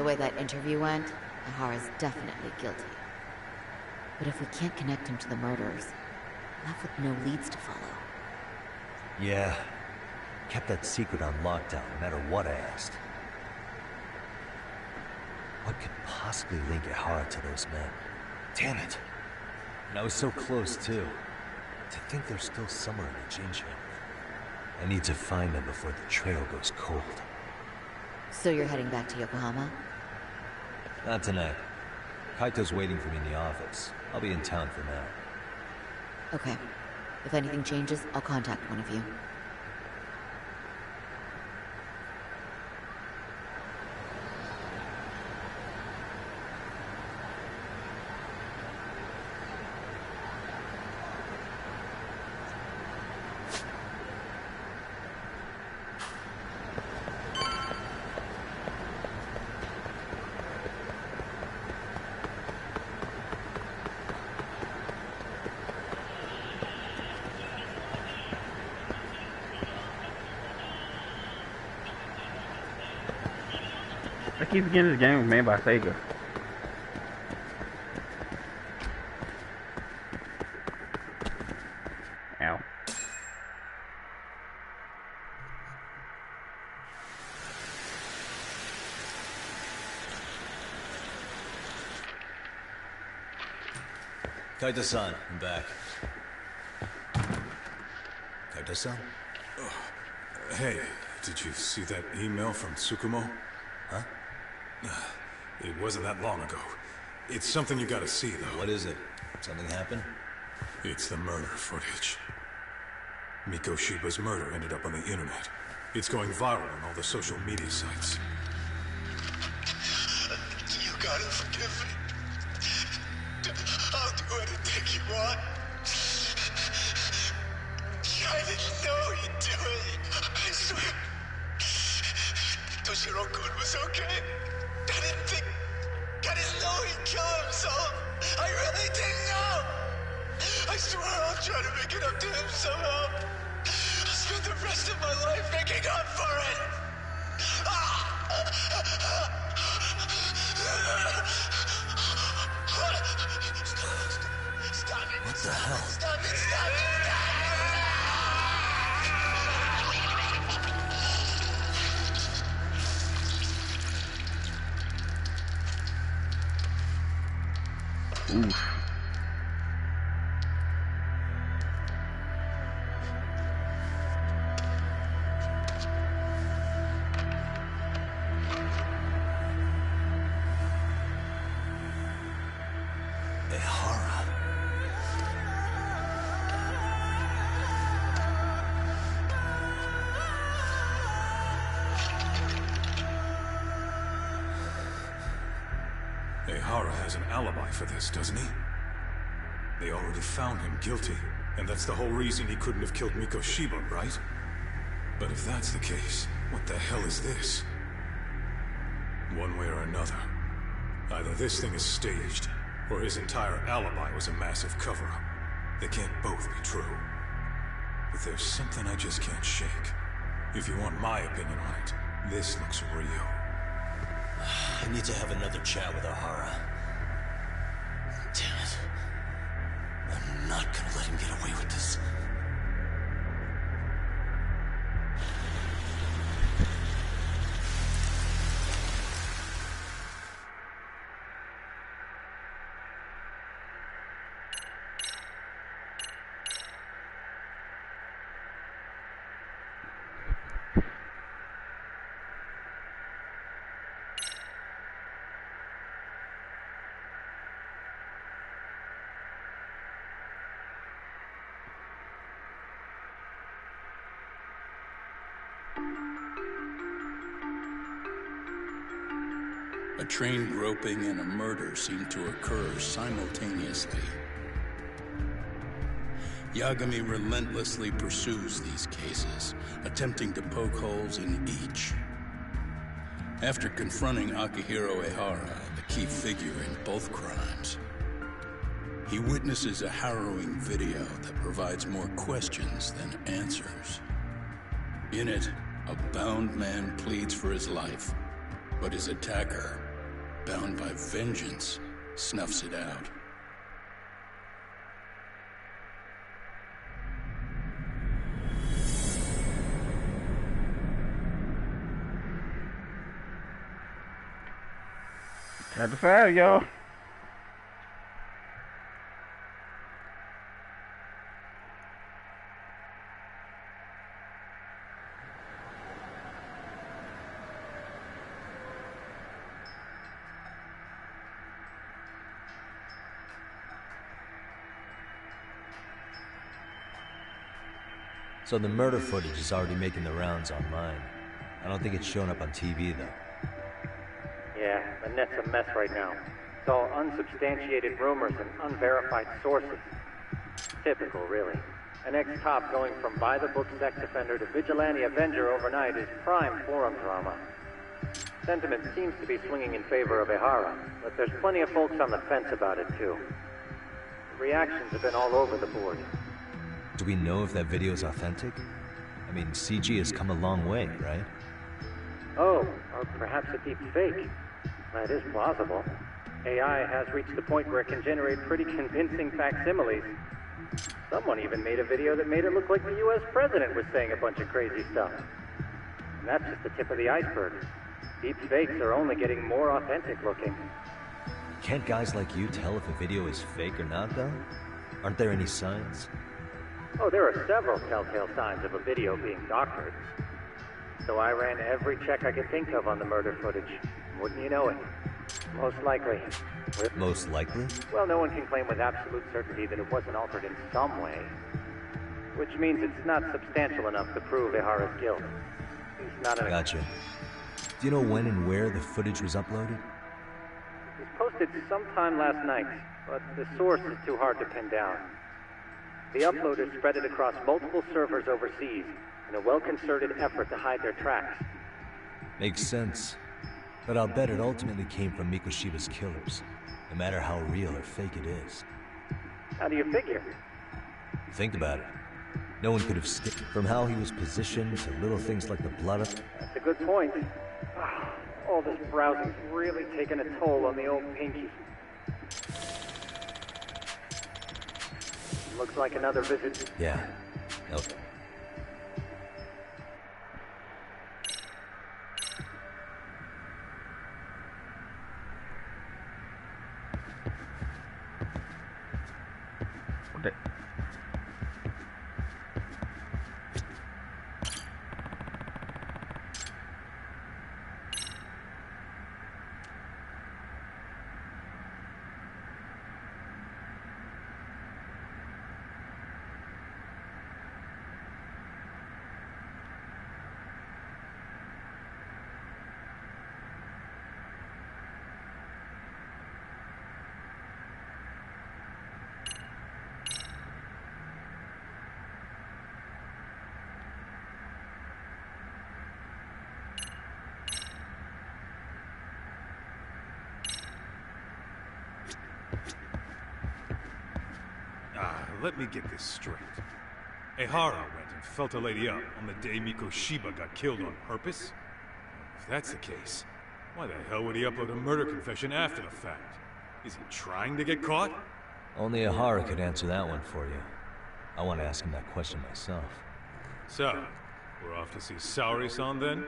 The way that interview went, Ihara's definitely guilty. But if we can't connect him to the murderers, we're left with no leads to follow. Yeah. Kept that secret on lockdown, no matter what I asked. What could possibly link Ihara to those men? Damn it! And I was so close, too. To think they're still somewhere in the Jinja. I need to find them before the trail goes cold. So you're heading back to Yokohama? Not tonight. Kaito's waiting for me in the office. I'll be in town for now. Okay. If anything changes, I'll contact one of you. I keep forgetting this game was made by Sega. Ow. Kaito-san, I'm back. Kaito-san? Hey, did you see that email from Tsukumo? Huh? It wasn't that long ago. It's something you gotta see, though. What is it? Something happened? It's the murder footage. Mikoshiba's murder ended up on the internet. It's going viral on all the social media sites. You gotta forgive me. I'll do anything you want. I didn't know he'd do it. I swear. Toshiro-kun was okay. I didn't know he'd kill himself. I really didn't know. I swear I'll try to make it up to him somehow. I'll spend the rest of my life making up for it. Stop it. What the hell? Stop it. Stop it. Oof. Ihara. Ihara has an alibi for this, doesn't he? They already found him guilty, and that's the whole reason he couldn't have killed Mikoshiba, right? But if that's the case, what the hell is this? One way or another, either this thing is staged, or his entire alibi was a massive cover-up. They can't both be true. But there's something I just can't shake. If you want my opinion on it, this looks real. I need to have another chat with Ihara. Damn it. I'm not gonna let him get away with this. A train groping and a murder seem to occur simultaneously. Yagami relentlessly pursues these cases, attempting to poke holes in each. After confronting Akihiro Ihara, the key figure in both crimes, he witnesses a harrowing video that provides more questions than answers. In it, a bound man pleads for his life, but his attacker bound by vengeance, snuffs it out. Chapter 5, y'all. So the murder footage is already making the rounds online. I don't think it's showing up on TV, though. Yeah, the net's a mess right now. It's all unsubstantiated rumors and unverified sources. Typical, really. An ex-cop going from by-the-book sex offender to vigilante avenger overnight is prime forum drama. Sentiment seems to be swinging in favor of Ehara, but there's plenty of folks on the fence about it, too. The reactions have been all over the board. Do we know if that video is authentic? I mean, CG has come a long way, right? Oh, or perhaps a deep fake. That is plausible. AI has reached the point where it can generate pretty convincing facsimiles. Someone even made a video that made it look like the US president was saying a bunch of crazy stuff. And that's just the tip of the iceberg. Deep fakes are only getting more authentic looking. Can't guys like you tell if a video is fake or not, though? Aren't there any signs? Oh, there are several telltale signs of a video being doctored. So I ran every check I could think of on the murder footage. Wouldn't you know it? Most likely. Most likely? Well, no one can claim with absolute certainty that it wasn't altered in some way. Which means it's not substantial enough to prove Ehara's guilt. It's not an... Gotcha. Do you know when and where the footage was uploaded? It was posted sometime last night, but the source is too hard to pin down. The uploaders spread it across multiple servers overseas in a well-concerted effort to hide their tracks. Makes sense. But I'll bet it ultimately came from Mikoshiba's killers, no matter how real or fake it is. How do you figure? Think about it. No one could have skipped from how he was positioned to little things like the blood of... That's a good point. All this browsing's really taken a toll on the old pinky. Looks like another visit. Yeah. Okay. Let me get this straight. Ehara went and felt a lady up on the day Mikoshiba got killed on purpose? If that's the case, why the hell would he upload a murder confession after the fact? Is he trying to get caught? Only Ehara could answer that one for you. I want to ask him that question myself. So, we're off to see Saori-san then?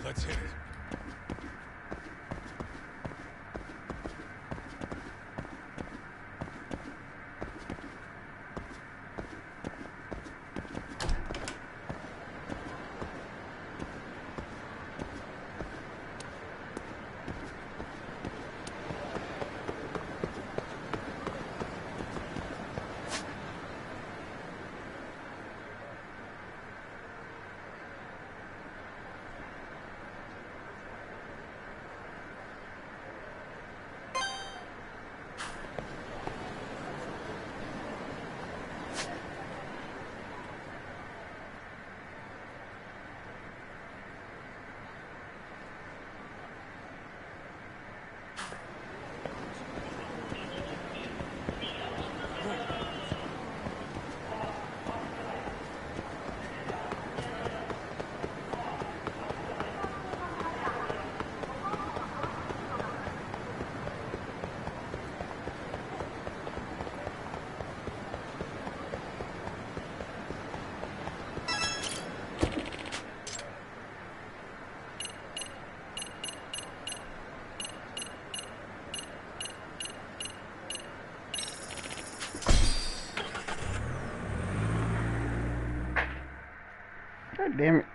Let's hit it. God damn it.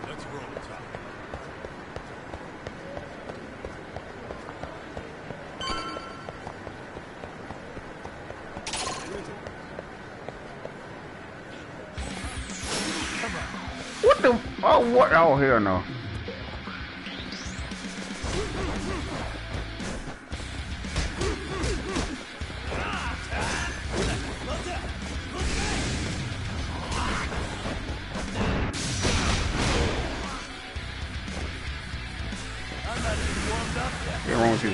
Let's roll, Tom. What the? Oh, what? Oh, hell no. What's wrong with you?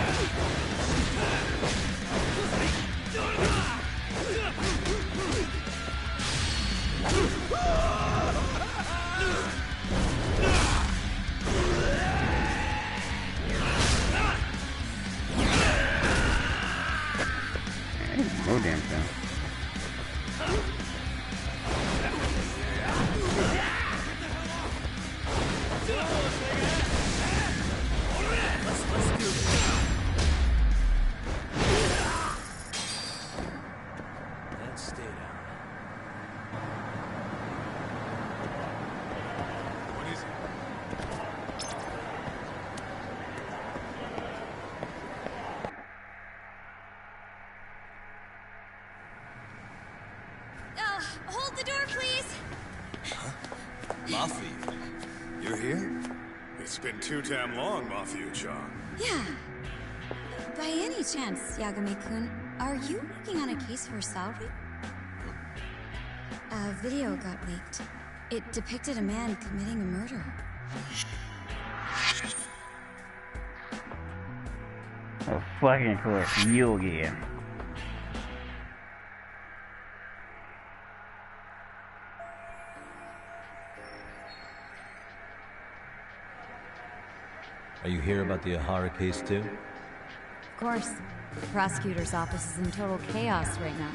No damn thing. Let's stay down. What is it? Hold the door, please. Mafi, you're here? It's been too damn long, Mafia-chan. Yeah. By any chance, Yagami-kun, are you working on a case for Saori? A video got leaked. It depicted a man committing a murder. Oh, fucking course, you again. Are you here about the Ahara case too? Of course. The prosecutor's office is in total chaos right now.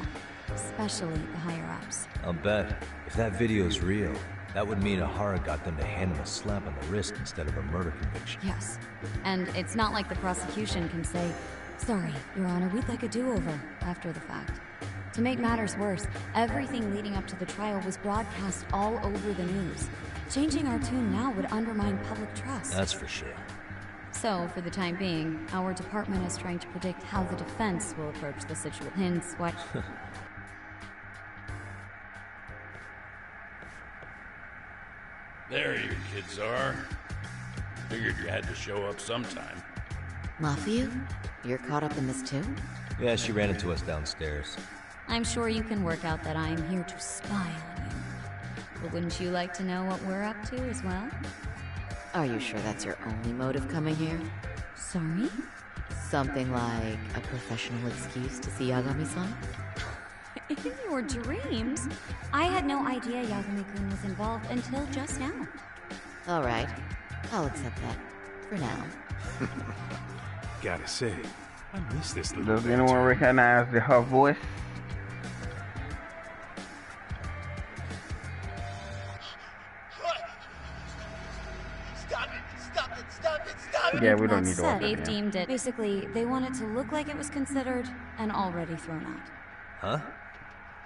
Especially the higher-ups. I'll bet. If that video's real, that would mean Ahara got them to hand him a slap on the wrist instead of a murder conviction. Yes. And it's not like the prosecution can say, "Sorry, Your Honor, we'd like a do-over," after the fact. To make matters worse, everything leading up to the trial was broadcast all over the news. Changing our tune now would undermine public trust. That's for sure. So, for the time being, our department is trying to predict how the defense will approach the situation. Hence, what... There you kids are. Figured you had to show up sometime. Mafia? You're caught up in this too? Yeah, she ran into us downstairs. I'm sure you can work out that I am here to spy on you. But wouldn't you like to know what we're up to as well? Are you sure that's your only motive coming here? Sorry? Something like a professional excuse to see Yagami-san? In your dreams? I had no idea Yagami-kun was involved until just now. Alright, I'll accept that. For now. Gotta say, I miss this little Does anyone recognize her voice? Yeah, we don't need to watch They've it. deemed it. Basically, they want it to look like it was considered and already thrown out. Huh?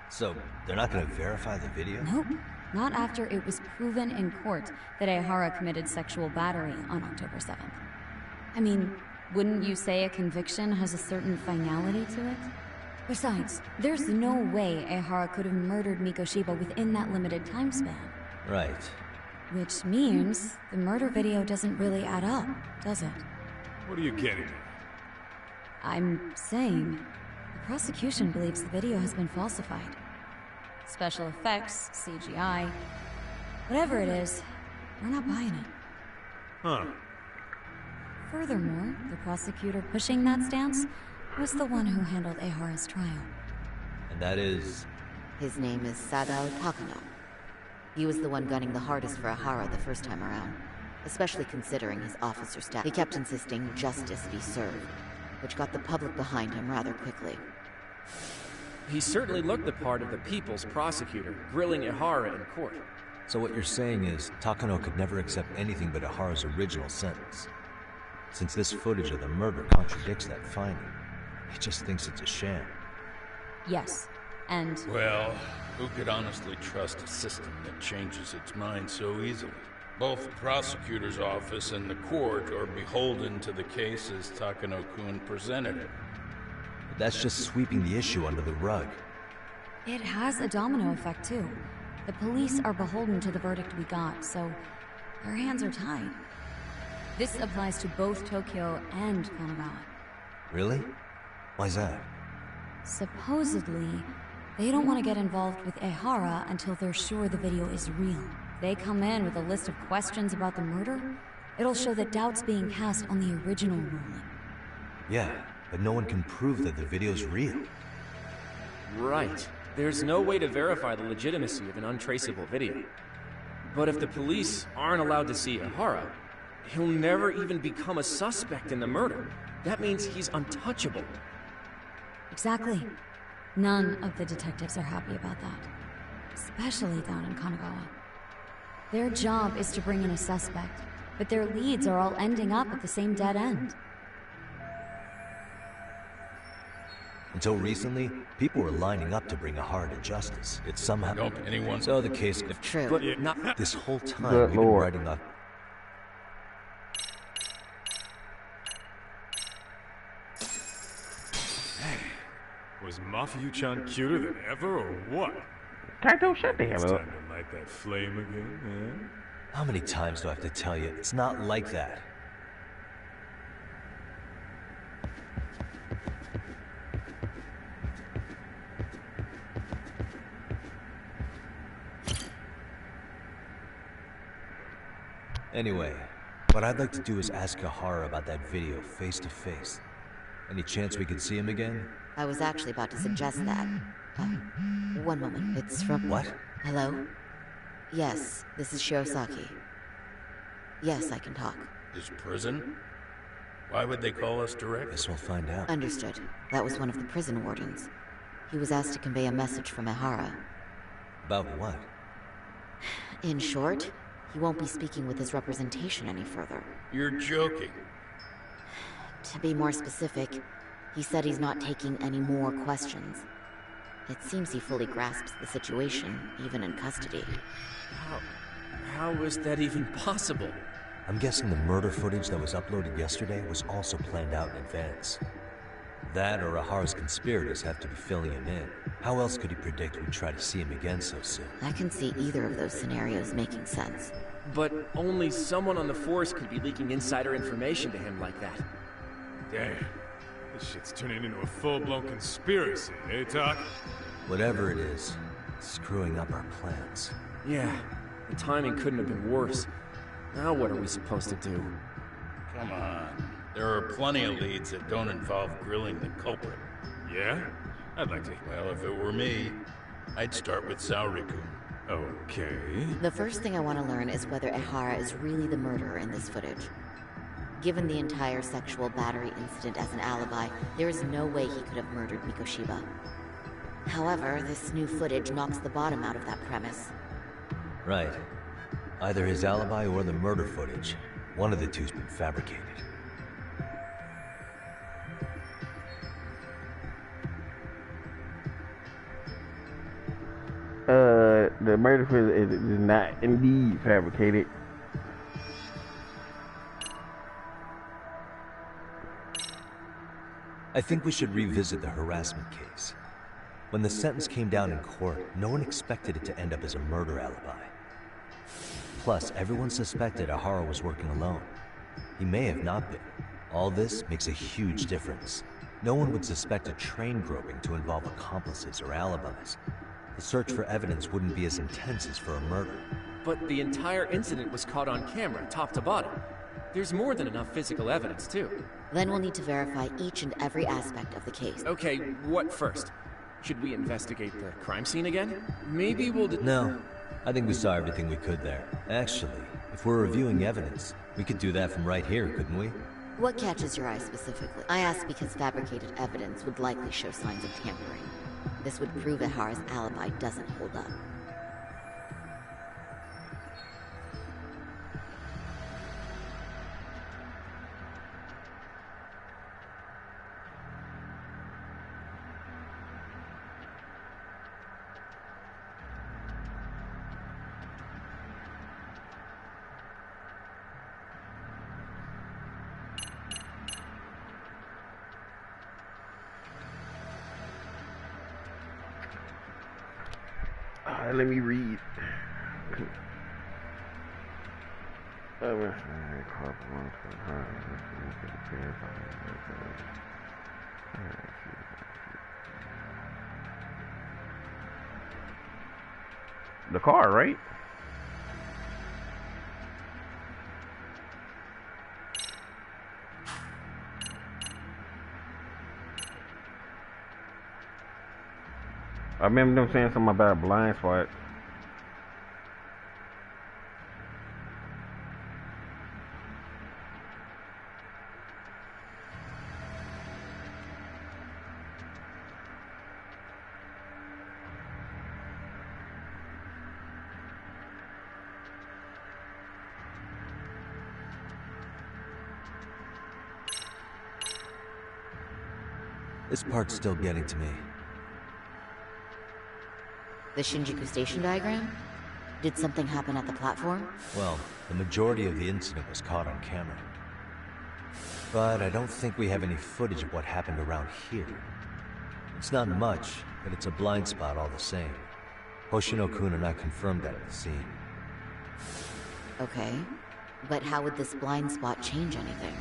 So, they're not gonna verify the video? Nope. Not after it was proven in court that Ehara committed sexual battery on October 7th. I mean, wouldn't you say a conviction has a certain finality to it? Besides, there's no way Ehara could have murdered Mikoshiba within that limited time span. Right. Which means the murder video doesn't really add up, does it? What are you getting at? I'm saying the prosecution believes the video has been falsified. Special effects, CGI, whatever it is, we're not buying it. Huh. Furthermore, the prosecutor pushing that stance was the one who handled Ehara's trial. And that is... His name is Sadao Takano. He was the one gunning the hardest for Ehara the first time around, especially considering his officer status. He kept insisting justice be served, which got the public behind him rather quickly. He certainly looked the part of the people's prosecutor, grilling Ehara in court. So what you're saying is, Takano could never accept anything but Ehara's original sentence. Since this footage of the murder contradicts that finding, He just thinks it's a sham. Yes, and... Well, who could honestly trust a system that changes its mind so easily? Both the prosecutor's office and the court are beholden to the case as Takano-kun presented it. But that's just sweeping the issue under the rug. It has a domino effect, too. The police are beholden to the verdict we got, so their hands are tied. This applies to both Tokyo and Kanagawa. Really? Why's that? Supposedly, they don't want to get involved with Ehara until they're sure the video is real. They come in with a list of questions about the murder. It'll show that doubt's being cast on the original ruling. Yeah, but no one can prove that the video's real. Right. There's no way to verify the legitimacy of an untraceable video. But if the police aren't allowed to see Ehara, he'll never even become a suspect in the murder. That means he's untouchable. Exactly. None of the detectives are happy about that. Especially down in Kanagawa. Their job is to bring in a suspect, but their leads are all ending up at the same dead end. Until recently, people were lining up to bring Ehara to justice. It's somehow... Don't anyone... So the case... True. But not this whole time Good we've been Lord. writing up... Was Mafiu-chan cuter than ever, or what? Kaito, shut the It's hell up. time to light that flame again, How many times do I have to tell you? It's not like that. Anyway, what I'd like to do is ask Ehara about that video face to face. Any chance we could see him again? I was actually about to suggest that. One moment. It's from... What? Hello? Yes, this is Shirosaki. Yes, I can talk. His prison? Why would they call us direct? Guess we'll find out. Understood. That was one of the prison wardens. He was asked to convey a message from Ehara. About what? In short, he won't be speaking with his representation any further. You're joking. To be more specific, he said he's not taking any more questions. It seems he fully grasps the situation, even in custody. How is that even possible? I'm guessing the murder footage that was uploaded yesterday was also planned out in advance. That or Ehara's conspirators have to be filling him in. How else could he predict we'd try to see him again so soon? I can see either of those scenarios making sense. But only someone on the force could be leaking insider information to him like that. Damn. This shit's turning into a full-blown conspiracy, eh, Doc? Whatever it is, it's screwing up our plans. Yeah, the timing couldn't have been worse. Now what are we supposed to do? Come on. There are plenty of leads that don't involve grilling the culprit. Yeah? I'd like to... Well, if it were me, I'd start with Saori-kun. Okay... The first thing I want to learn is whether Ehara is really the murderer in this footage. Given the entire sexual battery incident as an alibi, there is no way he could have murdered Mikoshiba. However, this new footage knocks the bottom out of that premise. Right. Either his alibi or the murder footage. One of the two's been fabricated. The murder is not indeed fabricated. I think we should revisit the harassment case. When the sentence came down in court, no one expected it to end up as a murder alibi. Plus, everyone suspected Ehara was working alone. He may have not been. All this makes a huge difference. No one would suspect a train groping to involve accomplices or alibis. The search for evidence wouldn't be as intense as for a murder. But the entire incident was caught on camera, top to bottom. There's more than enough physical evidence, too. Then we'll need to verify each and every aspect of the case. Okay, what first? Should we investigate the crime scene again? Maybe we'll... No. I think we saw everything we could there. Actually, if we're reviewing evidence, we could do that from right here, couldn't we? What catches your eye specifically? I ask because fabricated evidence would likely show signs of tampering. This would prove Ehara's alibi doesn't hold up. Let me read. The car, right? I remember them saying something about a blind spot. This part's still getting to me. The Shinjuku station diagram? Did something happen at the platform? Well, the majority of the incident was caught on camera. But I don't think we have any footage of what happened around here. It's not much, but it's a blind spot all the same. Hoshino-kun and I confirmed that at the scene. Okay, but how would this blind spot change anything?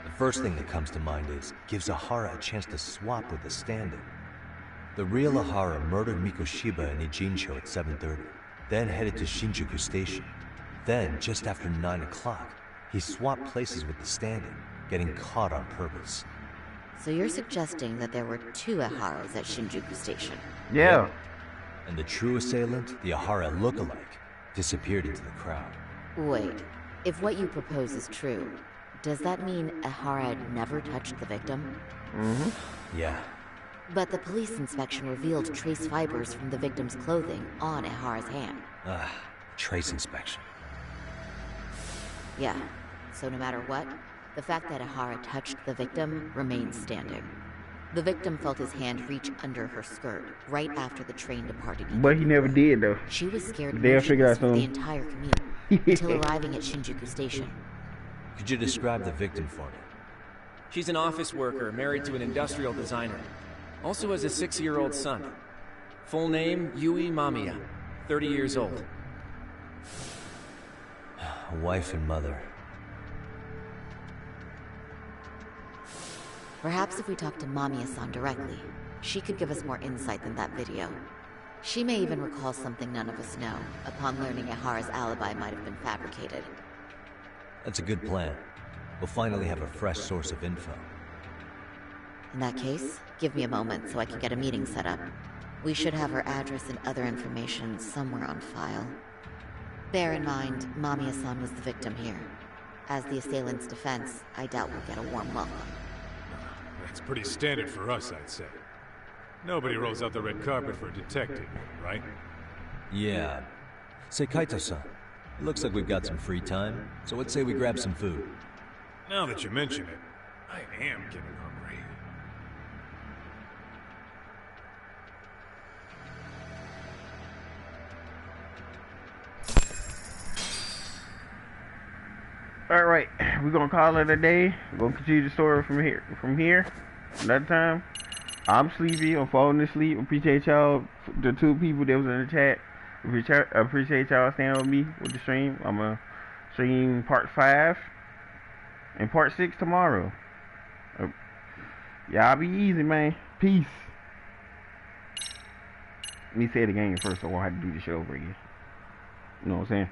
The first thing that comes to mind is, gives Ahara a chance to swap with the stand-in. The real Ahara murdered Mikoshiba in Ijincho at 7:30, then headed to Shinjuku Station. Then, just after 9 o'clock, he swapped places with the stand-in, getting caught on purpose. So you're suggesting that there were two Aharas at Shinjuku Station? Yeah. And the true assailant, the Ahara look-alike, disappeared into the crowd. Wait, if what you propose is true, does that mean Ahara had never touched the victim? Mm-hmm. Yeah. But the police inspection revealed trace fibers from the victim's clothing on Ahara's hand. Trace inspection. Yeah, so no matter what, the fact that Ahara touched the victim remains standing. The victim felt his hand reach under her skirt right after the train departed. But he never did, though. She was scared They'll figure out for the something. entire commute until arriving at Shinjuku Station. Could you describe the victim for me? She's an office worker married to an industrial designer. Also has a 6-year-old son. Full name, Yui Mamiya. 30 years old. A wife and mother. Perhaps if we talk to Mamiya-san directly, she could give us more insight than that video. She may even recall something none of us know, upon learning Ahara's alibi might have been fabricated. That's a good plan. We'll finally have a fresh source of info. In that case, give me a moment so I can get a meeting set up. We should have her address and other information somewhere on file. Bear in mind, Mamiya-san was the victim here. As the assailant's defense, I doubt we'll get a warm welcome. That's pretty standard for us, I'd say. Nobody rolls out the red carpet for a detective, right? Yeah. Say, Kaito-san, it looks like we've got some free time, so let's say we grab some food. Now that you mention it, I am getting hungry. Alright, we're gonna call it a day. We're gonna continue the story from here. Another time. I'm sleepy, I'm falling asleep. Appreciate y'all, the 2 people that was in the chat. Appreciate y'all staying with me with the stream. I'm gonna stream part 5 and part 6 tomorrow. Y'all be easy, man. Peace. Let me say it again first, so I won't have to do the show over again. You know what I'm saying?